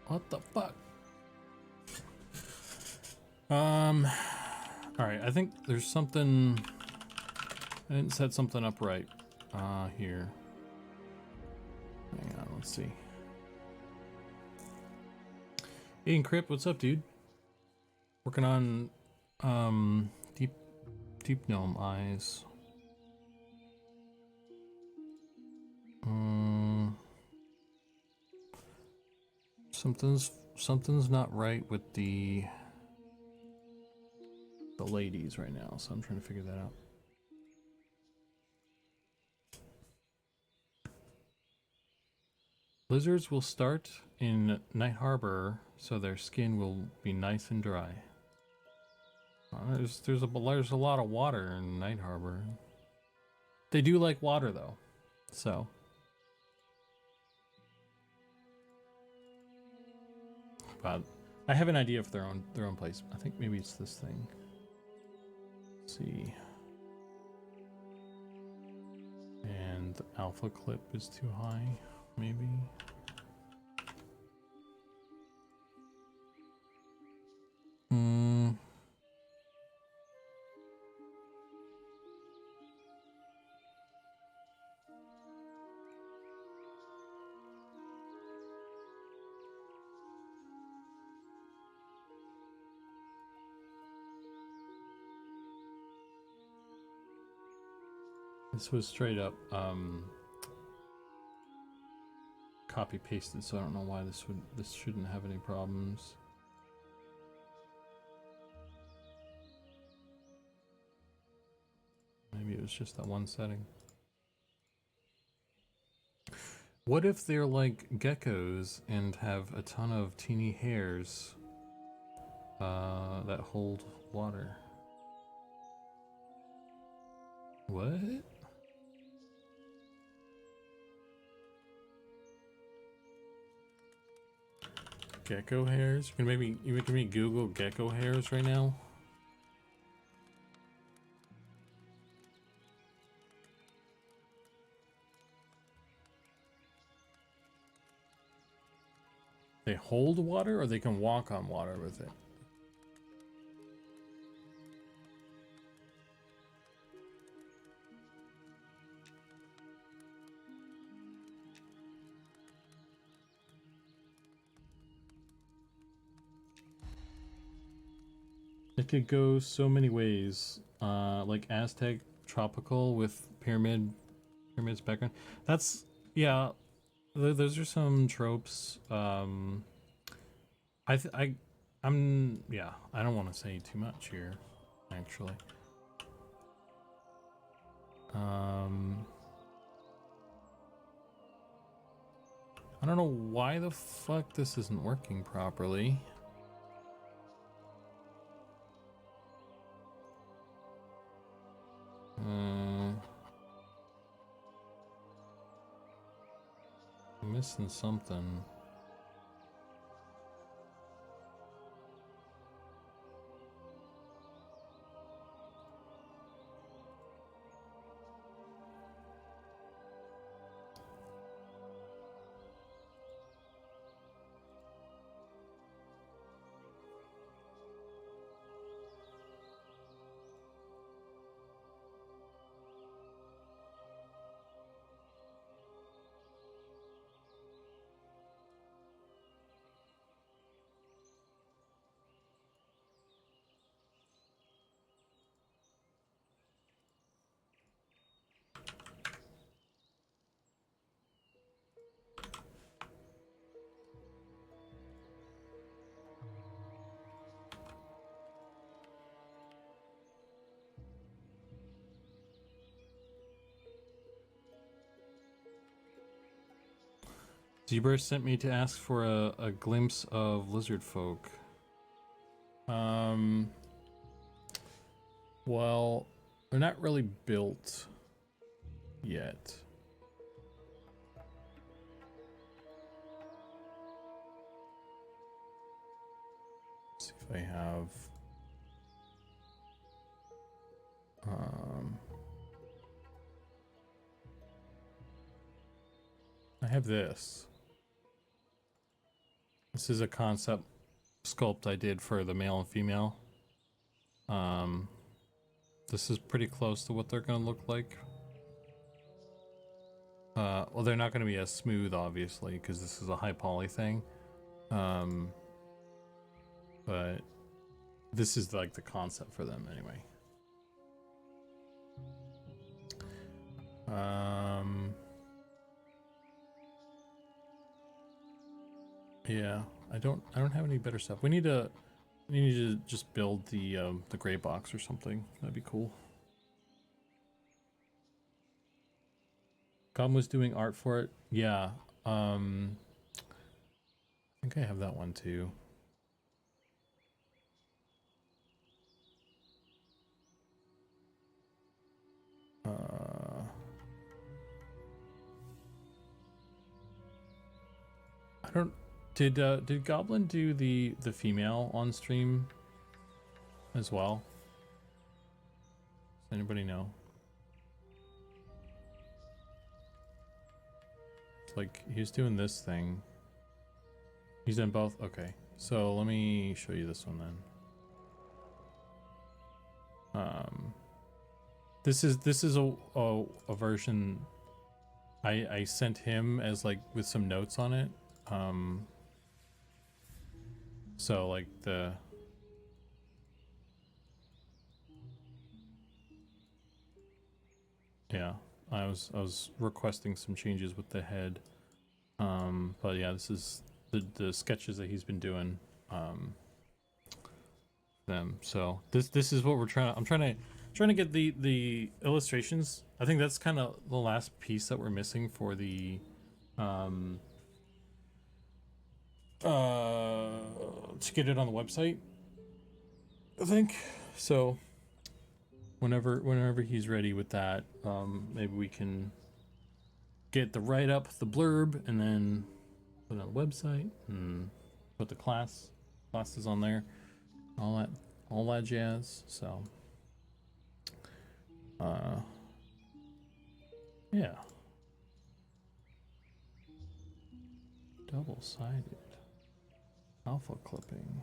what the fuck? Alright, I think there's something. I didn't set something up right. Here. Hang on, let's see. Hey, Crypt, what's up, dude? Working on, Deep Gnome eyes. Something's not right with the ladies right now, so I'm trying to figure that out. Lizards will start in Night Harbor, so their skin will be nice and dry. There's a lot of water in Night Harbor. They do like water though, so. But I have an idea for their own place. I think maybe it's this thing. Let's see. And the alpha clip is too high, maybe. This was straight up copy pasted, so I don't know why this shouldn't have any problems. Maybe it was just that one setting. What if they're like geckos and have a ton of teeny hairs that hold water? What? Gecko hairs? You can maybe Google gecko hairs right now. They hold water or they can walk on water with it? It could go so many ways. Like Aztec tropical with pyramids background. That's, yeah, those are some tropes. I'm yeah, I don't want to say too much here, actually. I don't know why the fuck this isn't working properly. I'm missing something. Zebra sent me to ask for a glimpse of lizard folk. Well, they're not really built yet. Let's see if I have I have this. This is a concept sculpt I did for the male and female. This is pretty close to what they're gonna look like. Well, they're not gonna be as smooth, obviously, because this is a high poly thing. But this is like the concept for them anyway. Yeah, I don't have any better stuff. We need to just build the gray box or something. That'd be cool. Gum was doing art for it. Yeah. I think I have that one too. I don't. Did Goblin do the female on stream as well? Does anybody know? Like, he's doing this thing. He's done both? Okay. So let me show you this one then. This is a version I sent him as like with some notes on it. So like yeah, I was requesting some changes with the head. But yeah, this is the sketches that he's been doing them. So this is what we're I'm trying to get the illustrations. I think that's kind of the last piece that we're missing for the to get it on the website, I think. So whenever he's ready with that, maybe we can get the write-up, the blurb, and then put it on the website. put the classes on there, all that jazz. So, yeah, double-sided alpha clipping.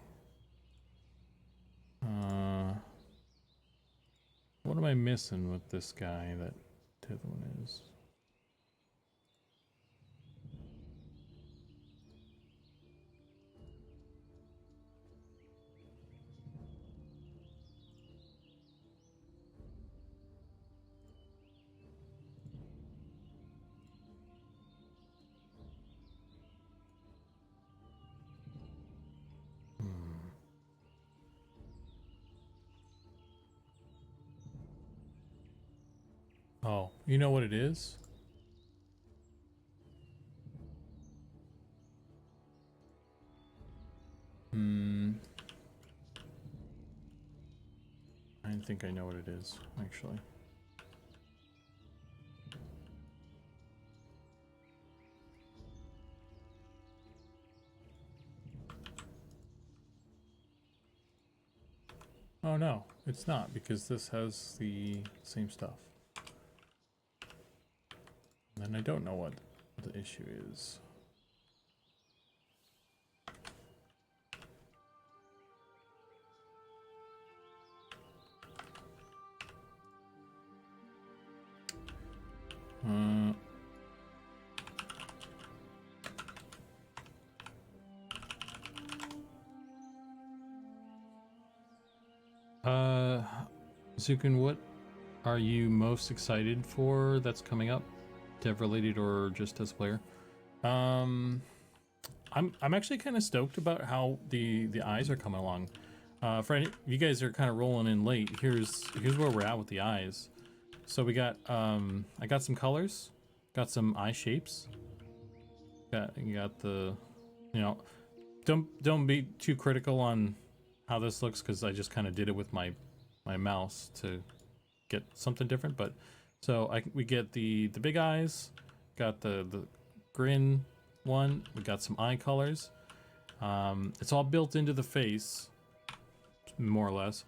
What am I missing with this guy that the other one is? Oh, you know what it is? I think I know what it is, actually. Oh no, it's not, because this has the same stuff. And I don't know what the issue is. Zukan, what are you most excited for that's coming up? Dev related or just as a player? I'm actually kind of stoked about how the eyes are coming along. For any, you guys are kind of rolling in late. Here's where we're at with the eyes. So we got I got some colors, got some eye shapes. You got the, you know, don't be too critical on how this looks, because I just kind of did it with my mouse to get something different. But so we get the big eyes, got the grin one, we got some eye colors. It's all built into the face, more or less,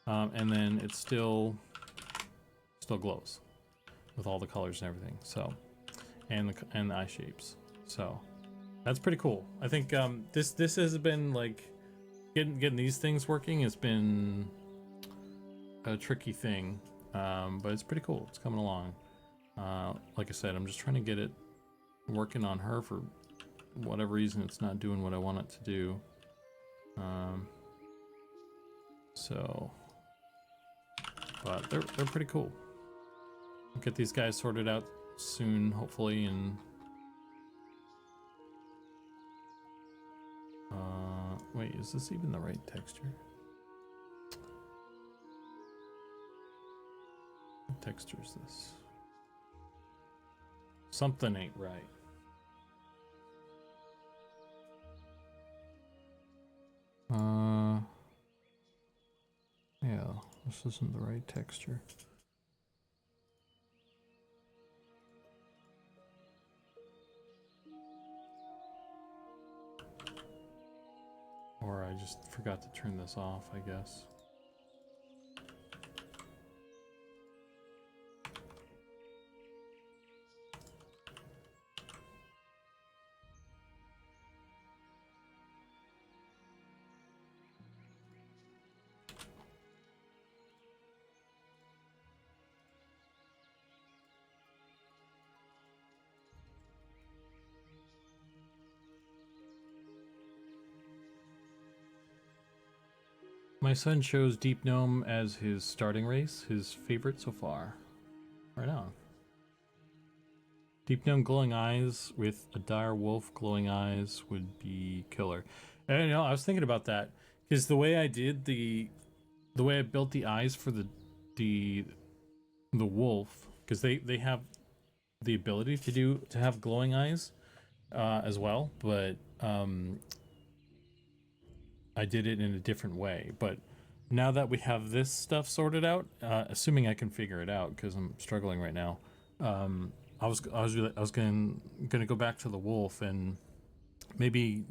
and then it still glows with all the colors and everything. So, and the eye shapes. So that's pretty cool. I think this has been like getting these things working has been a tricky thing, but it's pretty cool. It's coming along. Like I said, I'm just trying to get it working on her. For whatever reason, it's not doing what I want it to do. So, but they're pretty cool. I'll get these guys sorted out soon, hopefully, and wait, is this even the right texture? What texture is this? Something ain't right. Yeah, this isn't the right texture. Or I just forgot to turn this off, I guess. My son chose Deep Gnome as his starting race, his favorite so far. Right on. Deep Gnome glowing eyes with a dire wolf glowing eyes would be killer. And you know, I was thinking about that because the way I did the way I built the eyes for the wolf, because they have the ability to have glowing eyes as well, but I did it in a different way. But now that we have this stuff sorted out, assuming I can figure it out, because I'm struggling right now, I was gonna go back to the wolf and maybe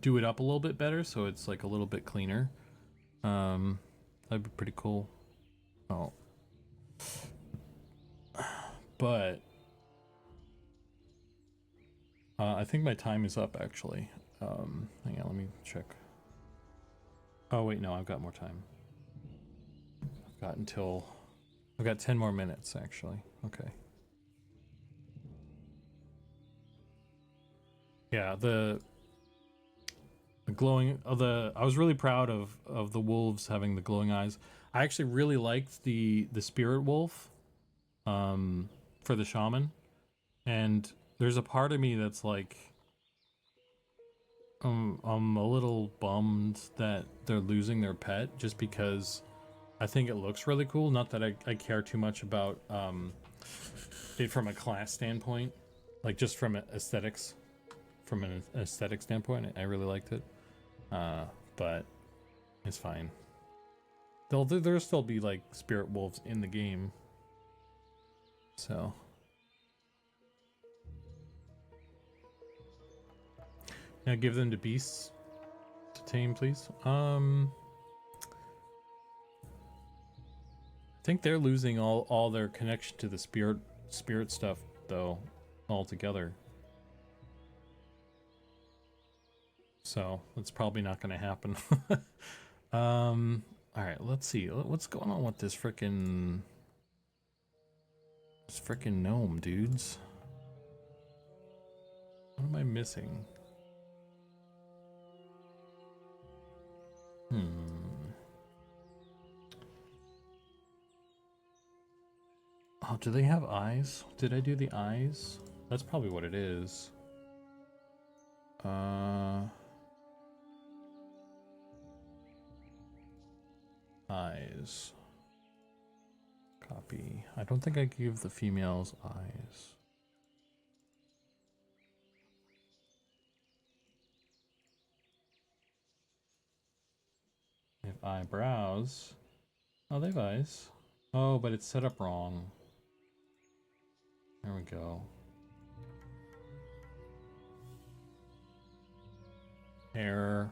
do it up a little bit better so it's like a little bit cleaner. That'd be pretty cool. Oh. But I think my time is up actually. Hang on, let me check. Oh wait, no, I've got more time. I've got 10 more minutes actually. Okay. Yeah, the glowing I was really proud of the wolves having the glowing eyes. I actually really liked the spirit wolf for the shaman, and there's a part of me that's like I'm a little bummed that they're losing their pet just because I think it looks really cool. Not that I care too much about it from a class standpoint, like just from aesthetics. From an aesthetic standpoint, I really liked it. But it's fine. There'll still be like spirit wolves in the game. So now give them to beasts to tame, please. I think they're losing all their connection to the spirit stuff though altogether. So that's probably not going to happen. All right, let's see. What's going on with this frickin' gnome, dudes? What am I missing? Oh, do they have eyes? Did I do the eyes? That's probably what it is. Eyes. Copy. I don't think I gave the females eyes. They have eyebrows. Oh, they have eyes. Oh, but it's set up wrong. There we go. Hair.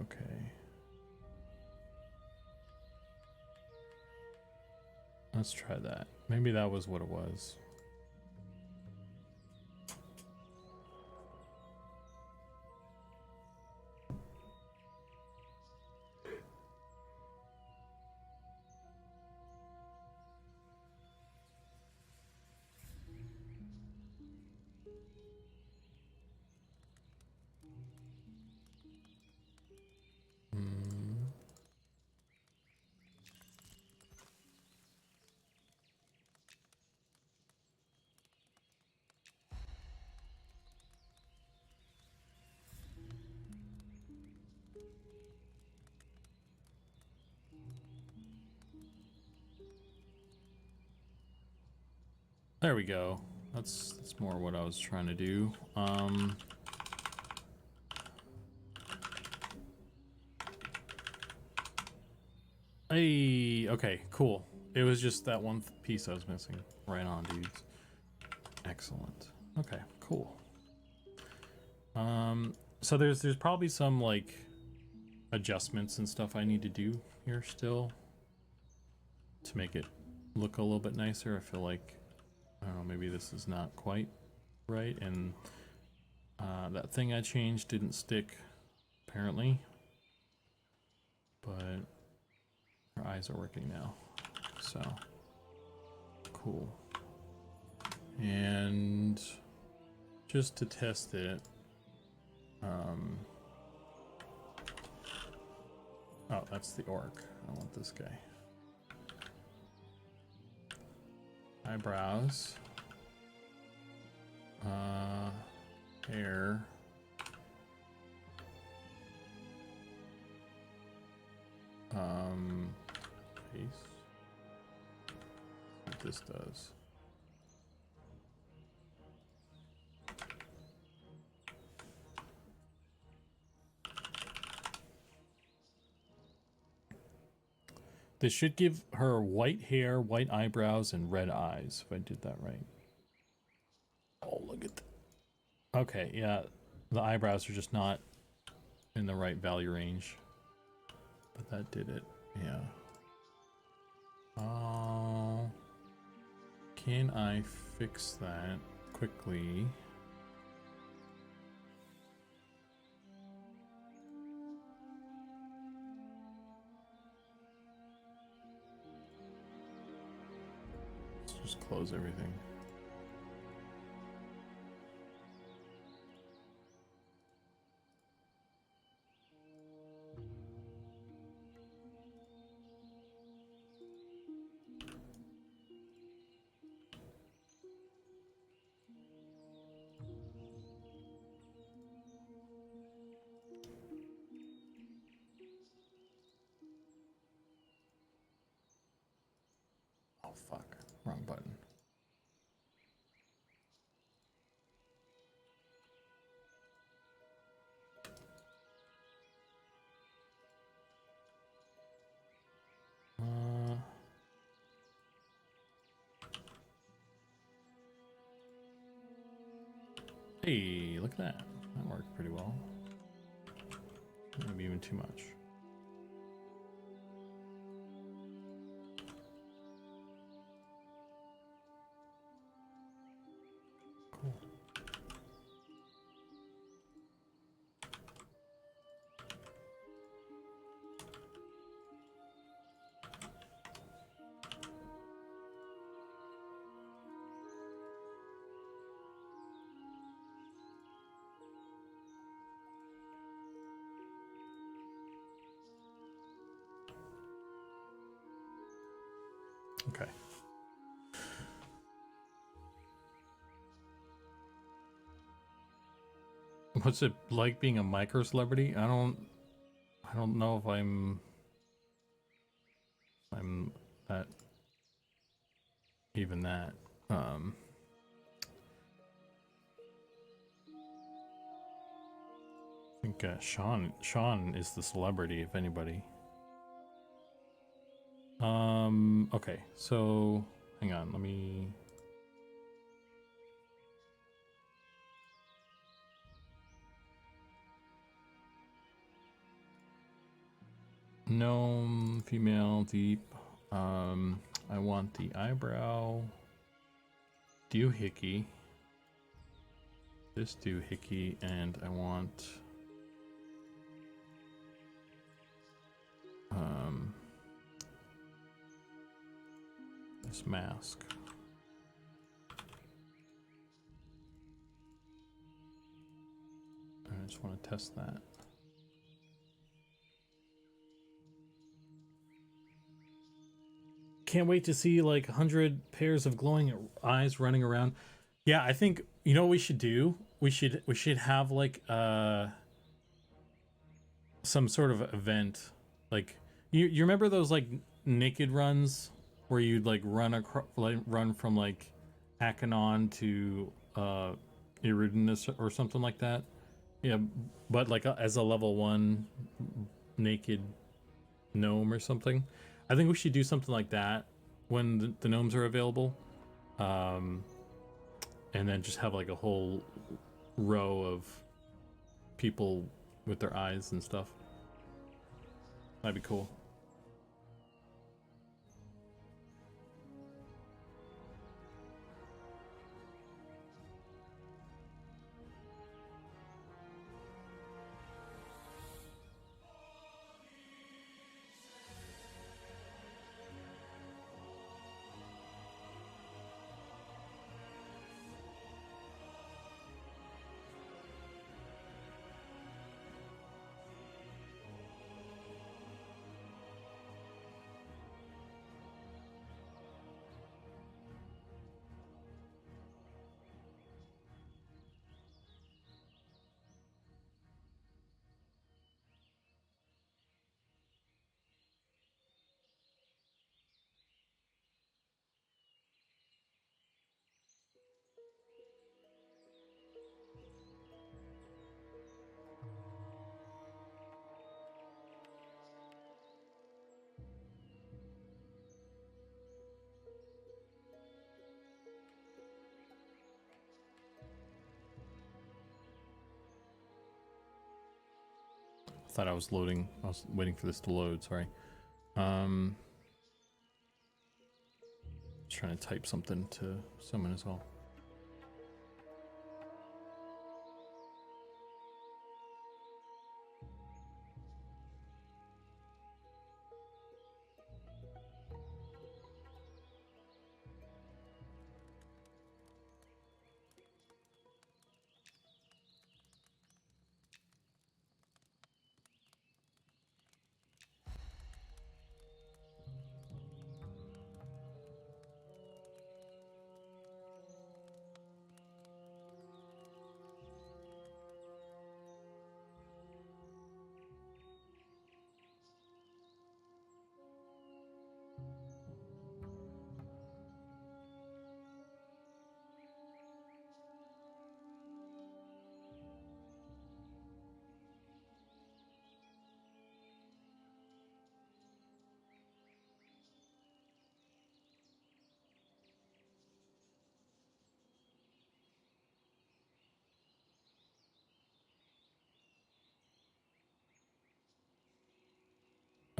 Okay. Let's try that. Maybe that was what it was. There we go. That's more what I was trying to do. Hey, okay, cool. It was just that one piece I was missing. Right on, dudes. Excellent. Okay, cool. So there's probably some like adjustments and stuff I need to do here still to make it look a little bit nicer. I feel like, I don't know, maybe this is not quite right, and that thing I changed didn't stick apparently, but our eyes are working now, so cool. And just to test it, oh, that's the orc. I want this guy. Eyebrows. Hair. Face. What this does. They should give her white hair, white eyebrows, and red eyes, if I did that right. Oh, look at that. Okay, yeah. The eyebrows are just not in the right value range. But that did it, yeah. Can I fix that quickly? Let's just close everything. Oh, fuck. Wrong button. Hey, look at that. That worked pretty well. Maybe even too much. Cool. Okay. What's it like being a micro celebrity? I don't know if I'm that even that. I think Sean is the celebrity, if anybody. Okay, so hang on, let me. Gnome, female, deep. I want the eyebrow. Doohickey. This doohickey, and I want this mask. I just want to test that. Can't wait to see like 100 pairs of glowing eyes running around. Yeah, I think you know what we should do? We should have like some sort of event. Like you remember those like naked runs where you'd like run from like Akanon to Erudinus or something like that? Yeah, but like as a level 1 naked gnome or something. I think we should do something like that when the gnomes are available. And then just have like a whole row of people with their eyes and stuff. That'd be cool. thought I was loading. I was waiting for this to load. Sorry. Trying to type something to someone as well.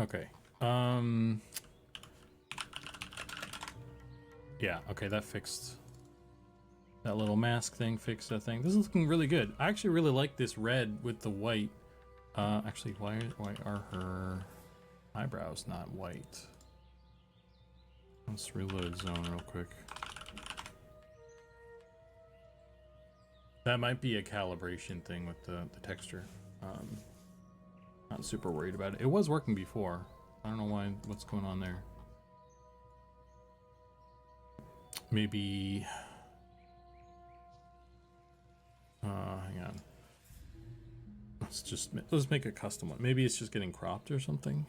Okay. Yeah, okay, that fixed that little mask thing, fixed that thing. This is looking really good. I actually really like this red with the white. Actually, why are her eyebrows not white? Let's reload zone real quick. That might be a calibration thing with the texture. Not super worried about it. It was working before. I don't know what's going on there. Maybe... hang on. Let's make a custom one. Maybe it's just getting cropped or something.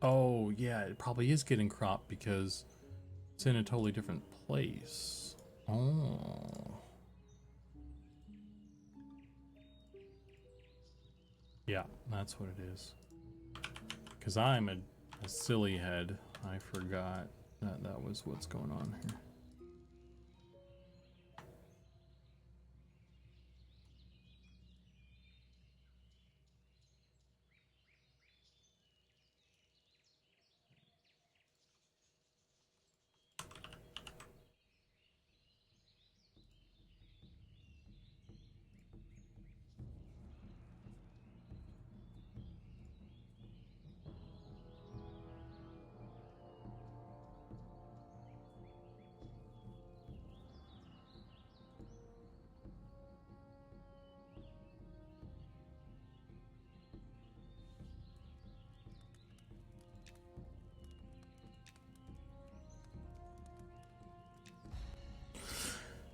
Oh, yeah, it probably is getting cropped because it's in a totally different place. Oh. Yeah, that's what it is. Because I'm a silly head. I forgot that was what's going on here.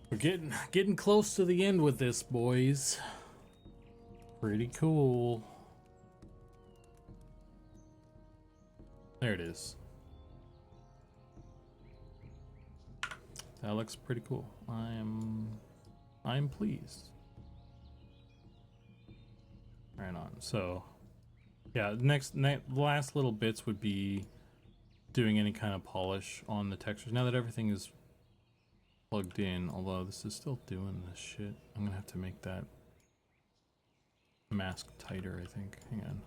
We're getting close to the end with this, boys. Pretty cool. There it is. That looks pretty cool. I'm pleased. Right on. So, yeah, the last little bits would be doing any kind of polish on the textures. Now that everything is plugged in, although this is still doing this shit, I'm gonna have to make that mask tighter, I think. Hang on.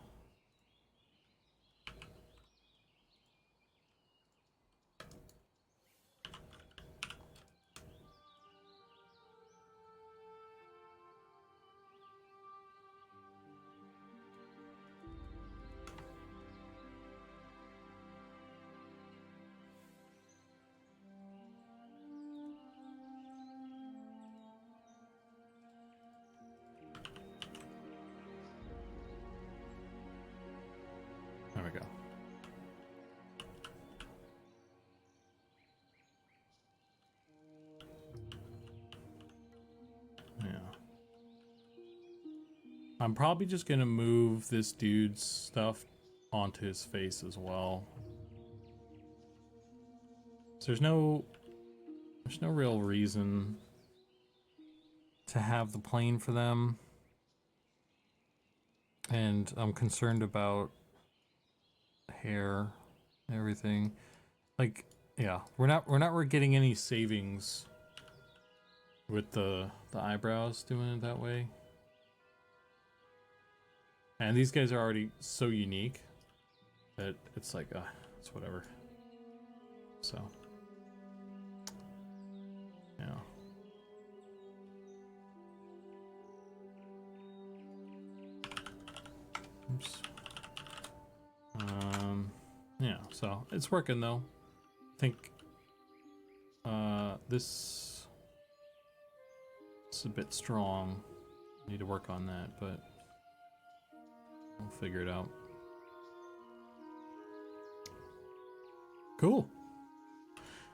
I'm probably just gonna move this dude's stuff onto his face as well. So there's no real reason to have the plane for them. And I'm concerned about hair and everything. Like, yeah, we're not getting any savings with the eyebrows doing it that way. And these guys are already so unique that it's like, it's whatever. So, yeah. Oops. Yeah, so it's working though. I think this is a bit strong. Need to work on that, but we'll figure it out. Cool.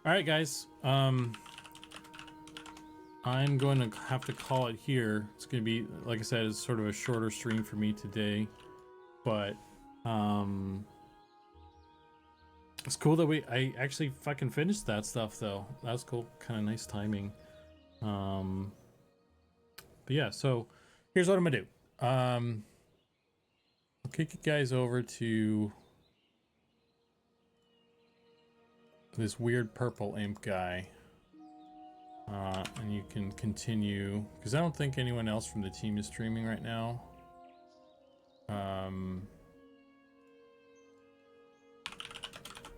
All right, guys. I'm going to have to call it here. It's going to be, like I said, it's sort of a shorter stream for me today, but it's cool that I actually fucking finished that stuff though. That was cool. Kind of nice timing. But yeah, so here's what I'm gonna do. I'll kick you guys over to this weird purple imp guy. And you can continue, because I don't think anyone else from the team is streaming right now.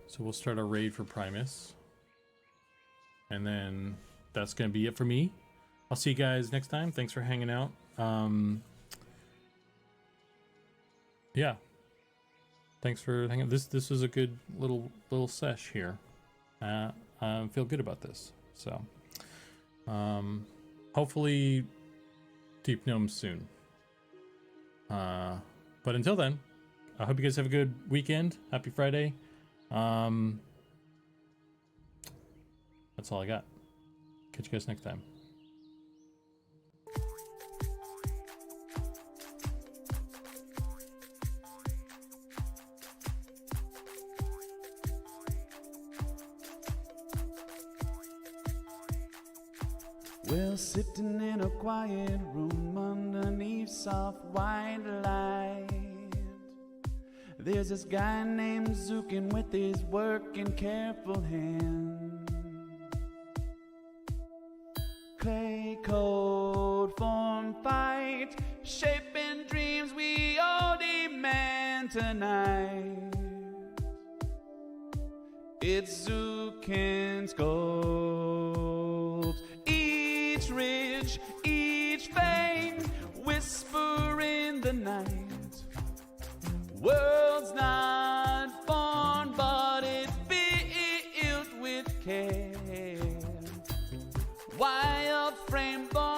So we'll start a raid for Primus. And then that's going to be it for me. I'll see you guys next time. Thanks for hanging out. Yeah. Thanks for hanging out. This was a good little sesh here. I feel good about this. So, hopefully Deep Gnomes soon. But until then, I hope you guys have a good weekend. Happy Friday. That's all I got. Catch you guys next time. Well, sitting in a quiet room underneath soft white light, there's this guy named Zukan with his working careful hand. Clay code, form, fight, shaping dreams we all demand tonight. It's Zukan's sculpts, each ridge, each vein, whisper in the night. World's not born, but it's built with care. Wire frame born